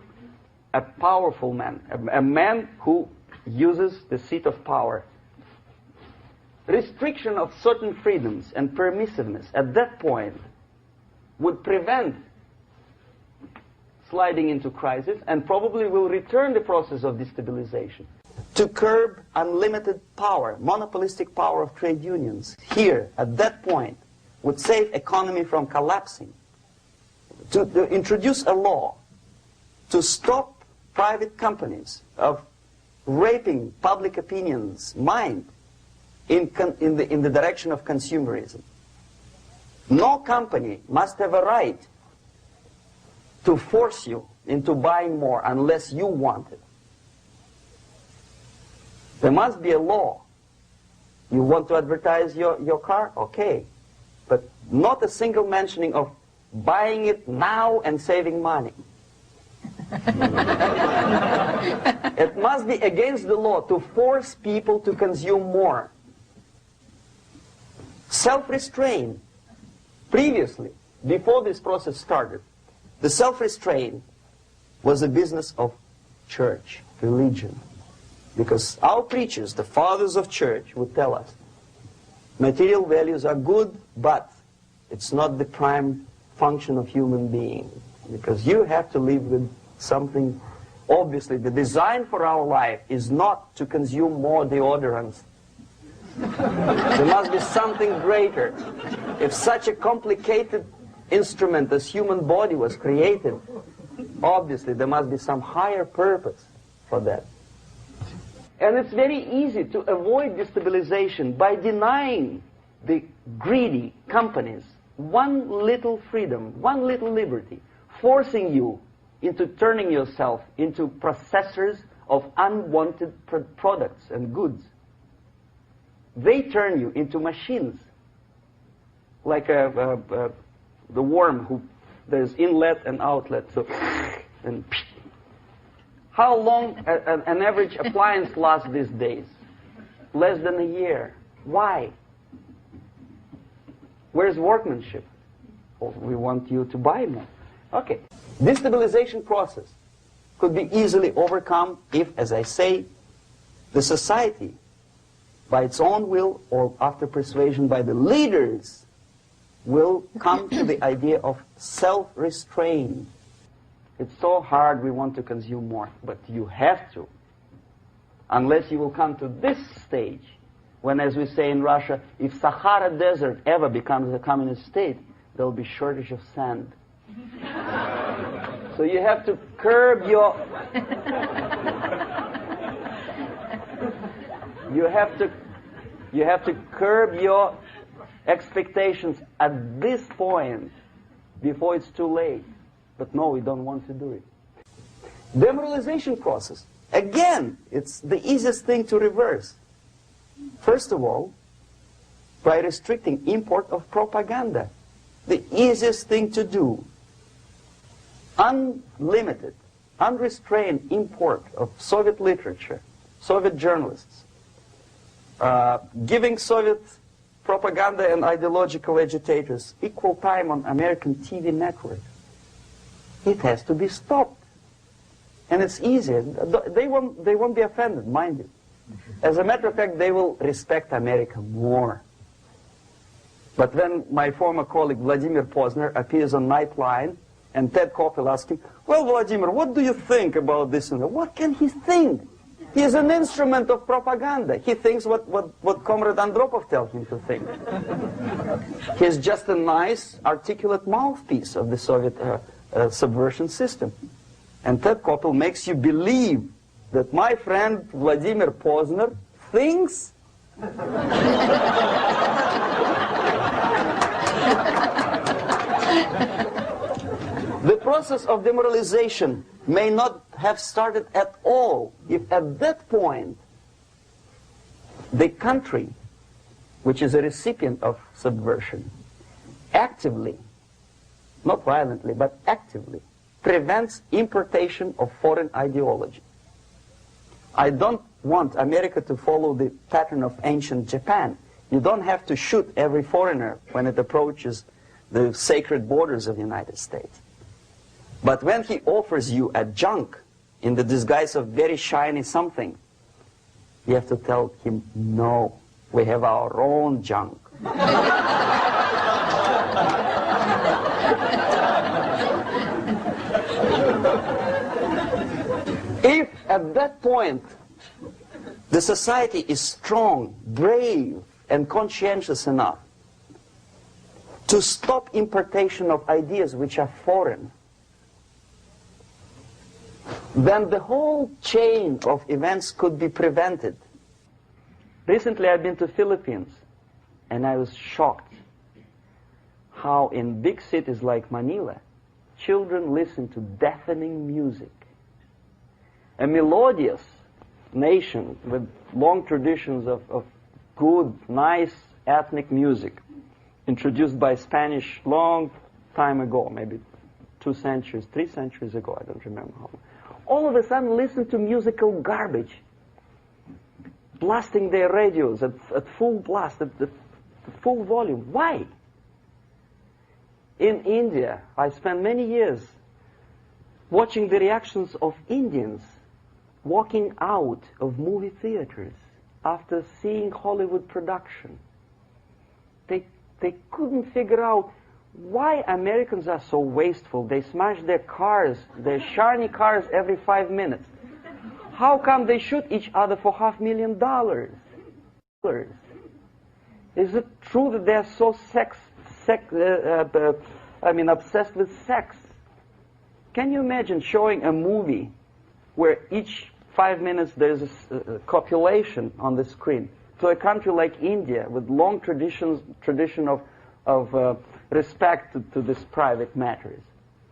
a powerful man, a man who uses the seat of power. Restriction of certain freedoms and permissiveness at that point would prevent sliding into crisis and probably will return the process of destabilization. To curb unlimited power, monopolistic power of trade unions, here, at that point, would save economy from collapsing. To introduce a law to stop private companies of raping public opinion's mind in the direction of consumerism. No company must have a right to force you into buying more unless you want it. There must be a law. You want to advertise your car? Okay. But not a single mentioning of buying it now and saving money. It must be against the law to force people to consume more. Self-restraint. Previously, before this process started, the self-restraint was a business of church, religion. Because our preachers, the fathers of church, would tell us, material values are good, but it's not the prime function of human being. Because you have to live with something. Obviously, the design for our life is not to consume more deodorants. There must be something greater. If such a complicated instrument as human body was created, obviously there must be some higher purpose for that. And it's very easy to avoid destabilization by denying the greedy companies one little freedom, one little liberty, forcing you into turning yourself into processors of unwanted products and goods. They turn you into machines, like the worm who there's inlet and outlet. So, and how long an average appliance lasts these days? Less than a year. Why? Where's workmanship? Well, we want you to buy more. Okay. Destabilization process could be easily overcome if, as I say, the society, by its own will or after persuasion by the leaders, will come to the idea of self-restraint. It's so hard we want to consume more, but you have to. Unless you will come to this stage, when, as we say in Russia, if Sahara Desert ever becomes a communist state, there will be shortage of sand. So you have to curb your... you have to curb your expectations at this point before it's too late. But no, we don't want to do it. Demoralization process. Again, it's the easiest thing to reverse. First of all, by restricting import of propaganda. The easiest thing to do. Unlimited, unrestrained import of Soviet literature, Soviet journalists, giving Soviet propaganda and ideological agitators equal time on American TV networks. It has to be stopped. And it's easy. They won't be offended, mind you. As a matter of fact, they will respect America more. But when my former colleague Vladimir Posner appears on Nightline, and Ted Koppel asks him, well, Vladimir, what do you think about this? And what can he think? He is an instrument of propaganda. He thinks what Comrade Andropov tells him to think. He's just a nice, articulate mouthpiece of the Soviet subversion system. And Ted Koppel makes you believe that my friend Vladimir Posner thinks the process of demoralization may not have started at all if at that point the country, which is a recipient of subversion, actively, not violently, but actively, prevents importation of foreign ideology. I don't want America to follow the pattern of ancient Japan. You don't have to shoot every foreigner when it approaches the sacred borders of the United States. But when he offers you a junk in the disguise of very shiny something, you have to tell him, no, we have our own junk. If at that point the society is strong, brave, and conscientious enough to stop importation of ideas which are foreign, then the whole chain of events could be prevented. Recently I've been to Philippines, and I was shocked how in big cities like Manila, children listen to deafening music. A melodious nation with long traditions of good, nice ethnic music, introduced by Spanish long time ago, maybe 2 centuries, 3 centuries ago, I don't remember how long. All of a sudden listen to musical garbage, blasting their radios at full blast, at full volume. Why? In India, I spent many years watching the reactions of Indians walking out of movie theaters after seeing Hollywood production. They couldn't figure out why Americans are so wasteful. They smash their cars, their shiny cars, every 5 minutes. How come they shoot each other for $500,000? Is it true that they're so obsessed with sex? Can you imagine showing a movie where each 5 minutes there's a copulation on the screen to a country like India with long tradition of respect to these private matters,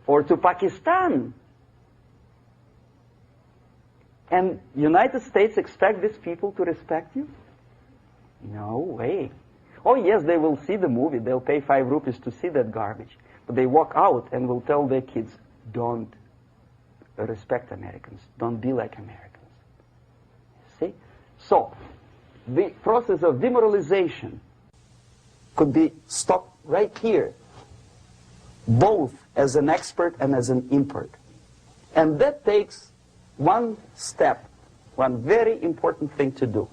or to Pakistan, And United States expect these people to respect you? No way. Oh yes, they will see the movie. They'll pay 5 rupees to see that garbage. But they walk out and will tell their kids, don't respect Americans. Don't be like Americans. See? So, the process of demoralization could be stopped right here, both as an expert and as an import. And that takes one step, one very important thing to do.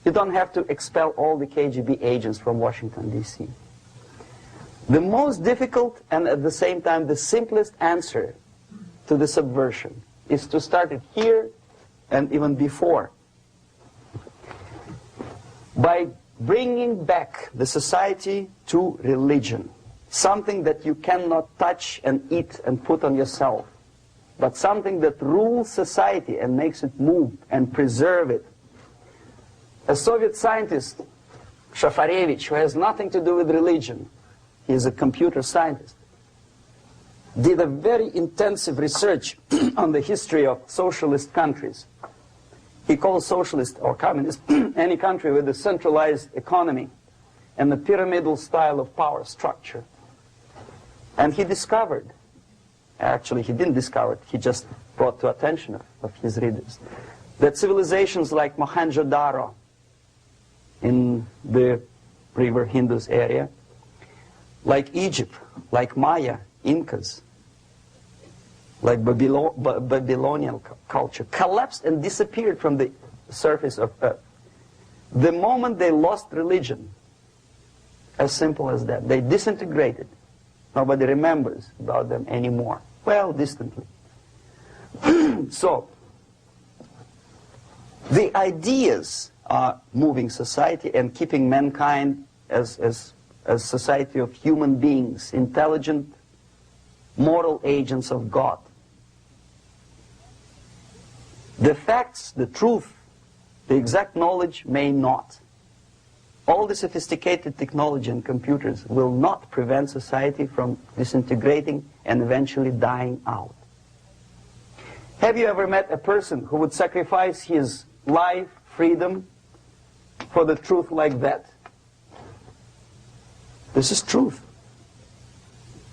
You don't have to expel all the KGB agents from Washington, D.C. The most difficult and at the same time the simplest answer to the subversion is to start it here and even before, by bringing back the society to religion, something that you cannot touch and eat and put on yourself, but something that rules society and makes it move and preserve it. A Soviet scientist, Shafarevich, who has nothing to do with religion, he is a computer scientist, did a very intensive research on the history of socialist countries. He calls socialist or communist any country with a centralized economy and a pyramidal style of power structure. And he discovered, actually he didn't discover it, he just brought to attention of his readers, that civilizations like Mohenjo-Daro in the river Indus area, like Egypt, like Maya, Incas, like Babylonian culture, collapsed and disappeared from the surface of Earth. The moment they lost religion, as simple as that, they disintegrated. Nobody remembers about them anymore. Well, distantly. So, the ideas are moving society and keeping mankind as a society of human beings, intelligent, moral agents of God. The facts, the truth, the exact knowledge may not. All the sophisticated technology and computers will not prevent society from disintegrating and eventually dying out. Have you ever met a person who would sacrifice his life, freedom, for the truth like that? This is truth.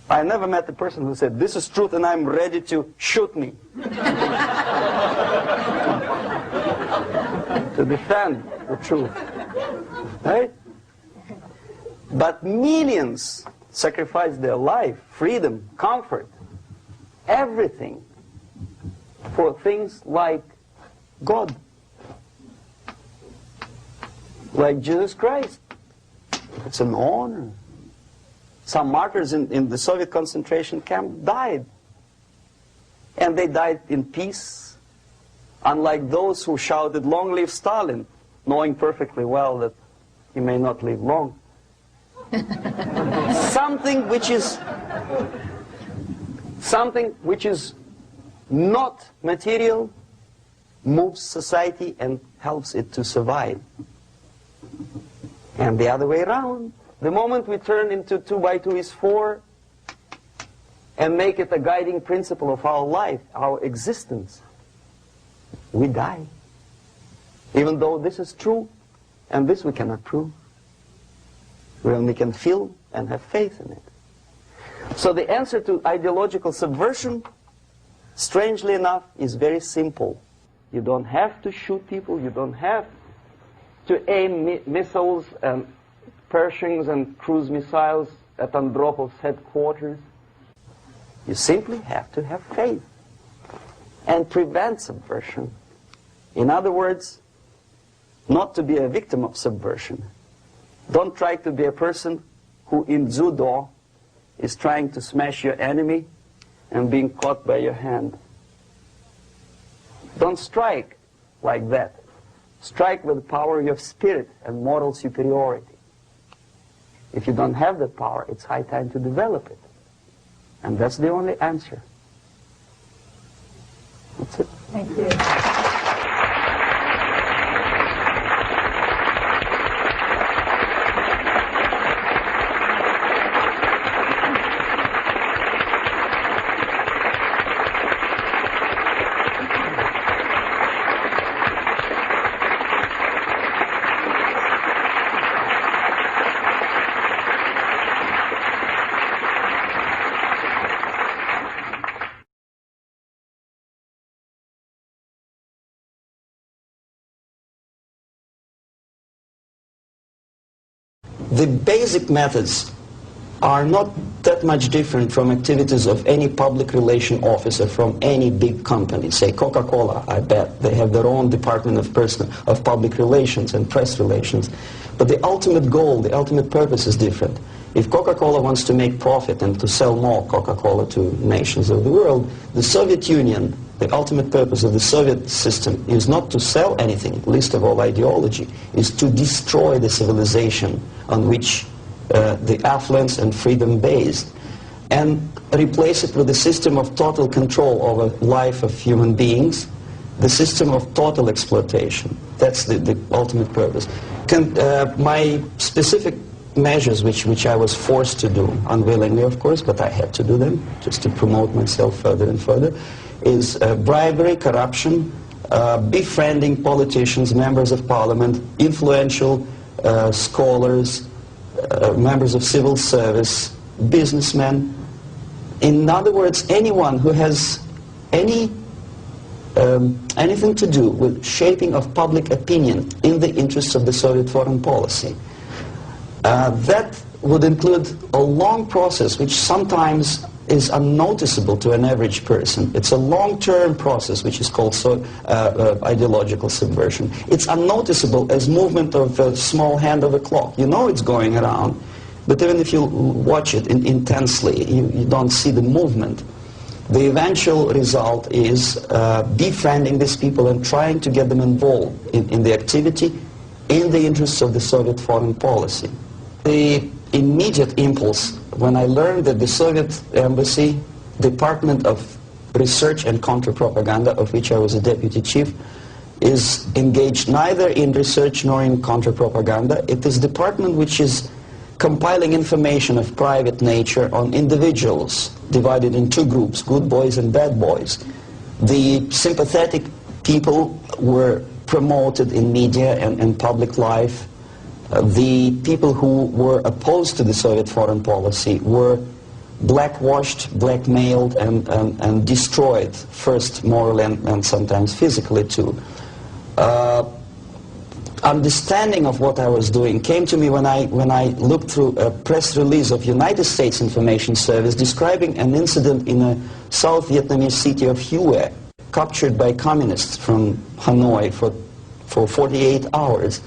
I never met a person who said, this is truth and I'm ready to shoot me. To defend the truth. Right? But millions sacrifice their life, freedom, comfort, everything for things like God, like Jesus Christ. It's an honor. Some martyrs in the Soviet concentration camp died. And they died in peace, unlike those who shouted, "Long live Stalin," knowing perfectly well that he may not live long. Something which is not material moves society and helps it to survive. And the other way around, the moment we turn into 2 by 2 is 4 and make it a guiding principle of our life, our existence, we die. Even though this is true, and this we cannot prove. We only can feel and have faith in it. So the answer to ideological subversion, strangely enough, is very simple. You don't have to shoot people, you don't have to aim missiles and Pershings and cruise missiles at Andropov's headquarters. You simply have to have faith and prevent subversion. In other words, not to be a victim of subversion. Don't try to be a person who in judo is trying to smash your enemy and being caught by your hand. Don't strike like that. Strike with the power of your spirit and moral superiority. If you don't have that power, it's high time to develop it. And that's the only answer. That's it. Thank you. the basic methods are not that much different from activities of any public relation officer from any big company. Say Coca-Cola, I bet. They have their own department of public relations and press relations. But the ultimate goal, the ultimate purpose is different. If Coca-Cola wants to make profit and to sell more Coca-Cola to nations of the world, the Soviet Union, the ultimate purpose of the Soviet system is not to sell anything, least of all ideology, is to destroy the civilization on which the affluence and freedom based, and replace it with a system of total control over life of human beings, the system of total exploitation. That's the ultimate purpose. My specific measures, which I was forced to do, unwillingly of course, but I had to do them just to promote myself further and further, is bribery, corruption, befriending politicians, members of parliament, influential scholars, members of civil service, businessmen. In other words, anyone who has anything to do with shaping of public opinion in the interests of the Soviet foreign policy. That would include a long process which sometimes is unnoticeable to an average person. It's a long-term process which is called ideological subversion. It's unnoticeable as movement of a small hand of a clock. You know it's going around, but even if you watch it intensely, you don't see the movement. The eventual result is befriending these people and trying to get them involved in the activity in the interests of the Soviet foreign policy. The immediate impulse when I learned that the Soviet Embassy, Department of Research and Counter-Propaganda, of which I was a deputy chief, is engaged neither in research nor in counter-propaganda. It is a department which is compiling information of private nature on individuals divided in two groups, good boys and bad boys. The sympathetic people were promoted in media and public life. The people who were opposed to the Soviet foreign policy were blackwashed, blackmailed, and destroyed, first morally and sometimes physically too. Understanding of what I was doing came to me when I looked through a press release of United States Information Service describing an incident in a South Vietnamese city of Hue, captured by communists from Hanoi for 48 hours.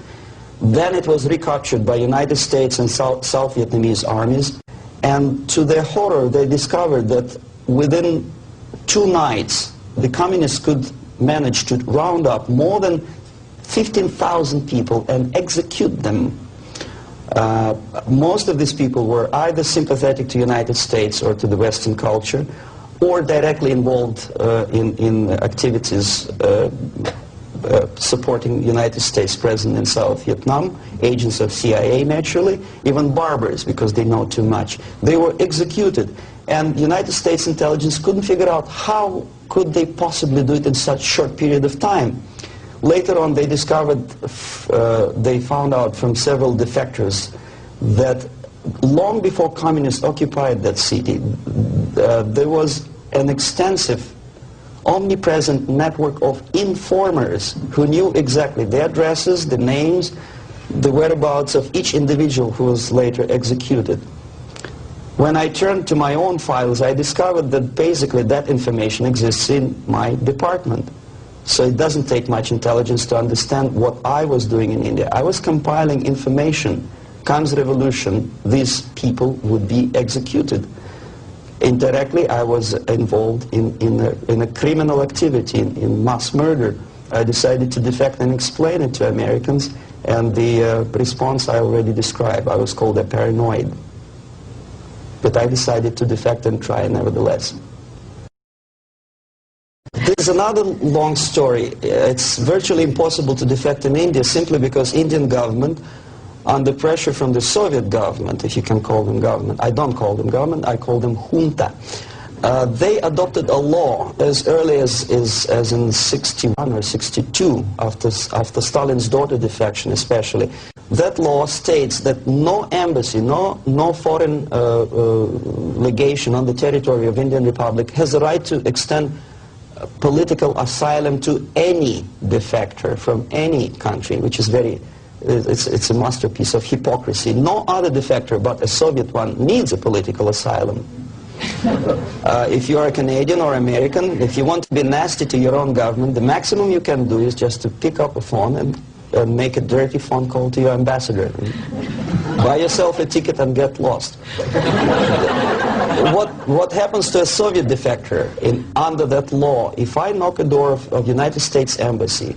Then it was recaptured by United States and South Vietnamese armies, and to their horror they discovered that within 2 nights the communists could manage to round up more than 15,000 people and execute them. Most of these people were either sympathetic to United States or to the Western culture, or directly involved in activities supporting United States President in South Vietnam, agents of CIA naturally, even barbers because they know too much. They were executed, and United States intelligence couldn't figure out how could they possibly do it in such short period of time. Later on they discovered, they found out from several defectors that long before communists occupied that city, there was an extensive omnipresent network of informers who knew exactly the addresses, the names, the whereabouts of each individual who was later executed. When I turned to my own files, I discovered that basically that information exists in my department. So it doesn't take much intelligence to understand what I was doing in India. I was compiling information. Comes revolution, these people would be executed. Indirectly, I was involved in a criminal activity, in mass murder. I decided to defect and explain it to Americans, and the response I already described. I was called a paranoid. But I decided to defect and try nevertheless. There's another long story. It's virtually impossible to defect in India simply because Indian government, under pressure from the Soviet government, if you can call them government. I don't call them government, I call them junta. They adopted a law as early as in 61 or 62, after Stalin's daughter defection especially. That law states that no embassy, no foreign legation on the territory of Indian Republic has the right to extend political asylum to any defector from any country, which is very It's a masterpiece of hypocrisy. No other defector but a Soviet one needs a political asylum. If you are a Canadian or American, if you want to be nasty to your own government, the maximum you can do is just to pick up a phone and make a dirty phone call to your ambassador. Buy yourself a ticket and get lost. What happens to a Soviet defector under that law? If I knock a door of United States Embassy,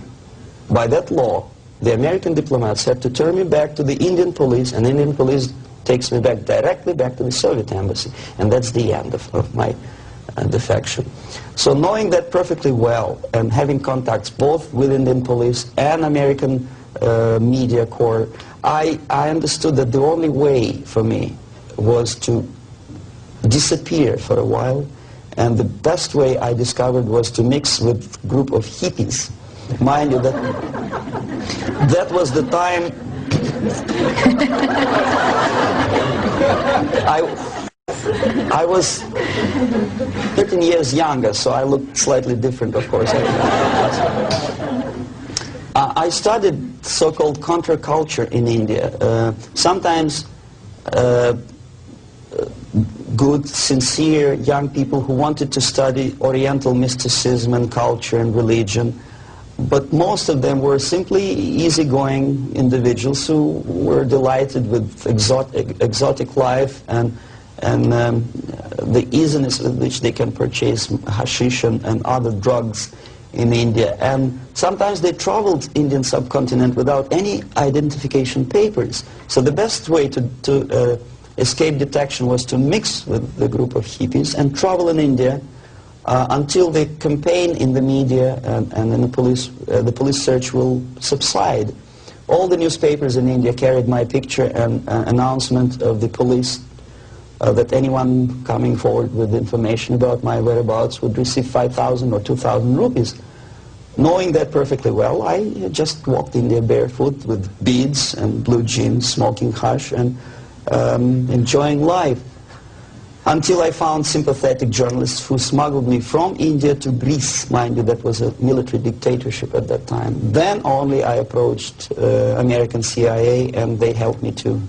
by that law, the American diplomats have to turn me back to the Indian police, and Indian police takes me back directly back to the Soviet embassy. And that's the end of my defection. So knowing that perfectly well and having contacts both with Indian police and American media corps, I understood that the only way for me was to disappear for a while, and the best way I discovered was to mix with a group of hippies. Mind you, that was the time I was 13 years younger, so I looked slightly different, of course. I studied so-called counterculture in India. Sometimes good, sincere young people who wanted to study Oriental mysticism and culture and religion, but most of them were simply easygoing individuals who were delighted with exotic life and the easiness with which they can purchase hashish and other drugs in India. And sometimes they traveled Indian subcontinent without any identification papers. So the best way to escape detection was to mix with the group of hippies and travel in India until the campaign in the media and in the police search will subside. All the newspapers in India carried my picture and announcement of the police that anyone coming forward with information about my whereabouts would receive 5,000 or 2,000 rupees. Knowing that perfectly well, I just walked India barefoot with beads and blue jeans, smoking hash and enjoying life. Until I found sympathetic journalists who smuggled me from India to Greece. Mind you, that was a military dictatorship at that time. Then only I approached American CIA, and they helped me to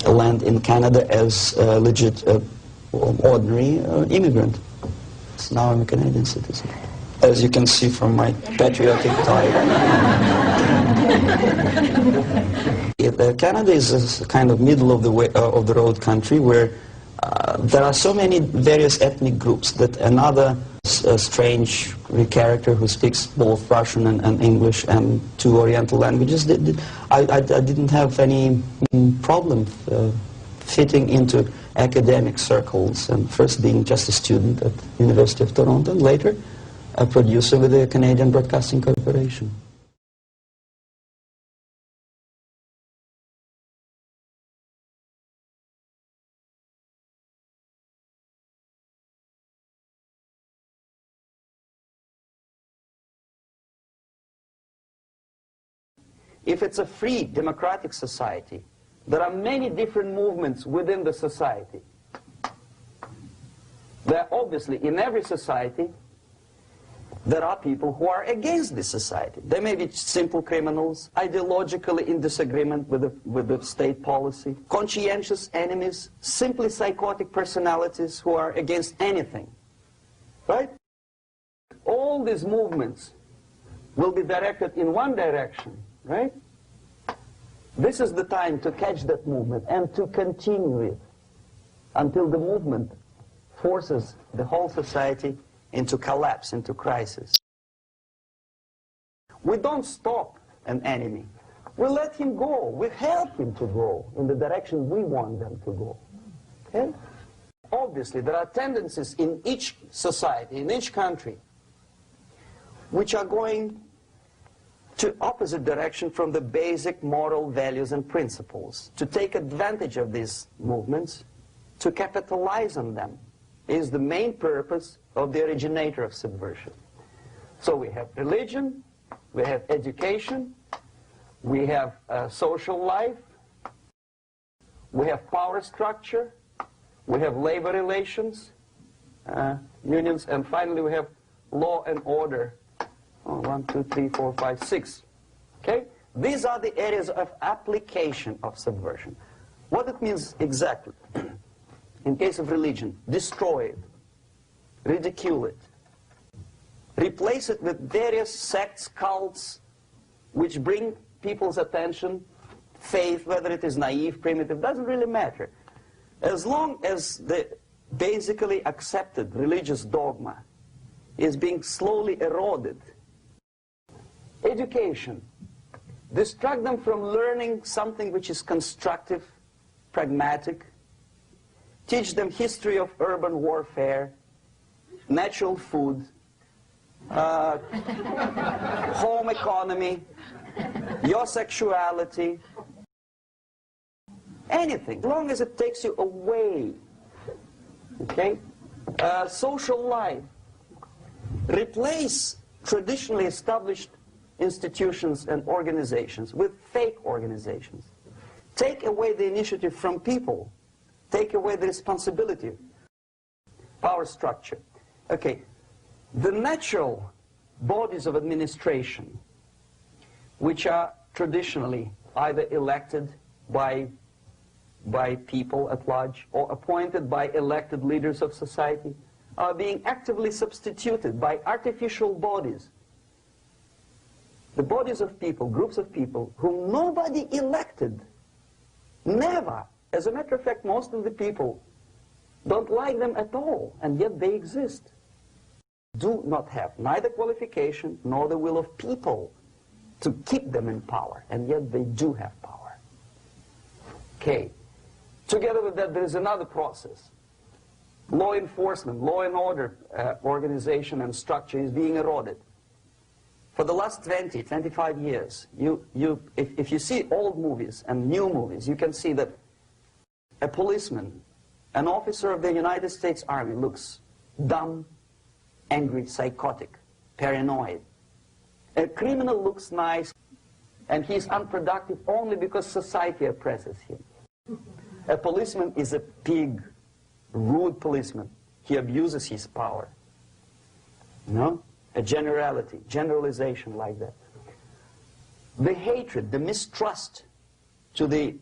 land in Canada as a legit, ordinary immigrant. So now I'm a Canadian citizen, as you can see from my patriotic tie. Canada is a kind of middle of the road country where there are so many various ethnic groups that another strange character who speaks both Russian and English and two Oriental languages, I didn't have any problem fitting into academic circles, and first being just a student at the University of Toronto, and later a producer with the Canadian Broadcasting Corporation. If it's a free, democratic society, there are many different movements within the society. There are obviously, in every society, there are people who are against this society. They may be simple criminals, ideologically in disagreement with the state policy, conscientious enemies, simply psychotic personalities who are against anything. Right? All these movements will be directed in one direction. Right? This is the time to catch that movement and to continue it until the movement forces the whole society into collapse, into crisis. We don't stop an enemy. We let him go. We help him to go in the direction we want them to go. Okay? Obviously, there are tendencies in each society, in each country, which are going to opposite direction from the basic moral values and principles. To take advantage of these movements, to capitalize on them, is the main purpose of the originator of subversion. So we have religion, we have education, we have social life, we have power structure, we have labor relations, unions, and finally we have law and order. 1, 2, 3, 4, 5, 6. Okay? These are the areas of application of subversion. What it means exactly, in case of religion, destroy it, ridicule it, replace it with various sects, cults, which bring people's attention, faith, whether it is naive, primitive, doesn't really matter. As long as the basically accepted religious dogma is being slowly eroded. Education. Distract them from learning something which is constructive, pragmatic. Teach them history of urban warfare, natural food, home economy, your sexuality, anything, as long as it takes you away, okay? Social life. Replace traditionally established institutions and organizations with fake organizations. Take away the initiative from people. Take away the responsibility. Power structure. Okay, the natural bodies of administration, which are traditionally either elected by people at large or appointed by elected leaders of society, are being actively substituted by artificial bodies. The bodies of people, groups of people, whom nobody elected. Never. As a matter of fact, most of the people don't like them at all, and yet they exist. Do not have neither qualification nor the will of people to keep them in power, and yet they do have power. Okay. Together with that, there is another process. Law enforcement, law and order organization and structure is being eroded. For the last 20, 25 years, if you see old movies and new movies, you can see that a policeman, an officer of the United States Army, looks dumb, angry, psychotic, paranoid. A criminal looks nice, and he's unproductive only because society oppresses him. A policeman is a pig, rude policeman. He abuses his power. No? A generalization like that. The hatred, the mistrust to the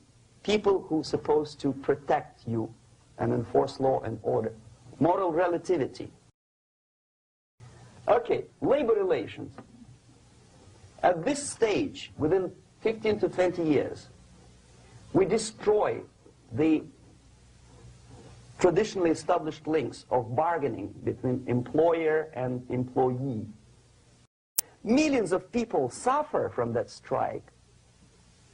people who are supposed to protect you and enforce law and order. Moral relativity. Okay, labor relations. At this stage, within 15 to 20 years, we destroy the traditionally established links of bargaining between employer and employee. Millions of people suffer from that strike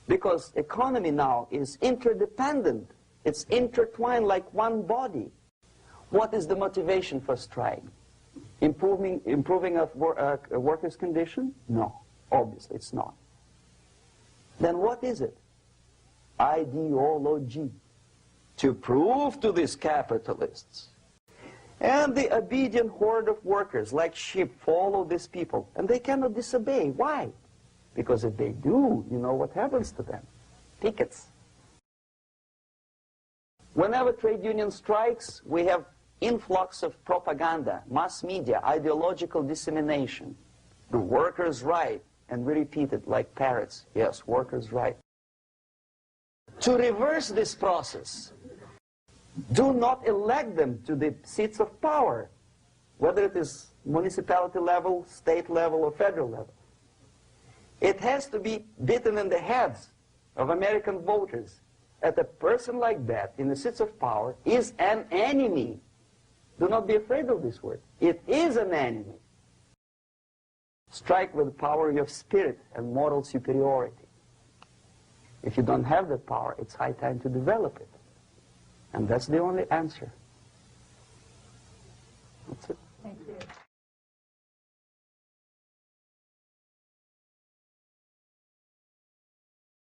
because economy now is interdependent. It's intertwined like one body. What is the motivation for strike? Improving of workers' condition? No, obviously it's not. Then what is it? Ideology. To prove to these capitalists. And the obedient horde of workers, like sheep, follow these people. And they cannot disobey. Why? Because if they do, you know what happens to them? Pickets. Whenever trade union strikes, we have influx of propaganda, mass media, ideological dissemination. The workers' right. And we repeat it like parrots. Yes, workers' right. To reverse this process, do not elect them to the seats of power, whether it is municipality level, state level, or federal level. It has to be beaten in the heads of American voters that a person like that in the seats of power is an enemy. Do not be afraid of this word. It is an enemy. Strike with the power of spirit and moral superiority. If you don't have that power, it's high time to develop it. And that's the only answer. That's it. Thank you.